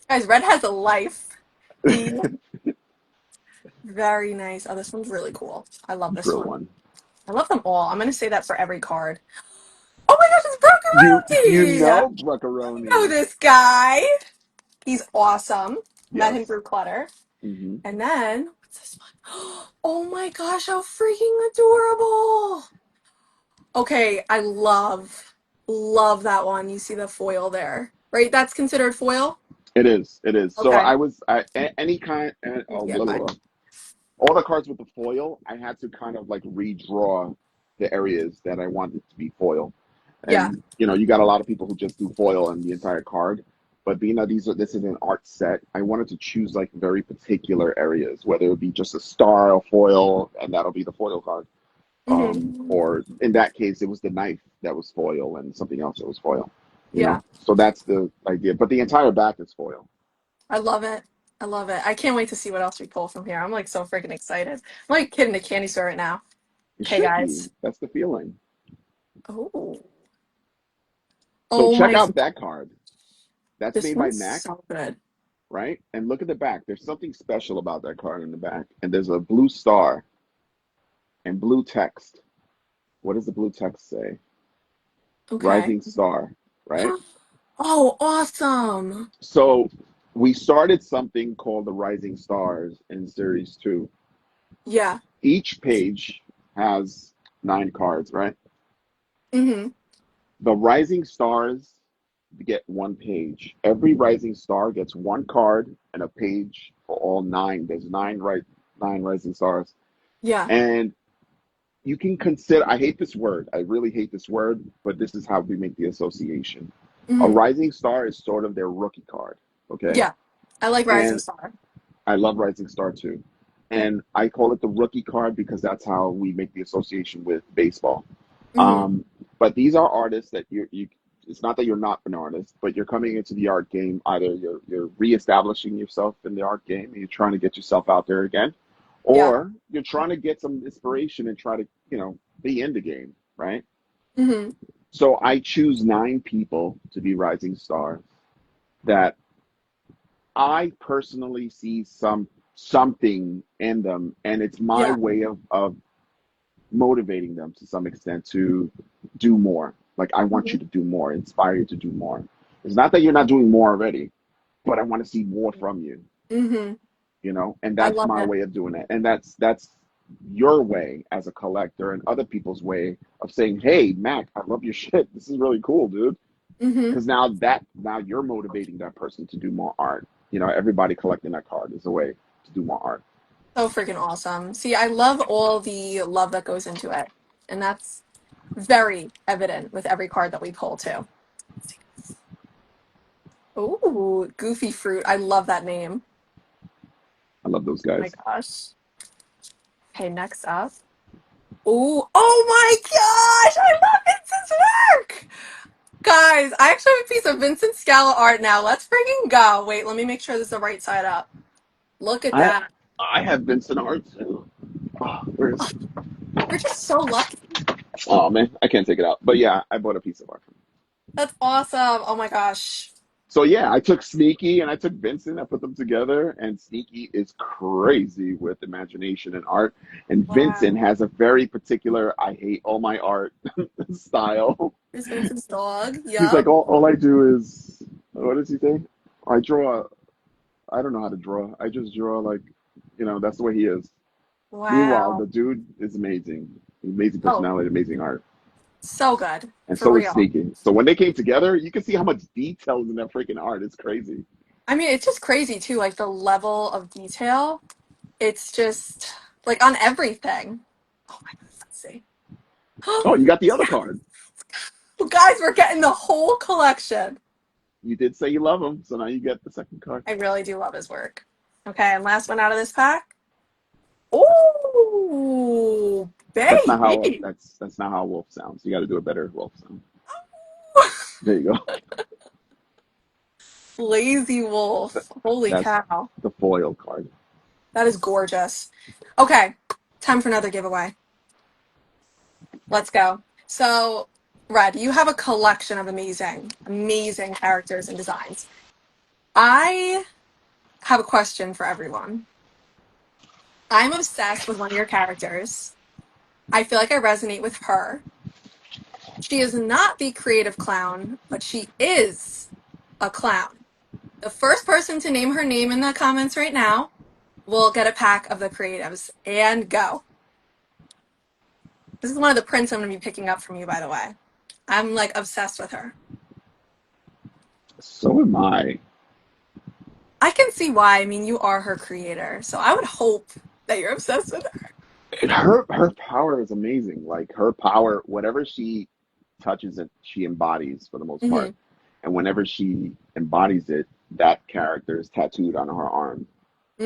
Guys, Red has a life. E. Very nice. Oh, this one's really cool. I love this Drill one. one. I love them all. I'm gonna say that for every card. Oh my gosh, You it's know Brocaroni! I know Bruccaroni. this guy. He's awesome. Met him Yes. through Clutter. Hmm. And then, what's this one? Oh my gosh, how freaking adorable! Okay, I love that one. You see the foil there, right? That's considered foil? It is. It is. So Okay. any kind, Yeah. all the cards with the foil, I had to kind of like redraw the areas that I wanted to be foil. Yeah. And you got a lot of people who just do foil on the entire card. But being that this is an art set, I wanted to choose like very particular areas, whether it be just a star or foil, and that'll be the foil card. Hmm. Or in that case, it was the knife that was foil and something else that was foil. Yeah. So that's the idea. But the entire back is foil. I love it. I love it. I can't wait to see what else we pull from here. I'm like so freaking excited. I'm like a kid in a candy store right now. It Okay, should be. guys. That's the feeling. Oh. So Oh check my. out that card. That's This made by one's Mac, so good. right? And look at the back. There's something special about that card in the back. And there's a blue star and blue text. What does the blue text say? Okay. Rising star, right? Oh, awesome. So we started something called the Rising Stars in Series 2. Yeah. Each page has 9 cards, right? Mm-hmm. The Rising Stars get 1 page. Every Rising Star gets 1 card and a page for all 9. There's 9 Rising Stars. Yeah. And you can consider, I hate this word. I really hate this word, but this is how we make the association. A Mm-hmm. Rising Star is sort of their rookie card, okay? Yeah. I like Rising And Star. I love Rising Star too. And I call it the rookie card because that's how we make the association with baseball. Mm-hmm. Um, but these are artists that you it's not that you're not an artist, but you're coming into the art game. Either you're reestablishing yourself in the art game and you're trying to get yourself out there again, Yeah. or you're trying to get some inspiration and try to, be in the game, right? Mm-hmm. So I choose 9 people to be rising stars that I personally see something in them, and it's my Yeah. way of motivating them to some extent to do more. Like I want you Mm-hmm. to do more, inspire you to do more. It's not that you're not doing more already, but I want to see more from you, Mm-hmm. and I that's love my it. way of doing it. And that's your way as a collector and other people's way of saying, "Hey, Mac, I love your shit. This is really cool, dude." Mm-hmm. Because now you're motivating that person to do more art. Everybody collecting that card is a way to do more art. So freaking awesome. See, I love all the love that goes into it. And that's very evident with every card that we pull too. Ooh, Goofy Fruit. I love that name. I love those Oh my guys. gosh. Okay, next up. Ooh, oh my gosh! I love Vincent's work! Guys, I actually have a piece of Vincent Scala art now. Let's freaking go. Wait, let me make sure this is the right side up. Look at I that. I have Vincent art too. Oh, where is Oh, it? you're just so lucky. Oh man, I can't take it out. But yeah, I bought a piece of art from him. That's awesome. Oh my gosh. So yeah, I took Sneaky and I took Vincent. I put them together, and Sneaky is crazy with imagination and art, and Vincent Wow. has a very particular "I hate all my art" style. Here's Vincent's dog. He's like, Yep. all I do is, what does he say? I draw. I don't know how to draw. I just draw like, that's the way he is. Meanwhile, Wow. the dude is amazing. Amazing Oh, personality, amazing art. so good. And For so is real. Sneaky. So when they came together, you can see how much detail is in that freaking art. It's crazy. I mean, it's just crazy too, like the level of detail. It's just like on everything. Oh my god, let's see. Oh, you got the other Yeah. card. Guys, we're getting the whole collection. You did say you love him, so now you get the second card. I really do love his work. Okay, and last one out of this pack. Ooh, That's not how baby. that's not how a wolf sounds. You got to do a better wolf sound. There you go. Lazy Th- Wolf. Holy That's cow. the foil card. That is gorgeous. Okay, time for another giveaway. Let's go. So, Red, you have a collection of amazing, amazing characters and designs. I have a question for everyone. I'm obsessed with one of your characters. I feel like I resonate with her. She is not the creative clown, but she is a clown. The first person to name her name in the comments right now will get a pack of the creatives and go. This is one of the prints I'm going to be picking up from you, by the way. I'm like obsessed with her. So am I. I can see why. I mean, you are her creator, so I would hope that you're obsessed with her. Her power is amazing. Like her power, whatever she touches it, she embodies for the most Hmm. part. And whenever she embodies it, that character is tattooed on her arm.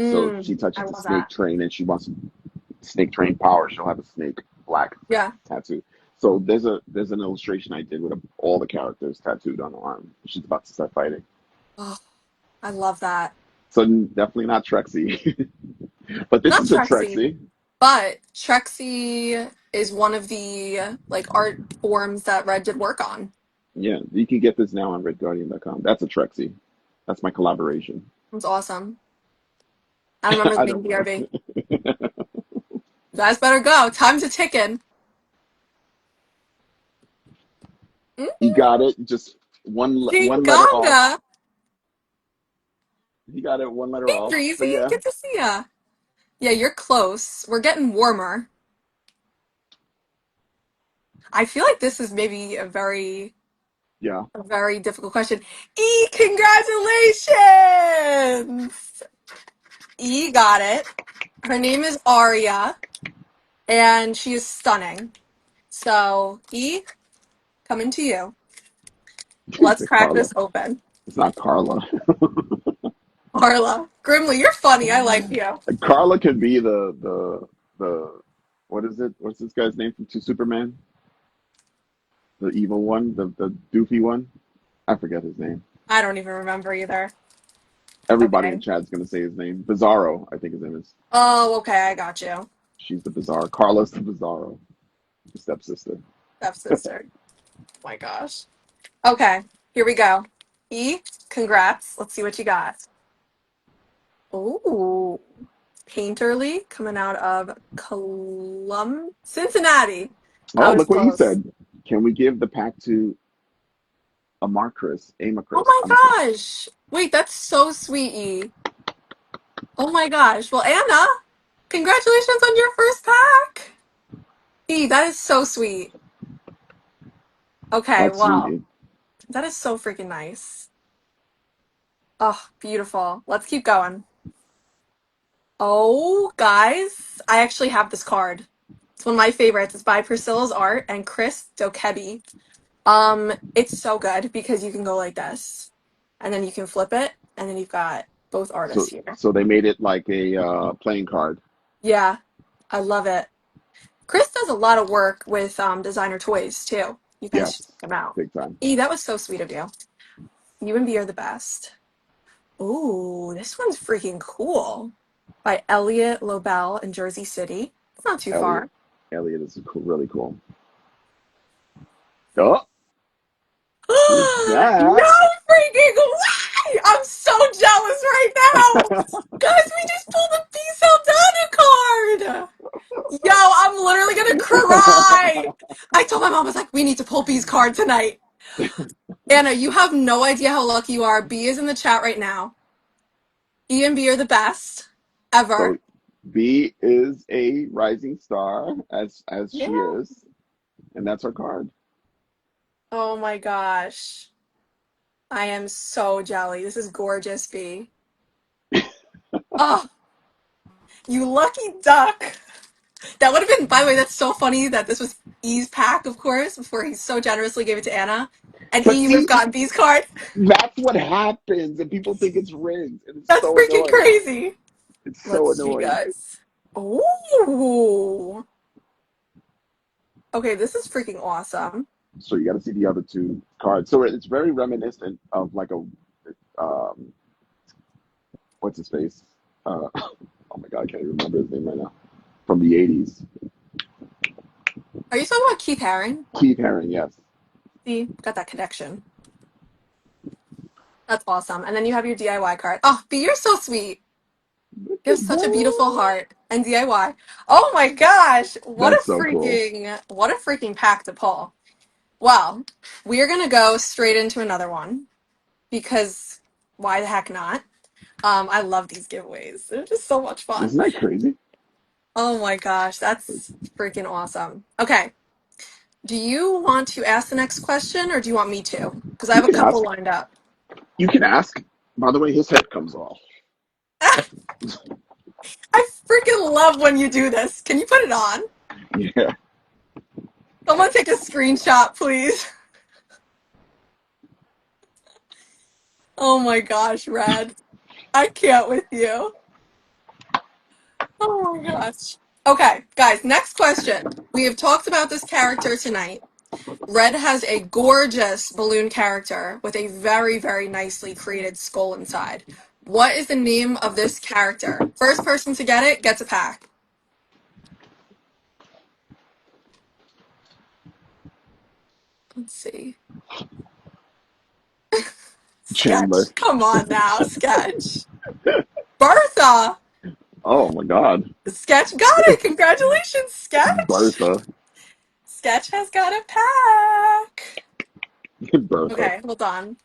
So if she I touches the love snake that. train and she wants snake train power, she'll have a snake black Yeah. tattoo. So there's an illustration I did with all the characters tattooed on her arm. She's about to start fighting. Oh, I love that. So definitely not Trexie, but this Not is a Trexie, Trexie. but Trexie is one of the like art forms that Red did work on. Yeah, you can get this now on RedGuardian.com. That's a Trexie. That's my collaboration. It's awesome. I remember them I being don't know. BRB. You guys better go. Time's a ticking. Mm, He got it. Just one letter off. Gingonga. He got it one letter Hey, off. But Breezy. yeah, Good to see ya. Yeah, you're close. We're getting warmer. I feel like this is maybe yeah. a very difficult question. E, congratulations! E got it. Her name is Aria, and she is stunning. So, E, coming to you. He Let's said crack Carla. this open. It's not Carla. Arla. Grimly, you're funny. I like you. Carla could be the what is it? What's this guy's name from Two Superman? The evil one, the doofy one. I forget his name. I don't even remember either. Everybody in Okay. chat's gonna say his name. Bizarro, I think his name is. Oh, okay. I got you. She's the Bizarro. Carla's the Bizarro, the stepsister. Stepsister. Oh my gosh. Okay. Here we go. E, congrats. Let's see what you got. Ooh. Painterly coming out of Cincinnati. I Oh, was look what you close. said. Can we give the pack to Amarcris, Oh Amacris, Amacris? my gosh. Wait, that's so sweet, E. Oh my gosh. Well, Anna, congratulations on your first pack. E, that is so sweet. Okay, That's wow. sweet. That is so freaking nice. Oh, beautiful. Let's keep going. Oh, guys, I actually have this card. It's one of my favorites. It's by Priscilla's Art and Chris Dokebi. It's so good because you can go like this, and then you can flip it, and then you've got both artists here. So they made it like a playing card. Yeah, I love it. Chris does a lot of work with designer toys too. You guys should Yes, check him out. big time. E, that was so sweet of you. You and B are the best. Ooh, this one's freaking cool. By Elliot Lobel in Jersey City. It's not too Elliot. far. Elliot is cool, really cool. Oh, who's No that? freaking way! I'm so jealous right now! Guys, we just pulled a B Saldana card! Yo, I'm literally gonna cry! I told my mom, I was like, we need to pull B's card tonight. Anna, you have no idea how lucky you are. B is in the chat right now. E and B are the best So ever. B is a rising star, as Yeah. she is, and that's her card. Oh my gosh. I am so jelly. This is gorgeous, B. Oh, you lucky duck. That would have been, by the way, that's so funny that this was E's pack, of course, before he so generously gave it to Anna. And But E would have see, gotten B's card. that's what happens, and people think it's rigged, and it's That's so freaking annoying. crazy. It's so Let's see, annoying. guys. Ooh. Okay, this is freaking awesome. So you got to see the other two cards. So it's very reminiscent of like a what's his face? Oh my God, I can't even remember his name right now. From the '80s, Are you talking about Keith Haring? Keith Haring. Yes, See, got that connection. That's awesome. And then you have your DIY card. Oh, B, you're so sweet. look You have at such a beautiful that. heart. And DIY. Oh my gosh. That's so cool. What a freaking pack to pull. Well, we are gonna go straight into another one because why the heck not? I love these giveaways. They're just so much fun. Isn't that crazy? Oh my gosh, that's freaking awesome. Okay. Do you want to ask the next question or do you want me to? Because I You have a can couple ask. lined up. You can ask. By the way, his head comes off. I freaking love when you do this. Can you put it on? Yeah. Someone take a screenshot, please. Oh my gosh, Red. I can't with you. Oh my gosh. Okay, guys, next question. We have talked about this character tonight. Red has a gorgeous balloon character with a very, very nicely created skull inside. What is the name of this character? First person to get it gets a pack. Let's see. Chandler. Sketch. Come on now, Sketch. Bertha. Oh my God. Sketch got it. Congratulations, Sketch. Bertha. Sketch has got a pack. Bertha. Okay, hold on.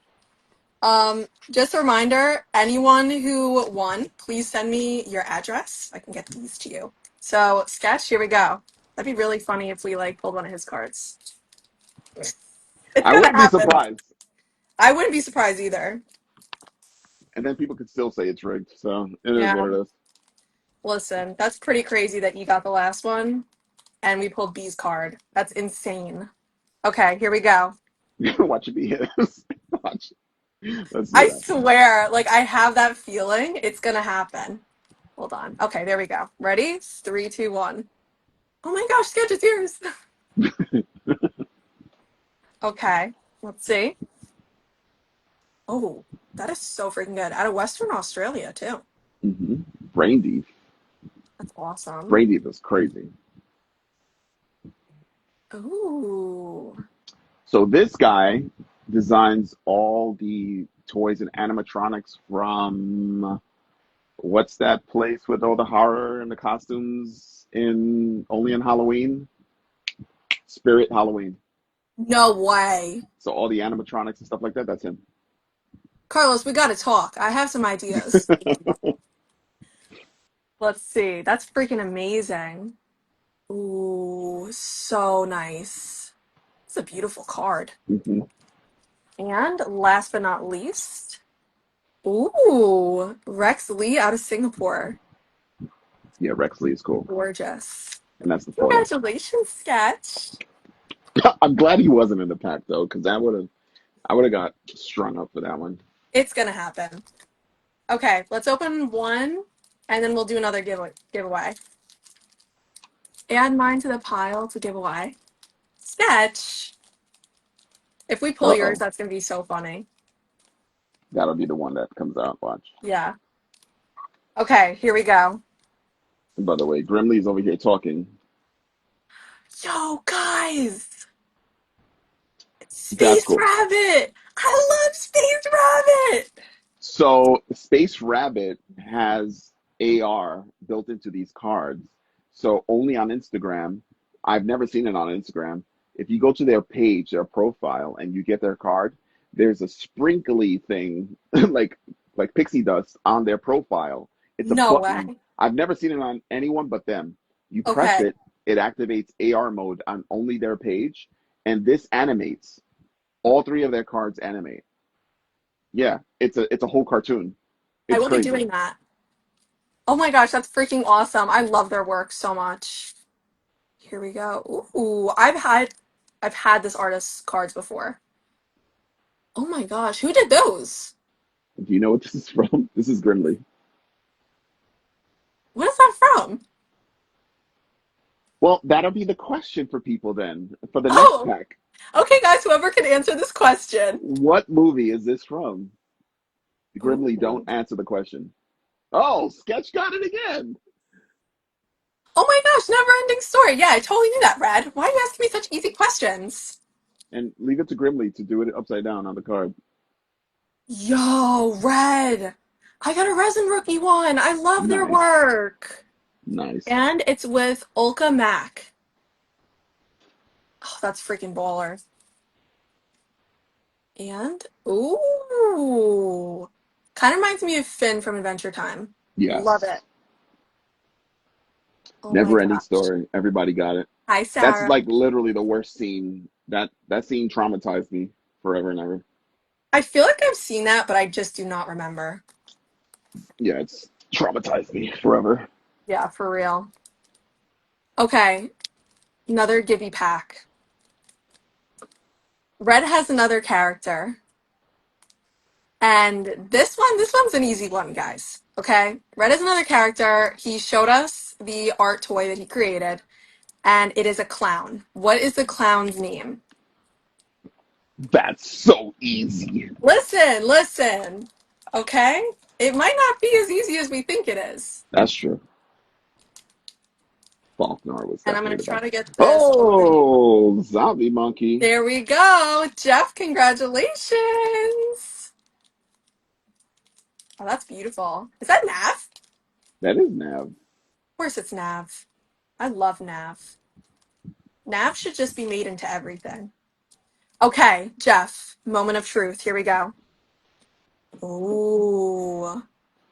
Just a reminder, anyone who won, please send me your address. I can get these to you. So, Sketch, here we go. That'd be really funny if we like pulled one of his cards. It's I gonna wouldn't be happen. surprised. I wouldn't be surprised either. And then people could still say it's rigged. So it is Yeah. what it Listen, that's pretty crazy that you got the last one and we pulled B's card. That's insane. Okay, here we go. is. Watch it be his. Watch. Let's see I what happens. swear, like I have that feeling it's gonna happen. Hold on. Okay, there we go. Ready? Three, two, one. Oh my gosh, Sketch, it's yours. Okay, let's see. Oh, that is so freaking good. Out of Western Australia, too. hmm Brain Deep. That's awesome. Brain Deep is crazy. Ooh. So this guy designs all the toys and animatronics from what's that place with all the horror and the costumes in only in Halloween? Spirit Halloween. No way. So all the animatronics and stuff like that, that's him. Carlos, we gotta talk. I have some ideas. Let's see. That's freaking amazing. Ooh, so nice. It's a beautiful card. hmm And last but not least, ooh, Rex Lee out of Singapore. Yeah, Rex Lee is cool. Gorgeous. And that's the foil. Congratulations, Sketch. I'm glad he wasn't in the pack though, because I would have got strung up for that one. It's gonna happen. Okay, let's open one, and then we'll do another giveaway. Add mine to the pile to give away. Sketch. If we pull yours, Uh-oh. that's gonna be so funny. That'll be the one that comes out. Watch. Yeah. Okay, here we go. And by the way, Grimley's over here talking. Yo, guys! That's Space cool. Rabbit! I love Space Rabbit! So Space Rabbit has AR built into these cards. So only on Instagram, I've never seen it on Instagram. If you go to their page, their profile, and you get their card, there's a sprinkly thing like pixie dust on their profile. It's a No button. way. I've never seen it on anyone but them. You press Okay. it, it activates AR mode on only their page, and this animates. All three of their cards animate. Yeah, it's a whole cartoon. I It's will be crazy. doing that. Oh my gosh, that's freaking awesome. I love their work so much. Here we go. Ooh, I've had this artist's cards before. Oh my gosh, who did those? Do you know what this is from? This is Grimly. What is that from? Well, that'll be the question for people then for the next Oh, pack. okay, guys, whoever can answer this question. What movie is this from? Grimly, don't Ooh. answer the question. Oh, Sketch got it again. Oh my gosh, never ending story. Yeah, I totally knew that, Red. Why are you asking me such easy questions? And leave it to Grimly to do it upside down on the card. Yo, Red. I got a resin rookie one. I love their Nice. work. Nice. And it's with Ulka Mac. Oh, that's freaking baller. And ooh, kind of reminds me of Finn from Adventure Time. Love Yes. it. Oh my Never ending gosh. story. Everybody got it. Hi, That's Sarah. like literally the worst scene. That scene traumatized me forever and ever. I feel like I've seen that, but I just do not remember. Yeah, it's traumatized me forever. Yeah, for real. Okay, another Gibby pack. Red has another character, and this one's an easy one, guys. Okay, Red has another character. He showed us the art toy that he created, and it is a clown. What is the clown's name? That's so easy. Listen, listen. Okay? It might not be as easy as we think it is. That's true. Faulkner was And I'm definitely going to the try best. to get this over here. Oh, zombie monkey. There we go. Jeff, congratulations. Oh, that's beautiful. Is that Nav? Of That is Nav. course it's Nav. I love Nav. Nav should just be made into everything. Okay, Jeff, moment of truth. Here we go. Ooh.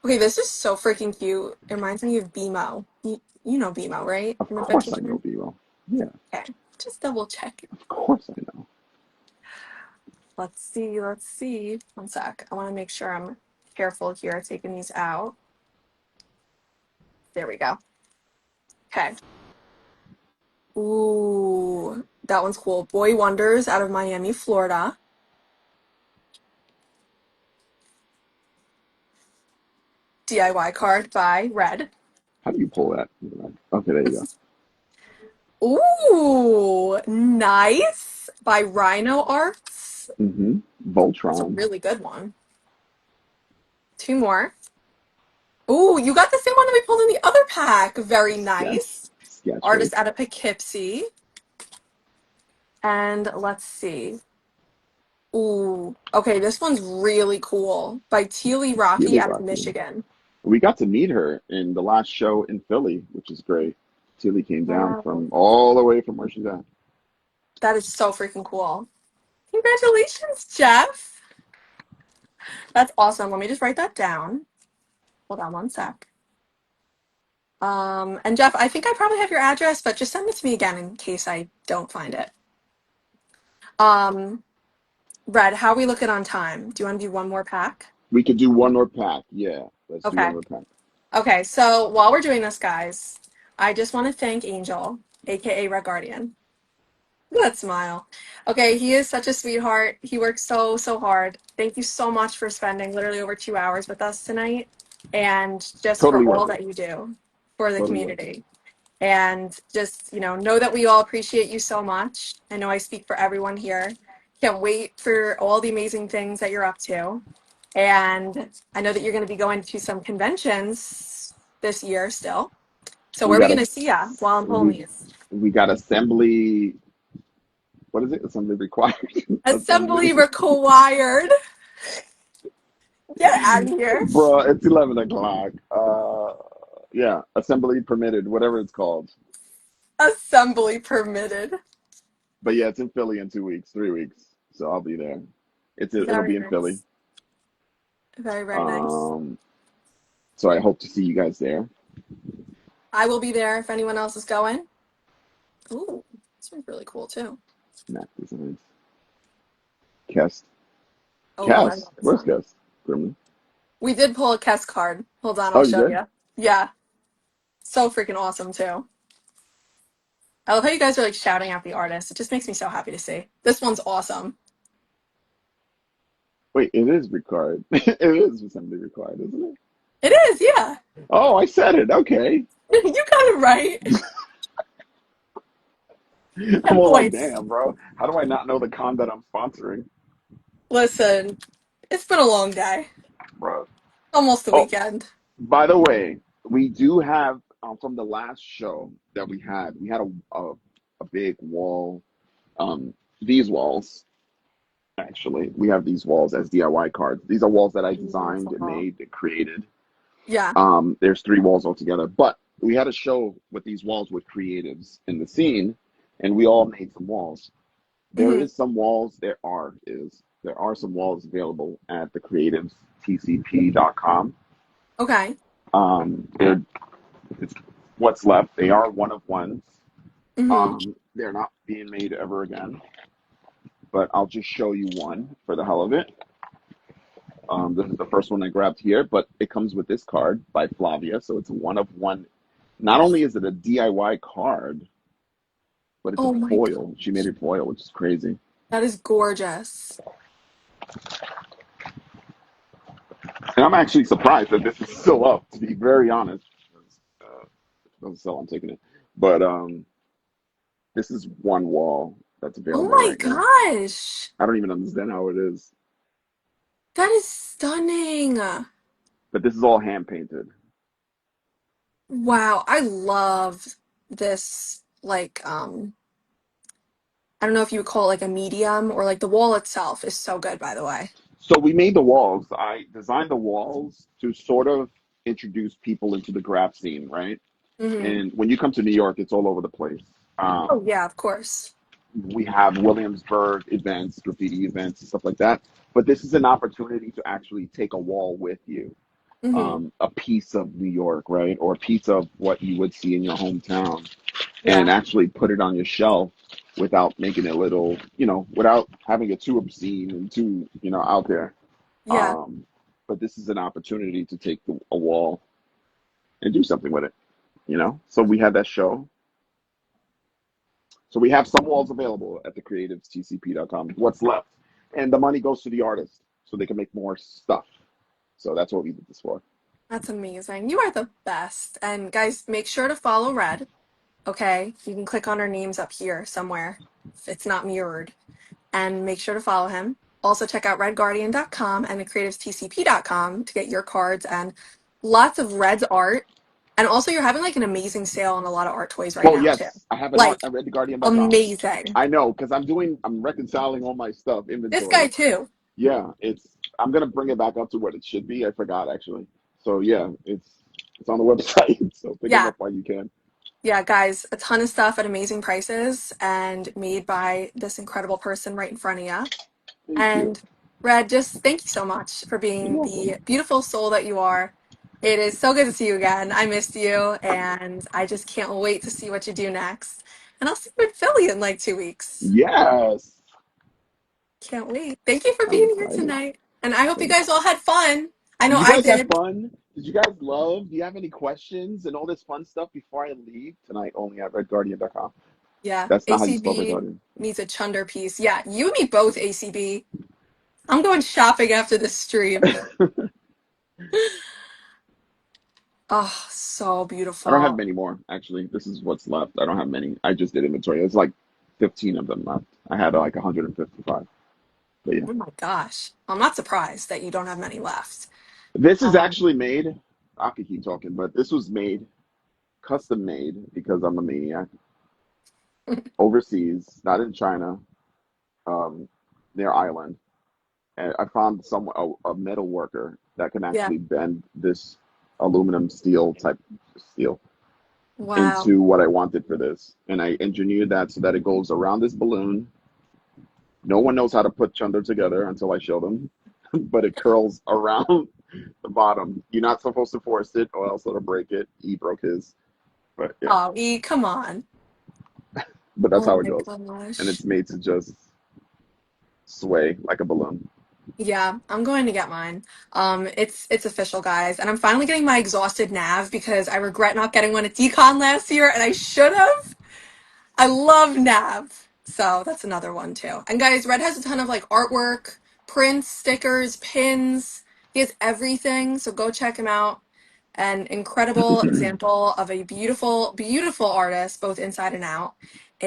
Okay, this is so freaking cute. It reminds me of BMO. You know BMO, right? Of From Adventure course I know Time? Vivo. Yeah, Okay, just double check. of course I know. Let's see, let's see. One sec. I want to make sure I'm careful here taking these out. There we go. Okay. Ooh, that one's cool. Boy Wonders out of Miami, Florida. DIY card by Red. How do you pull that? Okay, there you go. Ooh, nice by Rhino Arts. That's a Voltron. really good one. Two more. Ooh, you got the same one that we pulled in the other pack. Very Sketch. nice. Sketch Artist face. out of Poughkeepsie. And let's see. Ooh, okay, this one's really cool by Teely Rocky Really out of rocky. Michigan. We got to meet her in the last show in Philly, which is great. Tilly came down Wow. from all the way from where she's at. That is so freaking cool. Congratulations, Jeff. That's awesome. Let me just write that down. Hold on one sec. And Jeff, I think I probably have your address, but just send it to me again in case I don't find it. Um, Red, how are we looking on time? Do you want to do one more pack? We could do one more pack. Yeah, let's do one Okay. more pack. Okay, so while we're doing this, guys, I just want to thank Angel, aka RedGuardian. That smile. Okay, he is such a sweetheart. He works so, so hard. Thank you so much for spending literally over 2 hours with us tonight and just for Totally all worth it. that you do for the Totally worth it. community. And just, know that we all appreciate you so much. I know I speak for everyone here. Can't wait for all the amazing things that you're up to. And I know that you're going to be going to some conventions this year still. So We where are we got going a to see ya while I'm pulling we these? we got assembly. What is it? Assembly required. Assembly Assembly, required. Get out of here. bro. It's 11 o'clock. Yeah, assembly permitted, whatever it's called. Assembly permitted. But yeah, it's in Philly in 2 weeks, 3 weeks. So I'll be there. It'll Very be in Philly. nice. Very, very nice. Um, so I hope to see you guys there. I will be there if anyone else is going. Ooh, this one's really cool too. Mac Designs. Kest. Oh my Cass, god, where's son. Cass? Grimly. We did pull a Kess card. Hold on, Oh, I'll you show did? you. Yeah, so freaking awesome too. I love how you guys are like shouting out the artist. It just makes me so happy to see. This one's awesome. Wait, it is required. It is assembly required, isn't it? It is, yeah. Oh, I said it. Okay. You got it right. I'm 10 all like, points. damn, bro. How do I not know the con that I'm sponsoring, Listen, it's been a long day. bro? Almost the Oh, weekend. by the way, we do have from the last show that we had a big wall. These walls, actually, we have these walls as DIY cards. These are walls that I designed and Beautiful. made and created. Yeah. There's three walls altogether, but we had a show with these walls with creatives in the scene, and we all made some walls. There Hmm. is some walls. There are some walls available at the creatives.tcp.com. Okay. They're it's what's left. They are one of ones. Hmm. They're not being made ever again. But I'll just show you one for the hell of it. This is the first one I grabbed here, but it comes with this card by Flavia, so it's a one of one. Not only is it a DIY card, but it's a Oh my foil. She made gosh. it foil, which is crazy. That is gorgeous. And I'm actually surprised that this is still up, to be very honest. If it doesn't sell, I'm taking it. But this is one wall that's Oh available my right now. gosh. I don't even understand how it is, That is stunning. but this is all hand painted. Wow. I love this, like, I don't know if you would call it like a medium or like the wall itself is so good, by the way. So we made the walls. I designed the walls to sort of introduce people into the graph scene, right? Hmm. And when you come to New York, it's all over the place. Oh, Um, yeah, of course. we have Williamsburg events, graffiti events, and stuff like that. But this is an opportunity to actually take a wall with you, Hmm. a piece of New York, right? Or a piece of what you would see in your hometown, and Yeah. actually put it on your shelf without making it little, without having it too obscene and too, out there. Yeah. Um, but this is an opportunity to take a wall and do something with it. So we had that show. So we have some walls available at thecreativestcp.com. What's left? And the money goes to the artist so they can make more stuff. So that's what we did this for. That's amazing. You are the best. And guys, make sure to follow Red. Okay. You can click on our names up here somewhere if it's not mirrored. And make sure to follow him. Also, check out redguardian.com and thecreativestcp.com to get your cards and lots of Red's art. And also, you're having like an amazing sale on a lot of art toys right Well, now, too. yes, I have it on Like, at RedGuardian.com. amazing. I know because I'm reconciling all my stuff This guy, inventory. too. Yeah, I'm gonna bring it back up to what it should be. I forgot actually. So yeah, it's on the website. So pick them Yeah. up while you can. Yeah, guys, a ton of stuff at amazing prices and made by this incredible person right in front of you. Thank you. And Red, just thank you so much for You're being welcome. the beautiful soul that you are. It is so good to see you again. I missed you, and I just can't wait to see what you do next. And I'll see you in Philly in like 2 weeks. Yes, Can't wait. Thank you for I'm being here excited. tonight. And I hope you Thanks. guys all had fun. I know Did you I guys have did. fun? Did you guys love? Do you have any questions and all this fun stuff before I leave tonight? Only at RedGuardian.com. Yeah, That's not how you spell ACB RedGuardian. needs a Chunder piece. Yeah, you and me both, ACB. I'm going shopping after this stream. Oh, so I don't have beautiful. many more actually. This is what's left. I don't have many. I just did inventory. There's like 15 of them left. I had like 155. But yeah. Oh my gosh. I'm not surprised that you don't have many left. This is Um, actually made. I could keep talking, but this was made, custom made, because I'm a maniac, overseas, not in China, um, near Ireland. And I found a metal worker that can yeah. actually bend this aluminum steel type steel Wow. into what I wanted for this. And I engineered that so that it goes around this balloon. No one knows how to put Chunder together until I show them, but it curls around the bottom. You're not supposed to force it or else it'll break it. He broke his. But yeah, Oh, E, come on. but that's Oh how it my goes. And gosh. it's made to just sway like a balloon. Yeah, I'm going to get mine. It's official, guys, and I'm finally getting my exhausted Knav because I regret not getting one at Decon last year, and I should have. I love Knav, so that's another one too. And guys, Red has a ton of like artwork, prints, stickers, pins. He has everything, so go check him out. An incredible example of a beautiful, beautiful artist, both inside and out.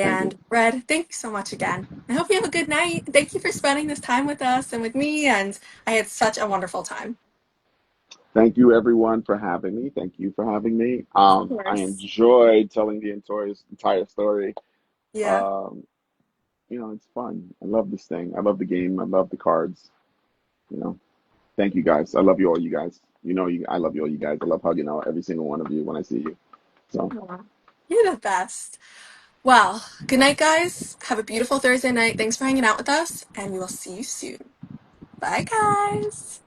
Thank you. And Red, thank you so much again. I hope you have a good night. Thank you for spending this time with us and with me, and I had such a wonderful time. Thank you, everyone, for having me. Thank you for having me. Of I course. enjoyed telling the entire story. Yeah. Um, it's fun. I love this thing. I love the game. I love the cards. You know, thank you guys. I love you all, you guys. I love you all, you guys. I love hugging out every single one of you when I see you. So, Aw, you're the best. Well, good night, guys. Have a beautiful Thursday night. Thanks for hanging out with us, and we will see you soon. Bye, guys.